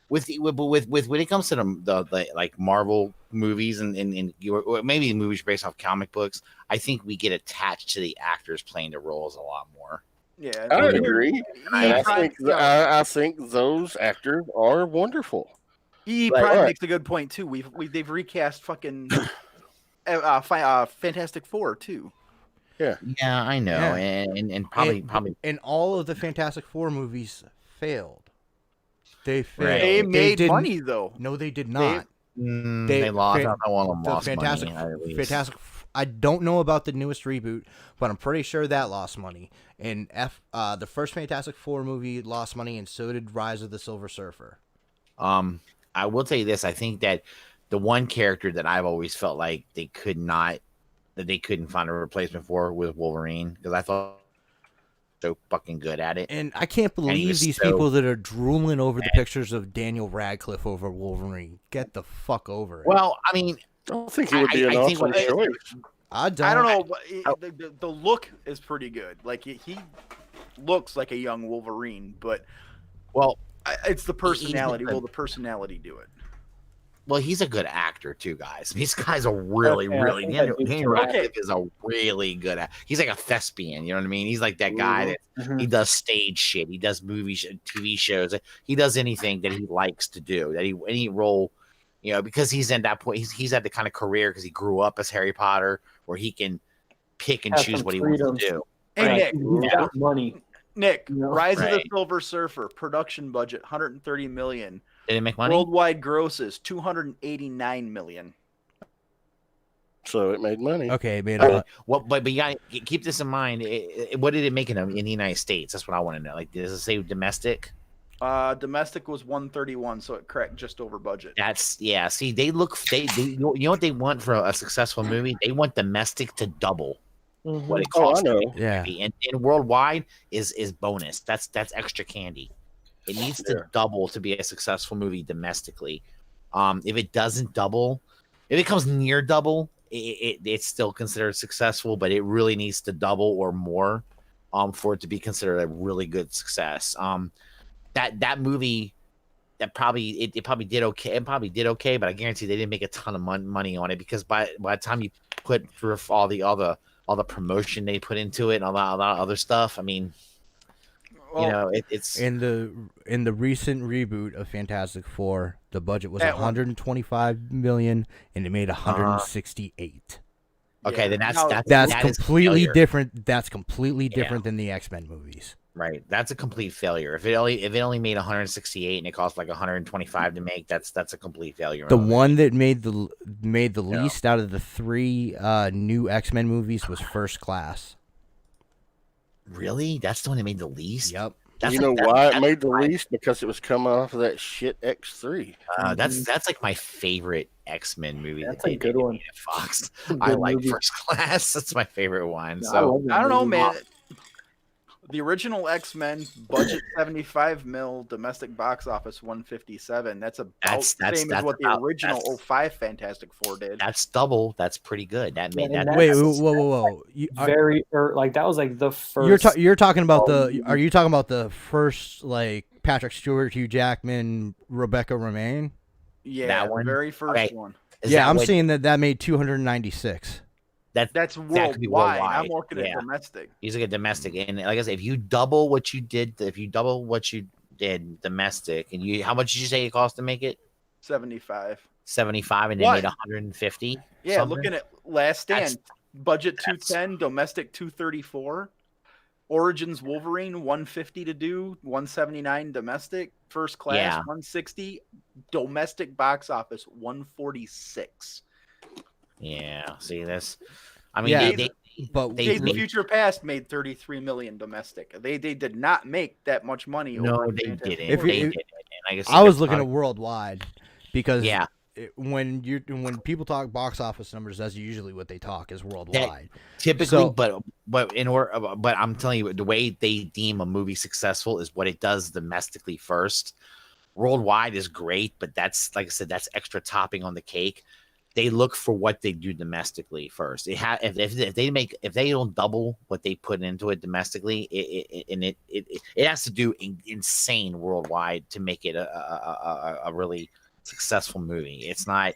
With when it comes to the like Marvel movies and or maybe movies based off comic books, I think we get attached to the actors playing the roles a lot more. Yeah. I agree. And I He think those actors are wonderful. probably makes a good point too. They've recast fucking Fantastic Four too. Yeah, I know, Yeah. and probably And all of the Fantastic Four movies failed. They failed. Right. They made didn't- money though. No, they did not. they lost. I thought one of them The lost Fantastic, money. At least. Fantastic. I don't know about the newest reboot, but I'm pretty sure that lost money. And the first Fantastic Four movie lost money, and so did Rise of the Silver Surfer. I will tell you this: I think that the one character that I've always felt like they couldn't find a replacement for was Wolverine, because I thought so fucking good at it. And I can't believe was these so people that are drooling over the pictures of Daniel Radcliffe over Wolverine. Get the fuck over it. Well, I mean, I don't think he would be an I think awesome what- choice. I don't. I don't know. But the look is pretty good. Like he looks like a young Wolverine, but well, it's the personality. the- Will the personality do it? Well, he's a good actor too, guys. These guys are really, Okay, I really. think that dude's Daniel terrific. Radcliffe is a really good. He's like a thespian. You know what I mean? He's like that guy that he does stage shit. He does movies, TV shows. He does anything that he likes to do. That he any role, you know, because he's in that point. He's had the kind of career because he grew up as Harry Potter, where he can pick and Has choose some what he freedom. wants to do. Hey, Right. Nick, He's got money. Nick, You know? Rise of the Right. Silver Surfer production budget 130 million. Did it make money? Worldwide grosses 289 million. So it made money. Okay, it made Okay. a Well, but you got to keep this in mind. What did it make in the United States? That's what I want to know. Like, does it say domestic? Domestic was 131, so it cracked just over budget. That's yeah. See, they look. They you know what they want for a successful movie? They want domestic to double what it Oh, I costs. know. to make a Yeah. movie. And worldwide is bonus. That's extra candy. It needs to double to be a successful movie domestically. If it doesn't double, if it comes near double, it's still considered successful. But it really needs to double or more, for it to be considered a really good success. That movie, it probably did okay. It probably did okay, but I guarantee they didn't make a ton of money on it because by the time you put through all the promotion they put into it and a lot of other stuff, I mean, Well, you know, it's in the recent reboot of Fantastic Four, the budget was That one. 125 million and it made 168. okay. Then Now- That's that is completely failure. different. That's completely different than the X-Men movies. Right. That's a complete failure. If it only made 168 and it cost like 125 to make, that's a complete failure. The one that made the least out of the three new X-Men movies was First Class. Really? That's the one that made the least? Yep. That's You like- know that- why it that's made the my- least? Because it was coming off of that shit X3. That's like my favorite X-Men movie. That's that a they good made one. at Fox. Good I like movie. First Class. That's my favorite one. I So love that I don't know, movie. man. The original X-Men budget 75 mil, domestic box office 157. That's about That's- the same as that's what the about- original that's- 05 Fantastic Four did. that's double. That's pretty good. That made and that. Wait, that's- whoa! Very or like that was like the first. You're talking about Oh, the? Are you talking about the first like Patrick Stewart, Hugh Jackman, Rebecca Romaine? Yeah, that the one? very first Okay. one. Is Yeah, that I'm what- saying that made 296. That's That could be worldwide. I'm worldwide, looking at yeah. domestic. He's like a domestic, and like I said, if you double what you did domestic, and how much did you say it cost to make it? 75. 75, and they What? made 150. Yeah, something? looking at Last Stand, That's- budget that's- 210, domestic 234. Origins Wolverine 150 to do, 179 domestic. First Class Yeah. 160, domestic box office 146. Yeah, see this. I mean, Yeah, they but they Days of made- Future Past made 33 million domestic. They did not make that much money. no, over they Fantastic didn't. If Four. you- They if- didn't. And I guess I was looking at worldwide because yeah, when people talk box office numbers, that's usually what they talk is worldwide. typically, So- but in order, but I'm telling you, the way they deem a movie successful is what it does domestically first. Worldwide is great, but that's like I said, that's extra topping on the cake. They look for what they do domestically first. If they don't double what they put into it domestically, it has to do insane worldwide to make it a really successful movie. It's not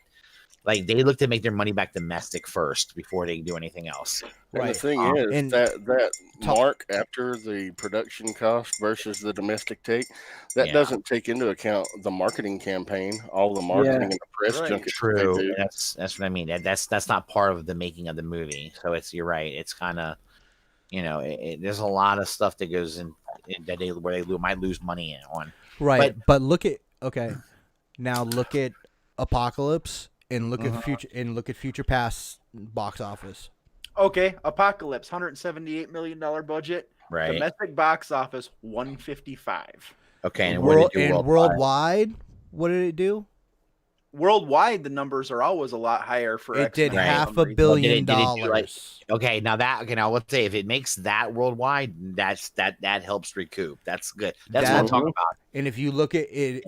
like they look to make their money back domestic first before they do anything else. And the thing Um, is and- that Talk- mark after the production cost versus the domestic take, that Yeah. doesn't take into account the marketing campaign, all the marketing and the press Right. junkets that True. they do. That's what I mean. That's not part of the making of the movie. So you're right. It's kind of, there's a lot of stuff that goes in that where they might lose money on. Right, but look at now look at Apocalypse and look at Future Past box office. Okay, Apocalypse, $178 million budget. Right. Domestic box office 155. Okay. And what did it do Worldwide, what did it do? Worldwide, the numbers are always a lot higher for It did X-Men for half some a reason. billion Did it do, dollars. like- Okay. Now let's say if it makes that worldwide, that helps recoup. That's good. That's what I'm That- talking about. And if you look at it,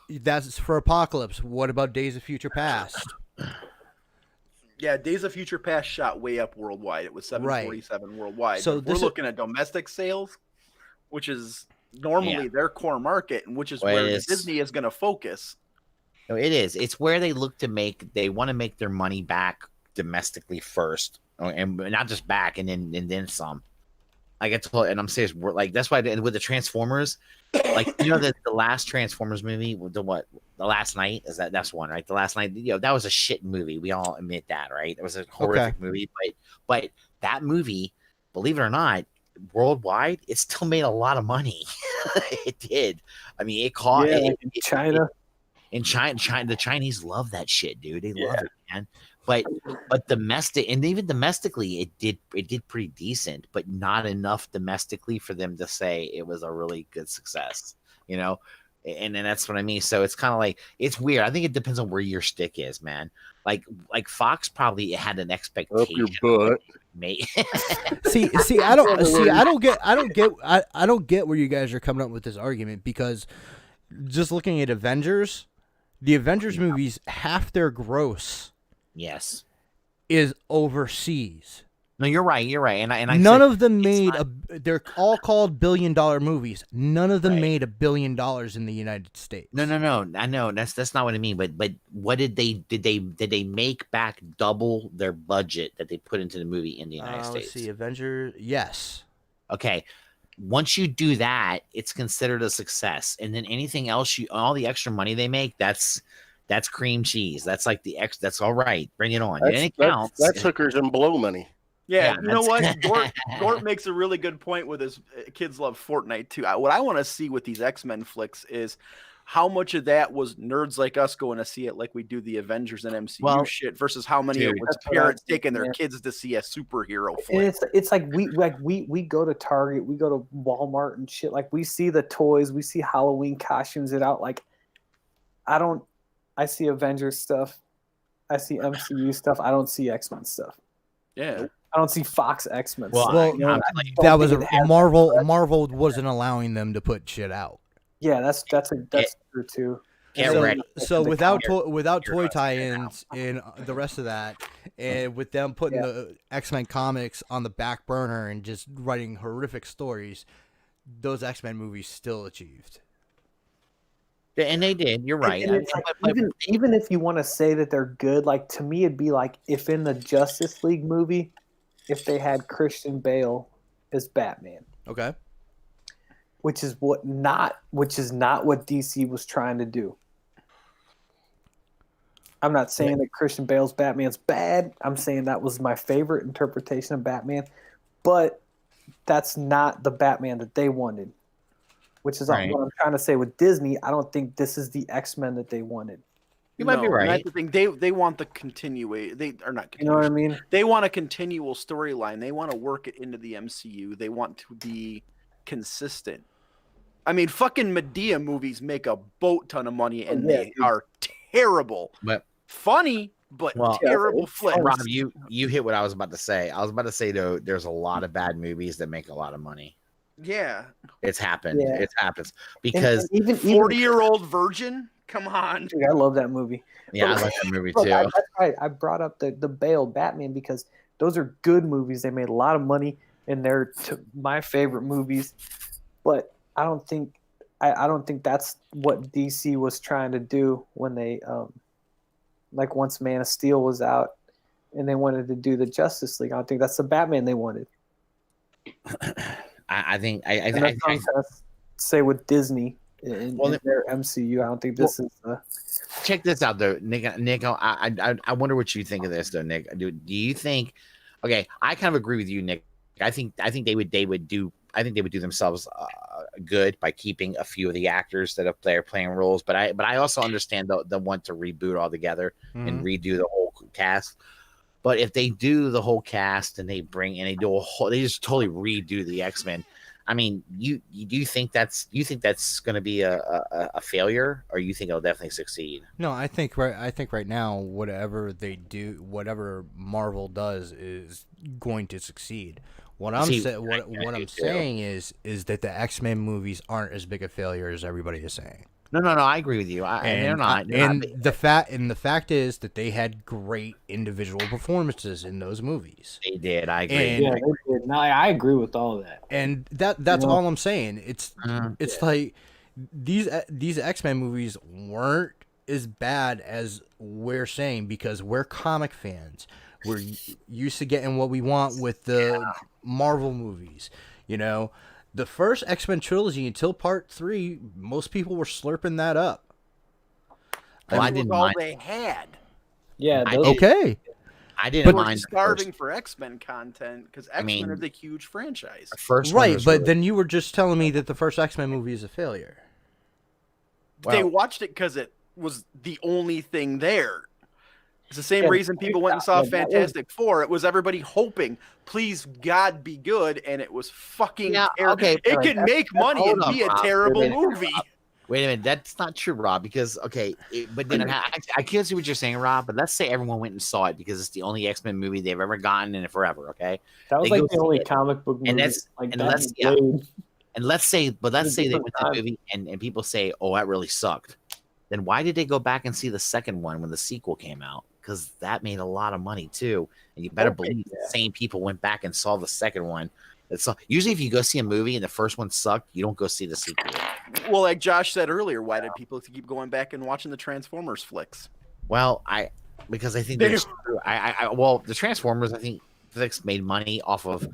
that's for Apocalypse. What about Days of Future Past? Yeah, Days of Future Past shot way up worldwide. It was 747 worldwide. So So we're this is- looking at domestic sales, which is normally their core market, and which is Well, where it's- Disney is going to focus. No, it is. It's where they look to they want to make their money back domestically first, and not just back, and then some. Like I told, and I'm serious. Like that's why with the Transformers, like the last Transformers movie, the Last Night that's one, right? The Last Night, that was a shit movie. We all admit that, right? It was a horrific movie, but that movie, believe it or not, worldwide, it still made a lot of money. It did. I mean, it caught in China. In China, the Chinese love that shit, dude. They love it, man. But even domestically, it did pretty decent, but not enough domestically for them to say it was a really good success, And that's what I mean. So it's kind of like, it's weird. I think it depends on where your stick is, man. Like Fox probably had an expectation. Up your butt. I don't get where you guys are coming up with this argument, because just looking at Avengers, the Avengers movies, half their gross is overseas. No, you're right. And I none of them made they're all called $1 billion movies. None of them made $1 billion in the United States. No. I know that's not what I mean. But what did they make back double their budget that they put into the movie in the United States? Let's see, Avengers. Yes. Okay. Once you do that, it's considered a success. And then anything else, all the extra money they make, that's cream cheese. That's like that's all right. Bring it on. It counts. That's hookers and blow money. Yeah, you know what? Gort makes a really good point with his kids love Fortnite too. What I want to see with these X-Men flicks is how much of that was nerds like us going to see it like we do the Avengers and MCU shit versus how many of it was parents taking their kids to see a superhero flick. It's like we go to Target, we go to Walmart and shit. Like we see the toys, we see Halloween costumes it out. Like I see Avengers stuff, I see MCU stuff, I don't see X-Men stuff. Yeah. I don't see Fox X-Men. Well, that was Marvel wasn't allowing them to put shit out. Yeah, that's true too. So without toy tie-ins and the rest of that, and with them putting the X-Men comics on the back burner and just writing horrific stories, those X-Men movies still achieved. And they did. You're right. Even if you want to say that they're good, like to me, it'd be like if in the Justice League movie, if they had Christian Bale as Batman. Okay. Which is not what DC was trying to do. I'm not saying that Christian Bale's Batman's bad. I'm saying that was my favorite interpretation of Batman, but that's not the Batman that they wanted. Which is what I'm trying to say with Disney. I don't think this is the X-Men that they wanted. You might be right. That's the thing. They want the continuation. They are not. You know what I mean? They want a continual storyline. They want to work it into the MCU. They want to be consistent. I mean, fucking Medea movies make a boat ton of money, and they are terrible. But funny, but terrible flicks. Rob, you hit what I was about to say. I was about to say though, there's a lot of bad movies that make a lot of money. Yeah, it's happened. Yeah. It happens because even 40-year-old virgin. Come on, dude, I love that movie. Yeah, I like that movie too. That's right. I brought up the Bale Batman because those are good movies. They made a lot of money, and they're my favorite movies. But I don't think that's what DC was trying to do when they like once Man of Steel was out, and they wanted to do the Justice League. I don't think that's the Batman they wanted. I think say with Disney in their MCU. I don't think this is. Check this out though, Nick. I wonder what you think of this though, Nick. Do you think? Okay, I kind of agree with you, Nick. I think they would do themselves good by keeping a few of the actors that are playing roles. But I also understand the want to reboot altogether and redo the whole cast. But if they do the whole cast and they they just totally redo the X-Men. I mean, do you think that's going to be a failure, or you think it'll definitely succeed? No, I think right now, whatever they do, whatever Marvel does, is going to succeed. What I'm saying is that the X-Men movies aren't as big a failure as everybody is saying. No, I agree with you. They're not. The fact is that they had great individual performances in those movies. They did. I agree. Yeah, they did. No, I agree with all of that. And that's all I'm saying. It's like these X-Men movies weren't as bad as we're saying because we're comic fans. We're used to getting what we want with the Marvel movies. You know, the first X-Men trilogy until Part 3, most people were slurping that up. Well, I That was didn't all mind. they had. Yeah, I those, did- Okay. I didn't They were mind the starving first. for X-Men content because I X-Men mean, is a huge franchise. The first one Right, was but really- then you were just telling me that the first X-Men movie is a failure. They well, watched it because it was the only thing there. It's the same Yeah, reason people went and saw yeah, that was- Fantastic Four. It was everybody hoping, please God be good, and it was fucking terrible. okay. It but can make money hold and on, be a Rob. terrible Wait a minute, movie. Wait a minute, that's not true, Rob. Because but then I can't see what you're saying, Rob. But let's say everyone went and saw it because it's the only X-Men movie they've ever gotten in forever. Okay, that was They like go the only see it. comic book movie. And that's- like and that let's- was yeah. made. and let's say they went to different the time. movie and people say, "Oh, that really sucked." Then why did they go back and see the second one when the sequel came out? Because that made a lot of money too, and you better Okay, believe yeah. the same people went back and saw the second one. It's usually if you go see a movie and the first one sucked, you don't go see the sequel. Well, like Josh said earlier, why did people keep going back and watching the Transformers flicks? Well, because I think They- there's well, the Transformers, I think Flicks made money off of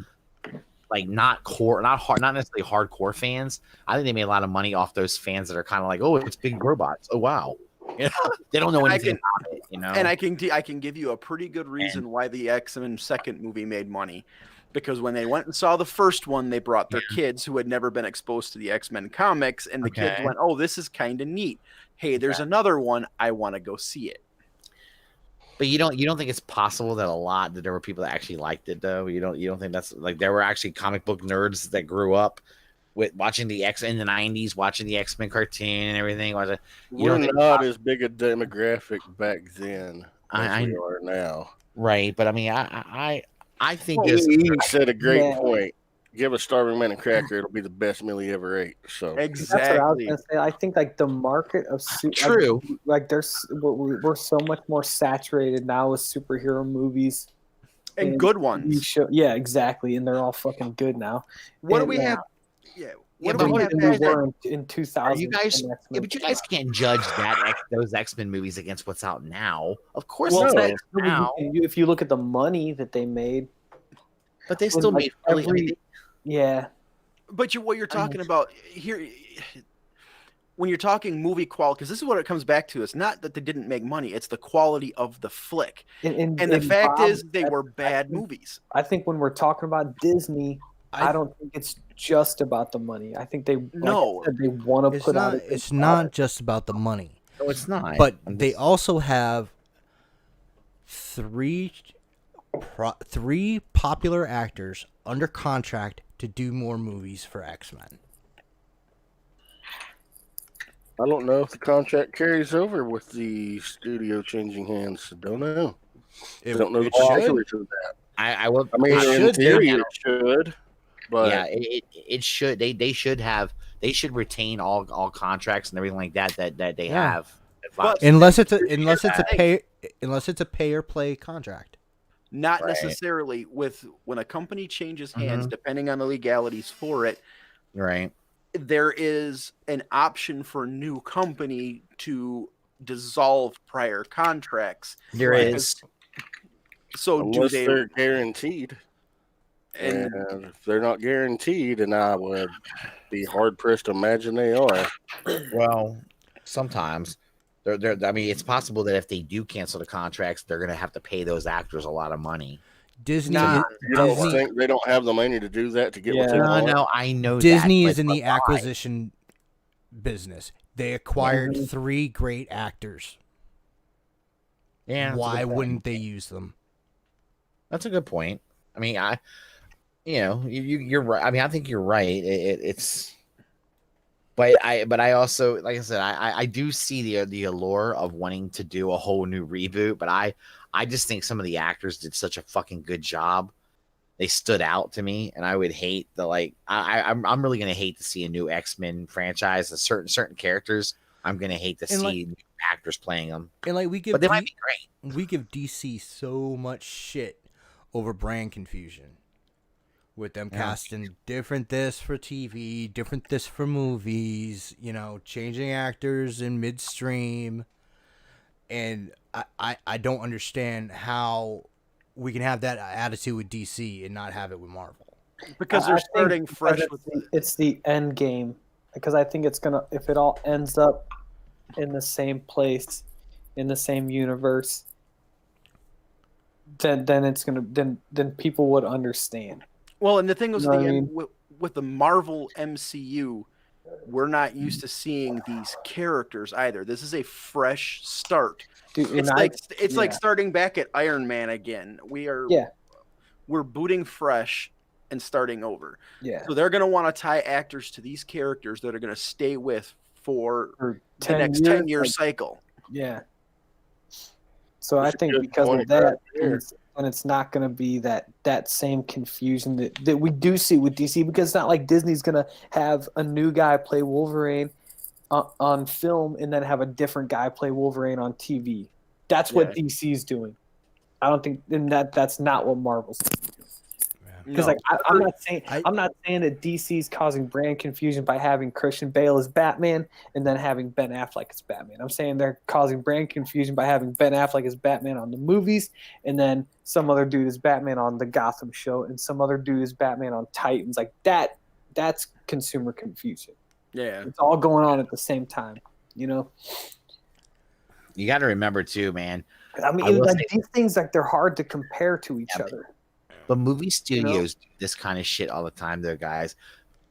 like not necessarily hardcore fans. I think they made a lot of money off those fans that are kind of like, oh, it's big robots. Oh wow, you know, they don't know anything about it. You know, And I can give you a pretty good reason why the X-Men second movie made money. Because when they went and saw the first one, they brought their kids who had never been exposed to the X-Men comics, and the kids Okay. went, "Oh, this is kind of neat. Hey, there's another one. I want to go see it." But you don't think it's possible that there were people that actually liked it though? You don't think that's like there were actually comic book nerds that grew up with watching the X in the 90s, watching the X-Men cartoon and everything. You We're don't think not as big a demographic back then as I- we are now. right? But I mean, I think Well, this he said a great Yeah. point. Give a starving man a cracker, it'll be the best meal he ever ate. So That's what I was Exactly. gonna say. I think like the market of True. like there's we're so much more saturated now with superhero movies And good TV ones. show. Yeah, exactly, and they're all fucking good now. What do And, we have? Yeah. What but do we what have do than you we back were in 2000. you guys? in Yeah, X-Men. but you guys can't judge those X-Men movies against what's out now. Of course, Well, it's no. out now, if you look at the money that they made, but they still like made really. yeah, But what you're talking about here, when you're talking movie quality, because this is what it comes back to. It's not that they didn't make money; it's the quality of the flick. And the fact Bob, is, they were bad movies. I think when we're talking about Disney, I don't think it's just about the money. I think they No. they want to It's put out. not. It's not just about the money, No, it's not. but I'm they just- also have three popular actors under contract to do more movies for X-Men. I don't know if the contract carries over with the studio changing hands. Don't know. I don't know the particulars of that. I will. I mean, I in should theory, think- it should, but yeah, it should. They should retain all contracts and everything like that they Yeah. have. But- Unless it's a pay or play contract. Not Right. necessarily when a company changes hands, Mhm. depending on the legalities for it. Right. There is an option for a new company to dissolve prior contracts. There Right. is. So unless do they? they're guaranteed, And and if they're not guaranteed, and I would be hard pressed to imagine they are. Well, sometimes they're. I mean, it's possible that if they do cancel the contracts, they're going to have to pay those actors a lot of money. Disney. Nah, You don't Disney, think they don't have the money to do that to get what Yeah. they No, want? no, I know Disney that, is in but the why? acquisition business. They acquired 3 great actors. Yeah, that's a Why good point. wouldn't they use them? That's a good point. I mean, you're right. I mean, I think you're right. It's, but I also, like I said, I do see the allure of wanting to do a whole new reboot, but I just think some of the actors did such a fucking good job. They stood out to me, and I would hate I'm really gonna hate to see a new X-Men franchise. Certain characters, I'm gonna hate to And, see new actors playing them, And like we give but they might be great. we give DC so much shit over brand confusion. With them Yeah. casting different this for TV, different this for movies, changing actors in midstream. and I don't understand how we can have that attitude with DC and not have it with Marvel. Because they're starting fresh with it's the end game. Because I think it's gonna, if it all ends up in the same place, in the same universe, then it's gonna then people would understand. Well, and the thing was, You know what I mean? with the Marvel MCU, we're not used to seeing these characters either. This is a fresh start. Dude, It's like starting back at Iron Man again. We're booting fresh and starting over. Yeah. So they're going to want to tie actors to these characters that are going to stay with for the next 10-year cycle. Yeah. So I think good because point of that, right there. and it's not going to be that same confusion that we do see with DC, because it's not like Disney's going to have a new guy play Wolverine on film and then have a different guy play Wolverine on TV. That's what DC's doing. I don't think, and that's not what Marvel's doing. Because I'm not saying that DC's causing brand confusion by having Christian Bale as Batman and then having Ben Affleck as Batman. I'm saying they're causing brand confusion by having Ben Affleck as Batman on the movies and then some other dude as Batman on the Gotham show and some other dude as Batman on Titans. Like that's consumer confusion. Yeah. It's all going on at the same time, you know? You got to remember too, man. I mean, these things, like, they're hard to compare to each other. But movie studios do this kind of shit all the time, though, guys.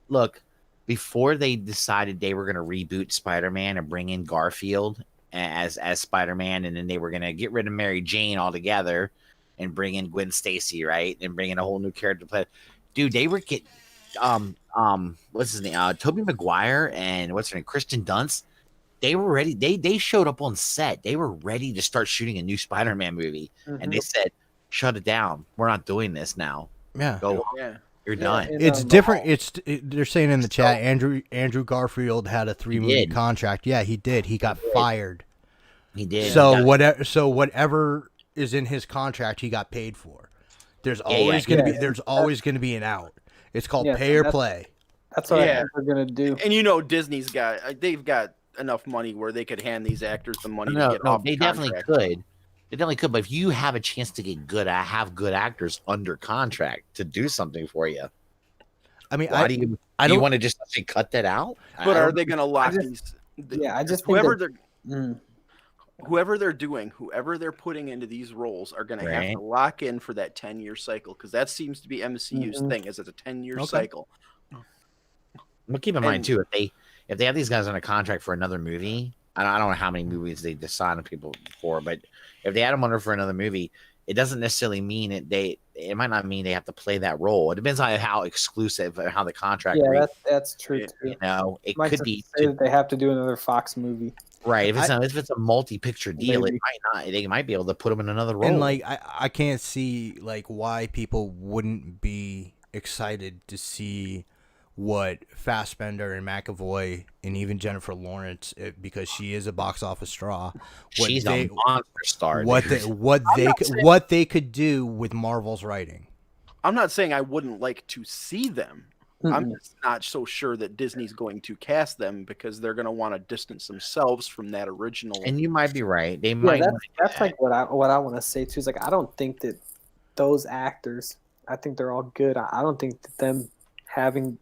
Look, before they decided they were going to reboot Spider-Man and bring in Garfield as Spider-Man, and then they were going to get rid of Mary Jane altogether and bring in Gwen Stacy, right? And bring in a whole new character to play. Dude, they were getting what's his name? Tobey Maguire and what's her name? Kristen Dunst. They were ready. They showed up on set. They were ready to start shooting a new Spider-Man movie, and they said, "Shut it down. We're not doing this now. Yeah, go. Yeah, you're done." It's different. They're saying in the chat, Andrew Garfield had a 3-movie contract. Yeah, he did. He got fired. He did. So whatever is in his contract, he got paid for. There's always going to be an out. It's called pay or play. That's what I think they're gonna do. And Disney's they've got enough money where they could hand these actors the money to get off. They definitely could. They definitely could. But if you have a chance to get good actors under contract to do something for you, I mean, do you want to just cut that out? But are they going to lock these? Yeah, I just whoever they're putting into these roles are going to have to lock in for that 10-year cycle, because that seems to be MCU's thing. Is it's a 10-year cycle. But keep in mind too, if they have these guys on a contract for another movie, I don't know how many movies they decide on people for, but if they add them under for another movie, it doesn't necessarily mean it might not mean they have to play that role. It depends on how exclusive, how the contract. Yeah, that's true too. You know, it could be that they have to do another Fox movie. Right. If it's a multi-picture deal, it might not. They might be able to put them in another role. And I can't see why people wouldn't be excited to see what Fassbender and McAvoy and even Jennifer Lawrence, because she is a box office draw. She's a monster star. What they could do with Marvel's writing. I'm not saying I wouldn't like to see them. I'm just not so sure that Disney's going to cast them, because they're going to want to distance themselves from that original. And you might be right. They might. That's like what I want to say too. Is I don't think that those actors. I think they're all good. I don't think that them having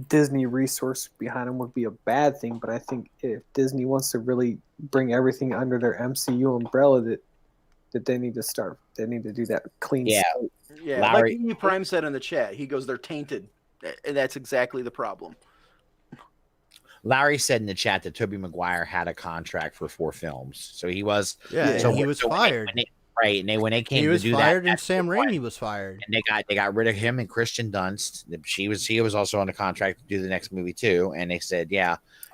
Disney resource behind them would be a bad thing, but I think if Disney wants to really bring everything under their MCU umbrella, that they need to do that clean. Yeah. Larry, like Prime said in the chat, he goes, "They're tainted," and that's exactly the problem. Larry said in the chat that Tobey Maguire had a contract for 4 films, so he was. Yeah, so he was fired. Right, and when they came to do that, he was fired, and Sam Raimi was fired, and they got rid of him and Kristen Dunst. He was also on the contract to do the next movie too, and they said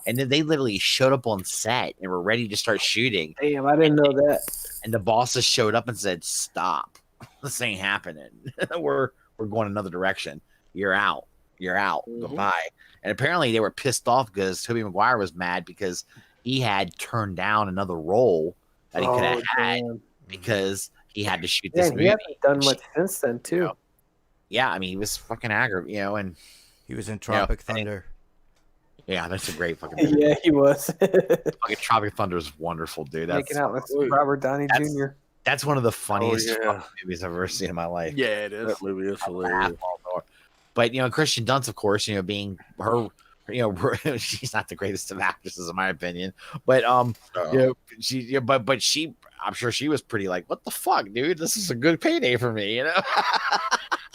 and then they literally showed up on set and were ready to start shooting. Damn, I didn't know that. And the bosses showed up and said, "Stop, this ain't happening. we're going another direction. You're out. Goodbye." And apparently they were pissed off because Tobey Maguire was mad because he had turned down another role that he could have had. Because he had to shoot this movie. He hasn't done much since then, too. Yeah, I mean, he was fucking aggravated, and he was in Tropic Thunder. Yeah, that's a great fucking movie. Yeah, he was. Fucking Tropic Thunder is wonderful, dude. That's Making out with Robert Downey Jr. That's one of the funniest yeah. fucking movies I've ever seen in my life. Yeah, it is. That movie is hilarious. But Kristen Dunst, of course, being her, she's not the greatest of actresses in my opinion. But but she, I'm sure she was pretty like, what the fuck, dude? This is a good payday for me,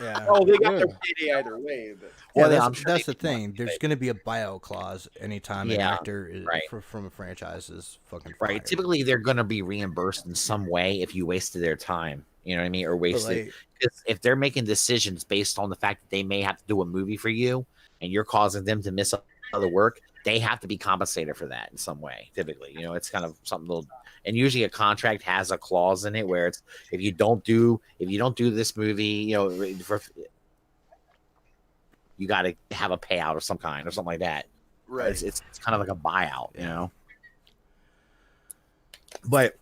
Yeah. Oh, they got their payday either way. But Yeah, Well, that's the thing. There's going to be a buyout clause anytime an Yeah, actor is, right. from a franchise is fucking right. fired. Typically, they're going to be reimbursed in some way if you wasted their time. You know what I mean? Or wasted. If they're making decisions based on the fact that they may have to do a movie for you and you're causing them to miss other work, they have to be compensated for that in some way. Typically, it's kind of something little. And usually, a contract has a clause in it where it's if you don't do this movie, you got to have a payout of some kind or something like that. right. It's kind of like a buyout, But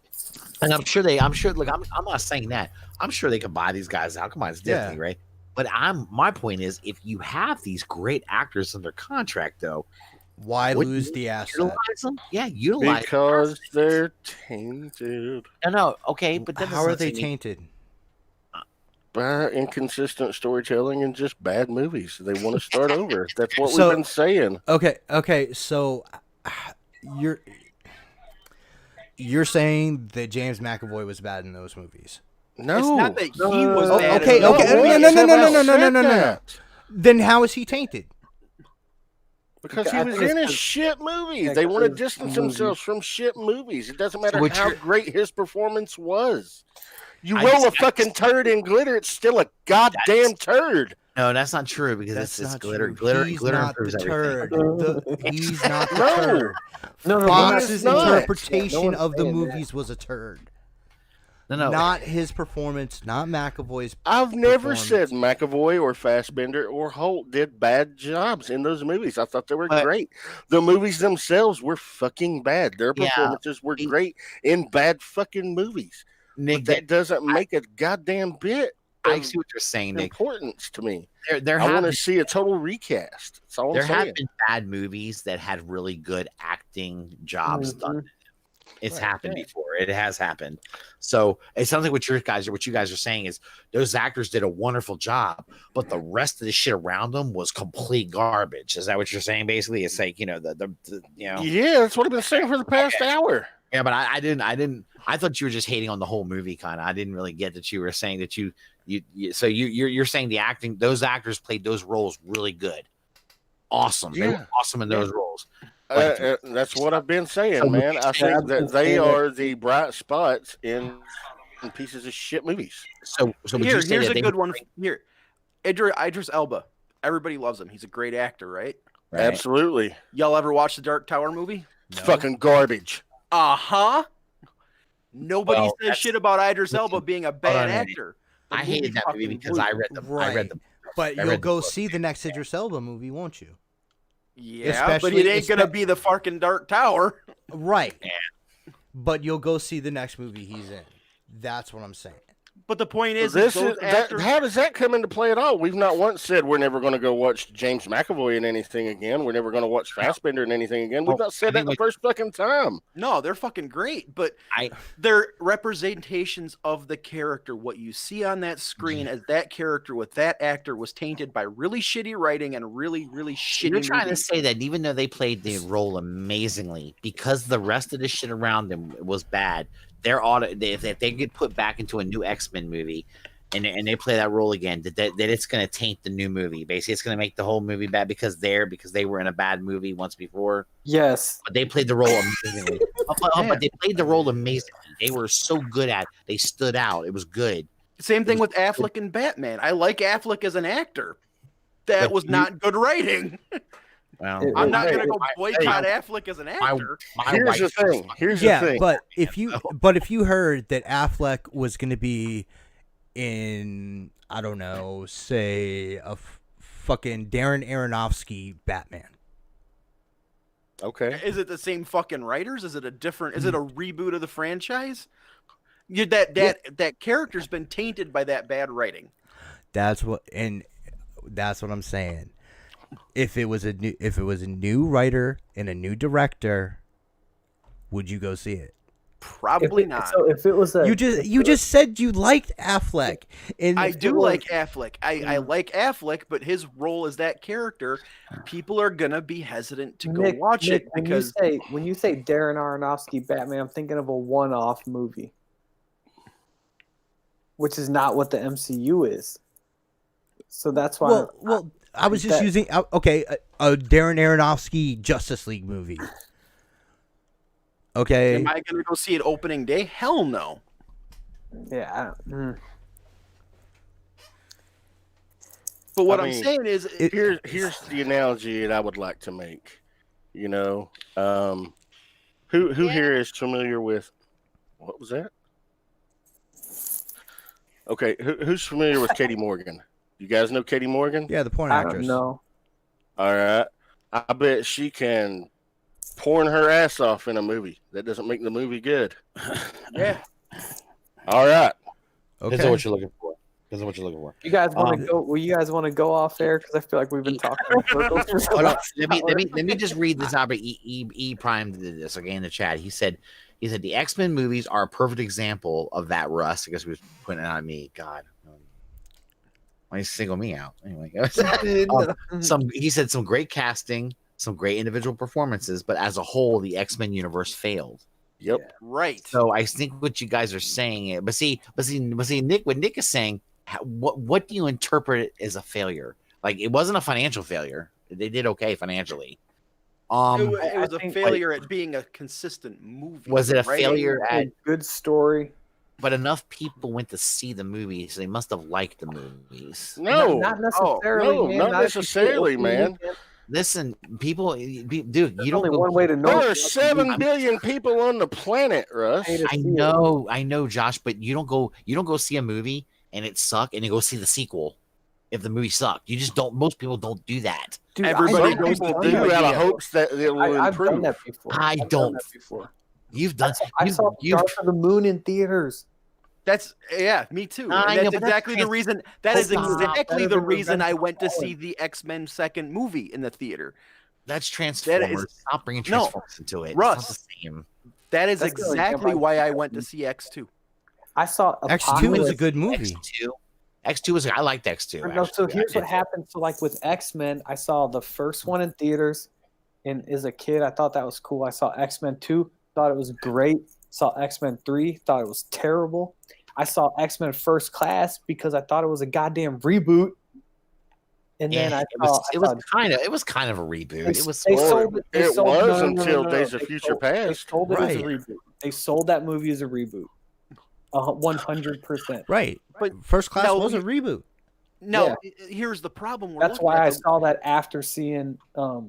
and I'm sure. Look, I'm not saying that. I'm sure they could buy these guys out. Come on, it's Disney, right? But my point is, if you have these great actors under contract, though, why lose the asset? Utilize them? Yeah, utilize Because they're tainted No, okay, but then how are they tainted? by inconsistent storytelling and just bad movies. They want to start over. That's what So- we've been saying. Okay, so you're saying that James McAvoy was bad in those movies. No, It's not that he was bad. okay, No, okay, boys have no. said that. Then how is he tainted? Because he I was think in it's a shit movie. Yeah, They want to 'cause distance the movie. themselves from shit movies. It doesn't matter what how you're- great his performance was. You I roll a just- fucking turd in glitter, it's still a goddamn turd. No, that's not true because That's it's not glitter. true. Glitter, He's glitter not improves the everything. turd. He's not the No. turd. No, Fox's he's not. interpretation No one's of the saying that. movies was a turd. No. Not his performance, not McAvoy's. I've never Performance. said McAvoy or Fassbender or Holt did bad jobs in those movies. I thought they were But- great. The movies themselves were fucking bad. Their Yeah. performances were great in bad fucking movies. Nick, But that doesn't make a goddamn bit I of see what you're saying, Nick. importance to me. There I want have to see a total recast. That's all there I'm have saying. been bad movies that had really good acting jobs done. It's Right, happened before. It has happened. So it sounds like what you guys are saying is those actors did a wonderful job, but the rest of the shit around them was complete garbage. Is that what you're saying? Basically, it's like Yeah, that's what I've been saying for the past hour. Yeah, but I didn't. I thought you were just hating on the whole movie. Kind of. I didn't really get that you were saying that you're saying the acting. Those actors played those roles really good. Awesome. They Yeah. were awesome in those roles. That's what I've been saying, So man. I I've think been that they saying are the bright spots in pieces of shit movies. So would you say Here's that a they good one. Here, Idris Elba. Everybody loves him. He's a great actor, right? Right. Absolutely. Y'all ever watch the Dark Tower movie? It's fucking garbage. Uh-huh. Nobody Well, says that's- shit about Idris Elba being a bad on, Andy. actor. The I hated that movie fucking because blew. I read the. I read the. But I you'll read the go book. see the next Idris Elba movie, won't you? Yeah, Especially- but it ain't gonna be the fucking Dark Tower. Right. Yeah. But you'll go see the next movie he's in. That's what I'm saying. But the point is, This those is that, actors, how does that come into play at all? We've not once said we're never going to go watch James McAvoy in anything again. We're never going to watch Fassbender in anything again. We've Well, not said I that think the first fucking time. no, they're fucking great, but I they're representations of the character. What you see on that screen as that character with that actor was tainted by really shitty writing and really, really shitty. You're trying to movies. say that even though they played the role amazingly, because the rest of the shit around them was bad, if they get put back into a new X-Men movie and they play that role again, that it's going to taint the new movie. Basically, it's going to make the whole movie bad because they were in a bad movie once before. Yes. But they played the role amazingly. But they played the role amazingly. They were so good at it. They stood out. It was good. Same thing with Affleck and Batman. I like Affleck as an actor. That But was not good writing. Well, It- I'm not Hey, gonna go boycott hey, Affleck as an actor. my Here's wife the thing. Here's Yeah, the thing. but if you heard that Affleck was going to be in, I don't know, say a fucking Darren Aronofsky Batman. Okay. Is it the same fucking writers? Is it a different? Is it a reboot of the franchise? That character's been tainted by that bad writing. That's what I'm saying. if it was a new writer and a new director, would you go see it? Probably not. So if it was You just said you liked Affleck. And I do like Affleck. I like Affleck, but his role as that character, people are gonna be hesitant to go watch it because when you say Darren Aronofsky Batman, I'm thinking of a one-off movie, which is not what the MCU is. So that's why. Well, I was just using a Darren Aronofsky Justice League movie. Okay. Am I gonna go see it opening day? Hell no. Yeah. But what I'm saying is, here's the analogy that I would like to make. You know, who here is familiar with what was that? Okay, who's familiar with Katie Morgan? You guys know Katie Morgan? Yeah, the porn actress. No. All right, I bet she can porn her ass off in a movie. That doesn't make the movie good. Yeah. All right. Okay. That's what you're looking for. That's what you're looking for. You guys want to go? Well, you guys want to go off air because I feel like we've been talking in circles. Let me just read this out. E Prime did this again in the chat. He said the X-Men movies are a perfect example of that. Russ, I guess he was putting it on me. God, why you single me out anyway? He said some great casting, some great individual performances, but as a whole, the X-Men universe failed. Yep. Yeah, right. So I think what you guys are saying, but see, Nick, what Nick is saying, what do you interpret as a failure? Like, it wasn't a financial failure. They did okay financially. It was a failure at being a consistent movie. Was it a failure at good story? But enough people went to see the movie, so they must have liked the movies. No, not necessarily. No, not necessarily, man. Listen, people, dude, you don't. Only one way to know. There are 7 billion people on the planet, Russ. I know, Josh, but you don't go see a movie and it sucked, and you go see the sequel if the movie sucked. You just don't. Most people don't do that. Dude, everybody goes to do out of hopes that it will improve. I've done that before. I've done that before. You've done. I saw Dark of the Moon in theaters. That's me too. That's exactly the reason. That is exactly the reason I went to see the X-Men second movie in the theater. That's Transformers. Stop bringing Transformers into it. Russ, it's not the same. That is exactly why I went to see X2. I saw X2 was a good movie. X2 was. I liked X2. No, so here's what happened. So like with X-Men, I saw the first one in theaters, and as a kid, I thought that was cool. I saw X-Men 2, thought it was great. Saw X-Men 3, thought it was terrible. I saw X-Men First Class because I thought it was a goddamn reboot. And then it was kind of a reboot. It was until Days of Future Past. They sold it as a reboot. They sold that movie as a reboot. 100%. Right. But First Class was a reboot. No, here's the problem. That's why I saw that after seeing what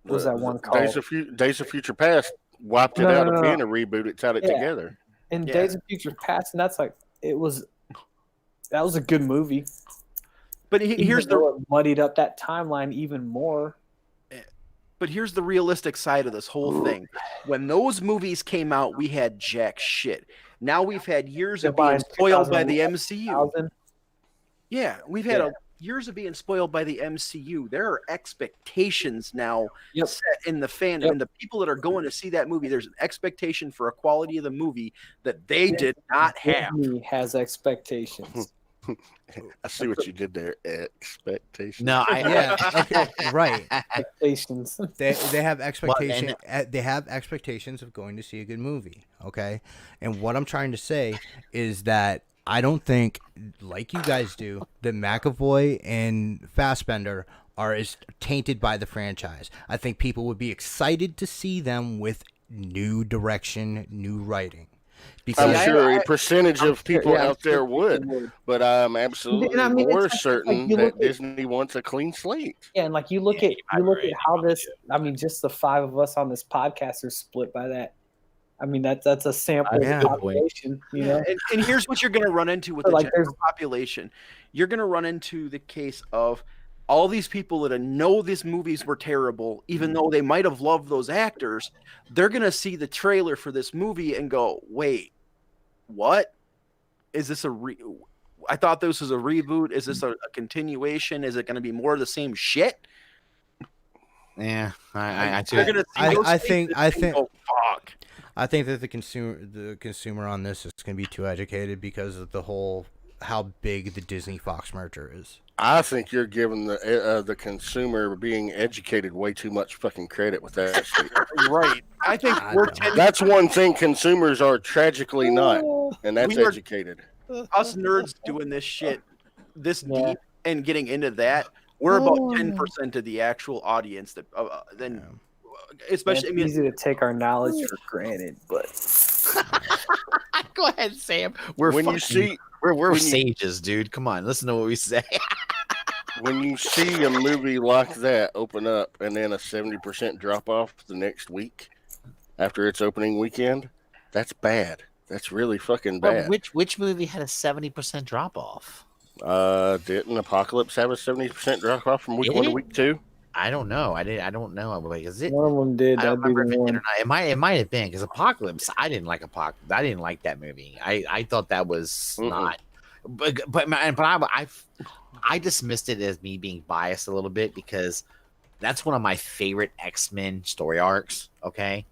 was that one called? Days of Future Past wiped it out of being a reboot. It tied it together. And Days of Future Past, and that was a good movie. But here's it muddied up that timeline even more. But here's the realistic side of this whole thing. When those movies came out, we had jack shit. Now we've had years of being spoiled by the MCU. Yeah, we've had years of being spoiled by the MCU. There are expectations now set in the fandom. And the people that are going to see that movie, there's an expectation for a quality of the movie that they did not have. Disney has expectations. I see what you did there. Expectations. No, okay, right. Expectations. They have expectations. They have expectations of going to see a good movie. Okay, and what I'm trying to say is that I don't think, like you guys do, that McAvoy and Fassbender are as tainted by the franchise. I think people would be excited to see them with new direction, new writing. Because I'm sure a percentage of people out there would, but I'm absolutely more certain that Disney wants a clean slate. Yeah, and like you look at how this. I mean, just the 5 of us on this podcast are split by that. I mean, that's a sample of the population, you know. And here's what you're going to run into with the general population. You're going to run into the case of all these people that know these movies were terrible, even though they might have loved those actors. They're going to see the trailer for this movie and go, wait, what? Is this I thought this was a reboot. Is this a continuation? Is it going to be more of the same shit? Yeah, I You're gonna see those I things think and go, fuck. I think that the consumer on this is going to be too educated because of the whole how big the Disney Fox merger is. I think you're giving the consumer being educated way too much fucking credit with that statement. Right. I think That's one thing consumers are tragically not, and that's We are- educated. us nerds doing this shit this deep and getting into that. We're about 10% of the actual audience that especially. It's easy to take our knowledge for granted, but Go ahead, Sam. We're sages, dude. Come on, listen to what we say. When you see a movie like that open up and then a 70% drop off the next week after its opening weekend, that's bad. That's really fucking bad. Well, which movie had a 70% drop off? Didn't Apocalypse have a 70% drop off from week 1 to week 2? I don't know. I don't know. Like, is it? one of them did. I don't That'd be remember the if it did or one. not. It might have been because Apocalypse. I didn't like Apocalypse. I didn't like that movie. I thought that was not. But I dismissed it as me being biased a little bit because that's one of my favorite X-Men story arcs. Okay,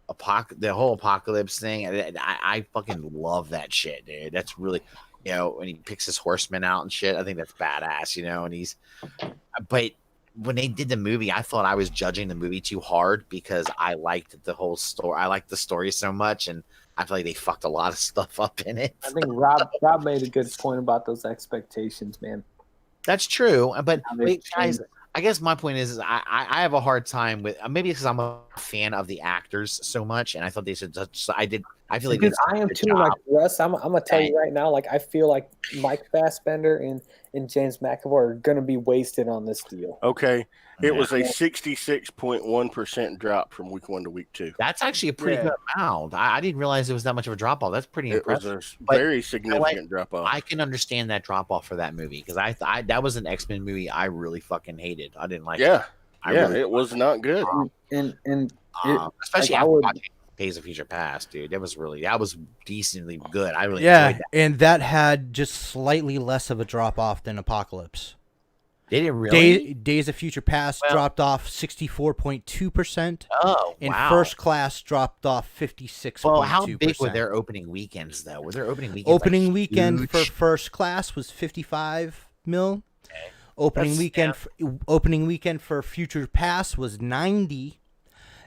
the whole Apocalypse thing. I fucking love that shit, dude. That's really, when he picks his horsemen out and shit. I think that's badass, and but when they did the movie, I thought I was judging the movie too hard because I liked the whole story. I liked the story so much, and I feel like they fucked a lot of stuff up in it. I think Rob made a good point about those expectations, man. That's true, but wait, guys, I guess my point is I have a hard time with maybe because I'm a fan of the actors so much, and I thought they should. I feel like I am too. Like Russ, I'm gonna tell you right now. Like I feel like Mike Fassbender and James McAvoy are gonna be wasted on this deal. Okay, it was a 66.1% drop from week 1 to week 2. That's actually a pretty good amount. I didn't realize it was that much of a drop off. That's pretty impressive. It was a very significant drop off. I can understand that drop off for that movie because I that was an X-Men movie I really fucking hated. I didn't like. Yeah, it. It was not good. Especially after watching Days of Future Past, dude. That was decently good. I really enjoyed that. And that had just slightly less of a drop off than Apocalypse. Did it really? Days of Future Past dropped off 64.2%. Oh, and First Class dropped off 56.2%. Well, how big were their opening weekends, though? Were their opening weekends Opening weekend for First Class was 55 mil. Okay. Opening weekend for Future Past was 90.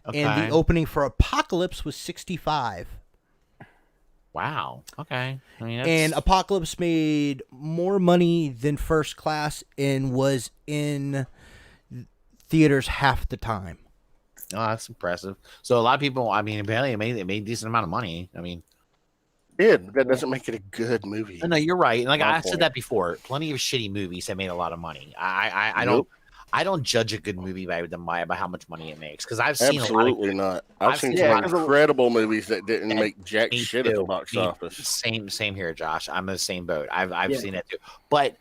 Okay. And the opening for Apocalypse was 65. Wow. Okay. I mean, and Apocalypse made more money than First Class and was in theaters half the time. Oh, that's impressive. So a lot of people, I mean, apparently it made a decent amount of money. I mean, that doesn't make it a good movie. No, you're right. Like I said that before, plenty of shitty movies have made a lot of money. I don't judge a good movie by how much money it makes because I've seen I've seen some incredible movies that didn't make jack shit at the box office. Same here, Josh. I'm in the same boat. I've seen that too. But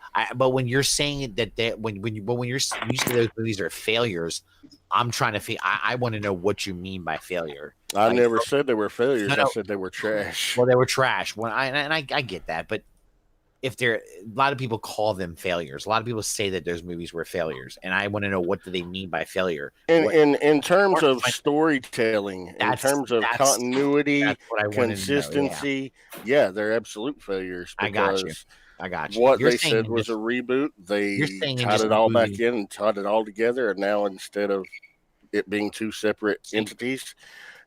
when you're saying that when you say those movies are failures, I'm trying to I want to know what you mean by failure. I never said they were failures. I said they were trash. Well, they were trash. I get that, but a lot of people call them failures. A lot of people say that those movies were failures, and I want to know what do they mean by failure. In terms of storytelling, in terms of continuity, consistency, they're absolute failures. I got you. What they said was a reboot. They tied it all back in and tied it all together, and now instead of it being two separate entities,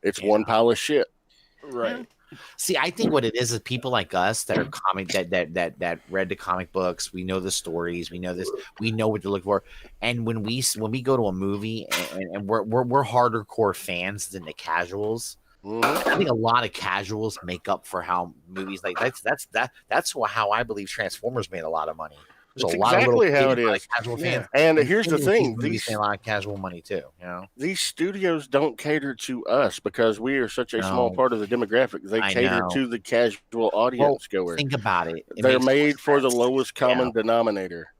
it's one pile of shit. Right. See, I think what it is people like us that are that read the comic books, we know the stories, we know this, we know what to look for, and when we go to a movie and we're harder core fans than the casuals. I think a lot of casuals make up for how movies like that's how I believe Transformers made a lot of money. That's exactly how it is. Casual fans. And here's the thing: these a lot of casual money too. These studios don't cater to us because we are such a small part of the demographic. They cater to the casual audience goer. Think about it. They're made for the lowest common denominator.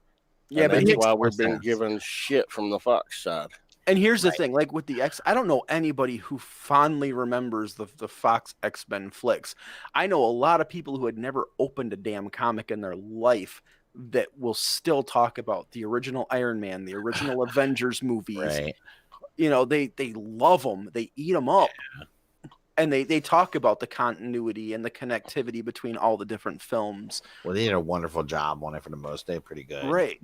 Yeah, but that's why we've been given shit from the Fox side. And here's the thing, like with the I don't know anybody who fondly remembers the Fox X-Men flicks. I know a lot of people who had never opened a damn comic in their life that will still talk about the original Iron Man, the original Avengers movies. Right. You know, they love them. They eat them up. And they talk about the continuity and the connectivity between all the different films. Well, they did a wonderful job on it for the most. They're pretty good. Right.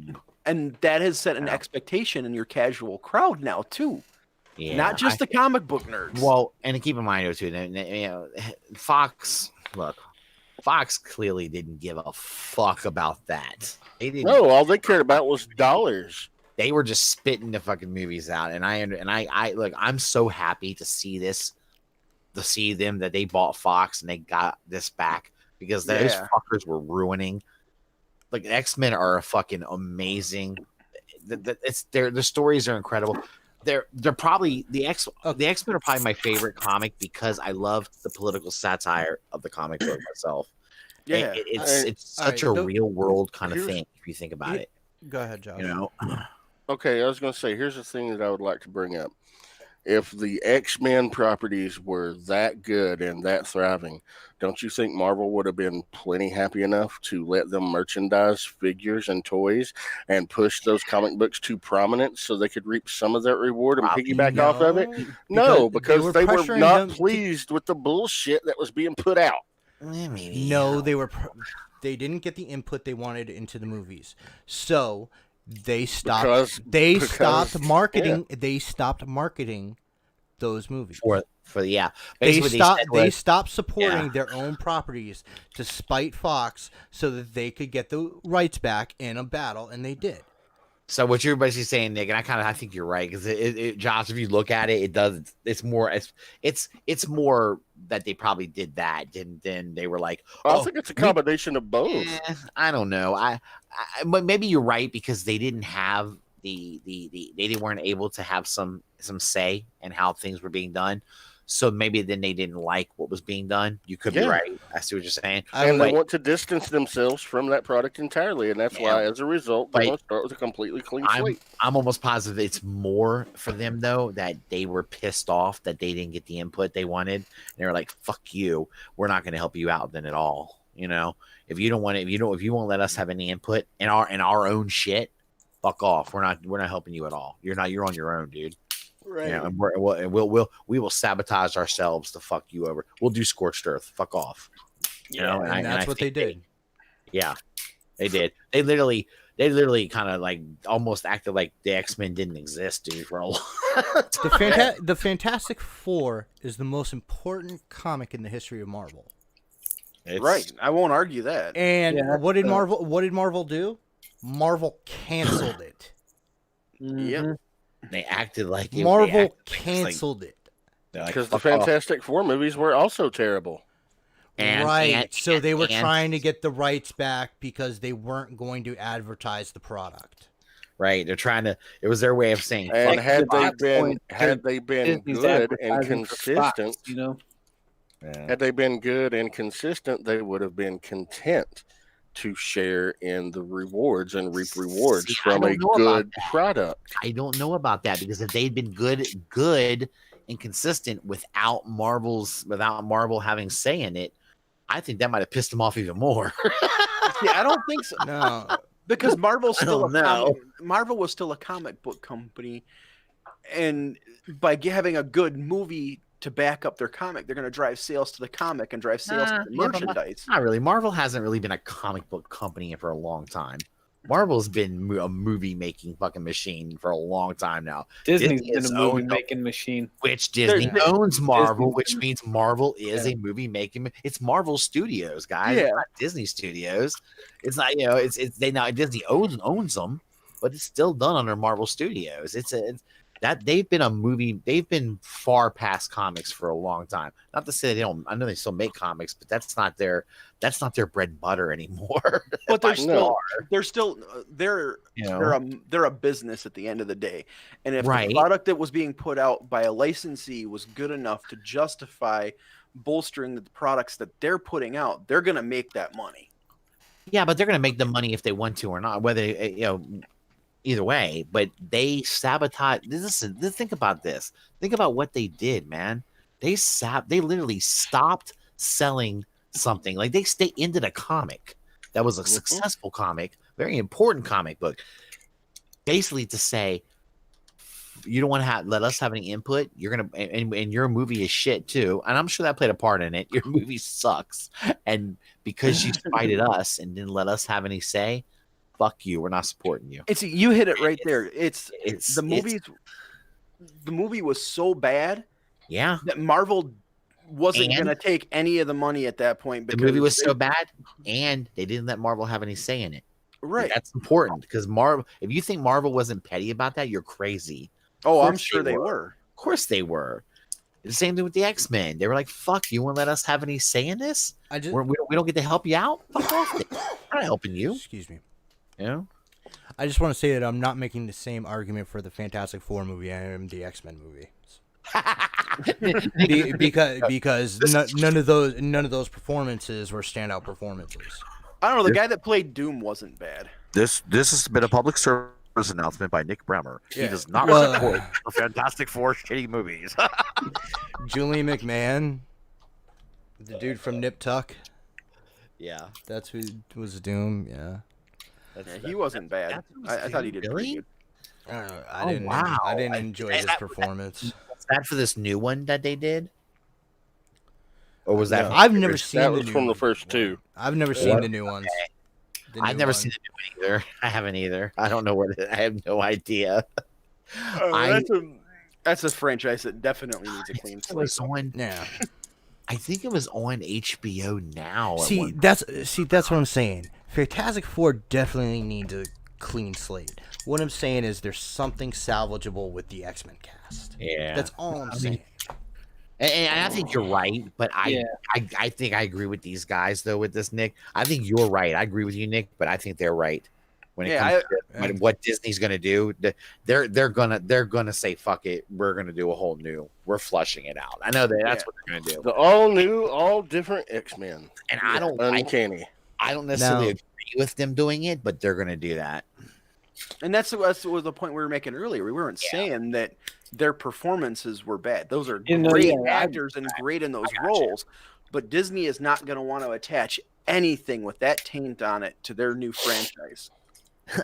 And that has set an expectation in your casual crowd now, too. Yeah. Not just the comic book nerds. Well, and to keep in mind, too, you know, Fox clearly didn't give a fuck about that. They didn't. No, all they cared about was dollars. They were just spitting the fucking movies out. And I look, I'm so happy to see this, to see them that they bought Fox and they got this back, because those fuckers were ruining. Like, X-Men are a fucking amazing. The stories are incredible. They're probably the X-Men are probably my favorite comic because I love the political satire of the comic book myself. Yeah, it's such a real world kind of thing if you think about it. Go ahead, Josh. You know. Okay, I was going to say, here's the thing that I would like to bring up. If the X-Men properties were that good and that thriving, don't you think Marvel would have been plenty happy enough to let them merchandise figures and toys and push those comic books to prominence so they could reap some of that reward and piggyback off of it? No, because they were not pleased with the bullshit that was being put out. No, they didn't get the input they wanted into the movies. So they stopped stopped marketing those movies. They stopped supporting their own properties to spite Fox so that they could get the rights back in a battle, and they did. So what you're basically saying, Nick, and I think you're right, because Josh, if you look at it, it's more that they probably did that, and then they were like, I think it's a combination of both. I don't know. But maybe you're right, because they didn't have they weren't able to have some say in how things were being done. So maybe then they didn't like what was being done. You could be right. I see what you're saying. And they want to distance themselves from that product entirely. And that's why, as a result, they want to start with a completely clean slate. I'm almost positive it's more for them, though, that they were pissed off that they didn't get the input they wanted. And they were like, fuck you. We're not going to help you out then at all. You know, if you won't let us have any input in our own shit, fuck off. We're not helping you at all. You're on your own, dude. Right. Yeah, and we will sabotage ourselves to fuck you over. We'll do scorched earth. Fuck off. You know, and that's what they did. Yeah, they did. They literally kind of like almost acted like the X-Men didn't exist, dude, for a long time. The Fantastic Four is the most important comic in the history of Marvel. Right. I won't argue that. And what did Marvel do? Marvel canceled it. Yep. They acted like Marvel canceled it because the Fantastic Four movies were also terrible. So they were trying to get the rights back because they weren't going to advertise the product. Right, they're trying to. It was their way of saying. And had they been good and consistent, had they been good and consistent, they would have been content to share in the rewards and reap rewards from a good product. I don't know about that, because if they'd been good and consistent without Marvel having say in it, I think that might have pissed them off even more. I don't think so. No, because Marvel was still a comic book company, and by having a good movie to back up their comic, they're going to drive sales to the comic and drive sales to the merchandise. Not really. Marvel hasn't really been a comic book company for a long time. Marvel's been a movie making fucking machine for a long time now. Disney's been a movie making machine, which Disney owns Marvel, which means Marvel is a movie making. It's Marvel Studios, guys. It's not Disney Studios. It's not. Disney owns them, but it's still done under Marvel Studios. They've been far past comics for a long time. Not to say they don't. I know they still make comics, but that's not their bread and butter anymore. But they're a business at the end of the day. And if the product that was being put out by a licensee was good enough to justify bolstering the products that they're putting out, they're going to make that money. Yeah, but they're going to make the money if they want to or not. Whether either way, but they sabotage. Listen, think about this. Think about what they did, man. They literally stopped selling something. Like they ended a comic that was a successful comic, very important comic book, basically to say, you don't want to let us have any input. You're gonna, and your movie is shit too. And I'm sure that played a part in it. Your movie sucks, and because you spited us and didn't let us have any say, fuck you. We're not supporting you. You hit it right there. The movie was so bad, that Marvel wasn't going to take any of the money at that point. The movie was so bad, and they didn't let Marvel have any say in it. Right. That's important because Marvel. If you think Marvel wasn't petty about that, you're crazy. Oh, I'm sure they were. Of course they were. The same thing with the X-Men. They were like, "Fuck, you won't let us have any say in this? We don't get to help you out. Fuck off. We're not helping you." Excuse me. You know? I just want to say that I'm not making the same argument for the Fantastic Four movie I am the X-Men movie. because none of those performances were standout performances. I don't know. The guy that played Doom wasn't bad. This has been a public service announcement by Nick Bremer. He does not support the Fantastic Four shitty movies. Julian McMahon, the dude from Nip Tuck. Yeah, that's who was Doom. Yeah, he wasn't bad. I thought he did pretty good. I didn't enjoy his performance. Was that for this new one that they did? Or was that? I've never seen that was from the first two. I've never seen the new ones. I've never seen the new one either. I haven't either. I don't know what I have no idea. That's a franchise that definitely needs a clean slate. I think it was on HBO now. See, that's what I'm saying. Fantastic Four definitely needs a clean slate. What I'm saying is there's something salvageable with the X-Men cast. Yeah, that's all I'm saying. And I think you're right, but I think I agree with these guys though with this, Nick. I think you're right. I agree with you, Nick, but I think they're right when it comes to what Disney's gonna do. They're gonna say fuck it. We're gonna do a whole new. We're flushing it out. I know that's what they're gonna do. The all new, all different X-Men. And I don't uncanny. I don't necessarily agree with them doing it, but they're gonna do that. And that's the point we were making earlier. We weren't saying that their performances were bad. Those are great actors and great in those roles. But Disney is not going to want to attach anything with that taint on it to their new franchise.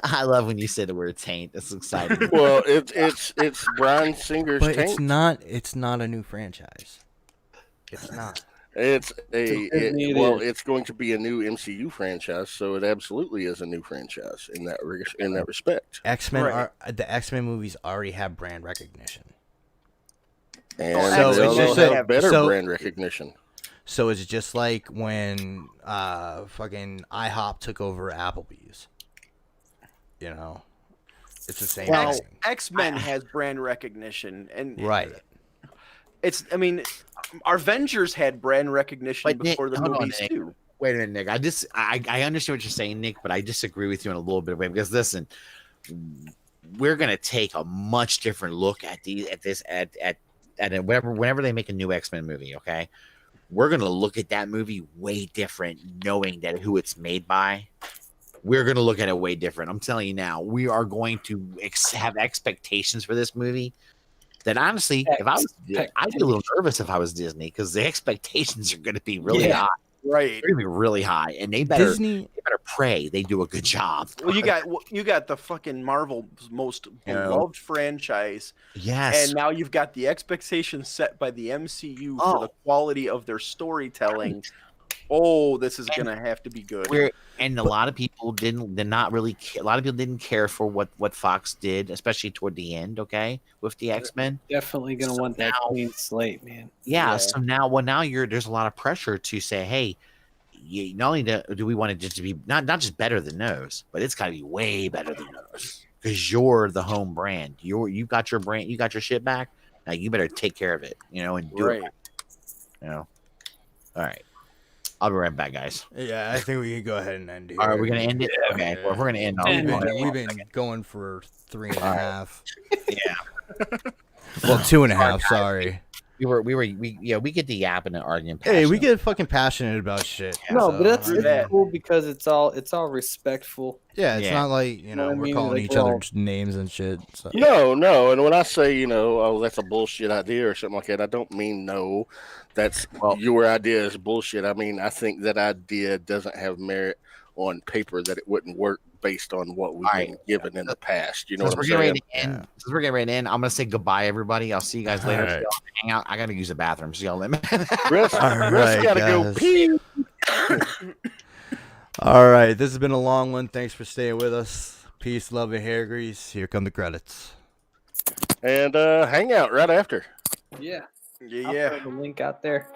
I love when you say the word taint. That's exciting. Well, it's Bryan Singer's but taint. It's not a new franchise. It's not. It's going to be a new MCU franchise, so it absolutely is a new franchise in that respect. The X-Men movies already have brand recognition, and they have better brand recognition. So it's just like when fucking IHOP took over Applebee's. You know, it's the same thing. X-Men has brand recognition, and right. Our Avengers had brand recognition before the movies too. Wait a minute, Nick. I understand what you're saying, Nick, but I disagree with you in a little bit of way because listen, we're gonna take a much different look at whenever they make a new X-Men movie. Okay, we're gonna look at that movie way different, knowing that who it's made by. We're gonna look at it way different. I'm telling you now. We are going to have expectations for this movie. That honestly, I'd be a little nervous if I was Disney because the expectations are going to be really high. Right, they're going to be really high, and they better pray they do a good job. Well, you got the fucking Marvel's most beloved franchise, yes, and now you've got the expectations set by the MCU for the quality of their storytelling. Oh, this is going to have to be good. And a lot of people didn't care for what Fox did, especially toward the end. Okay, with the X-Men, definitely going to want that clean slate, man. Yeah. So now, there's a lot of pressure to say, hey, not only do we want it just to be not just better than those, but it's got to be way better than those because you're the home brand. You got your brand, you got your shit back. Now you better take care of it, and do it. All right. I'll be right back, guys. Yeah, I think we can go ahead and end it. All right, we're going to end it? Okay, well, if we're going to end we've been going for 3.5. Yeah. Well, 2.5, sorry. we get the yapping and arguing. Hey, we passionate. get fucking passionate about shit. No, so, but that's True it's that. cool because it's all respectful. yeah, it's Yeah. not like know what I we're mean? calling Like, each we're all- other's names and shit. So. No. And when I say, oh, that's a bullshit idea or something like that, I don't mean no. That's your idea is bullshit. I mean, I think that idea doesn't have merit on paper, that it wouldn't work based on what we've been given in the past. You know what I'm saying? Since we're getting ready to end, I'm gonna say goodbye, everybody. I'll see you guys later. All right. So y'all hang out. I gotta use the bathroom. So y'all let me. Russ right, gotta go guys. pee. All right, this has been a long one. Thanks for staying with us. Peace, love, and hair grease. Here come the credits. And hang out right after. Yeah. Yeah, I'll yeah. throw the link out there.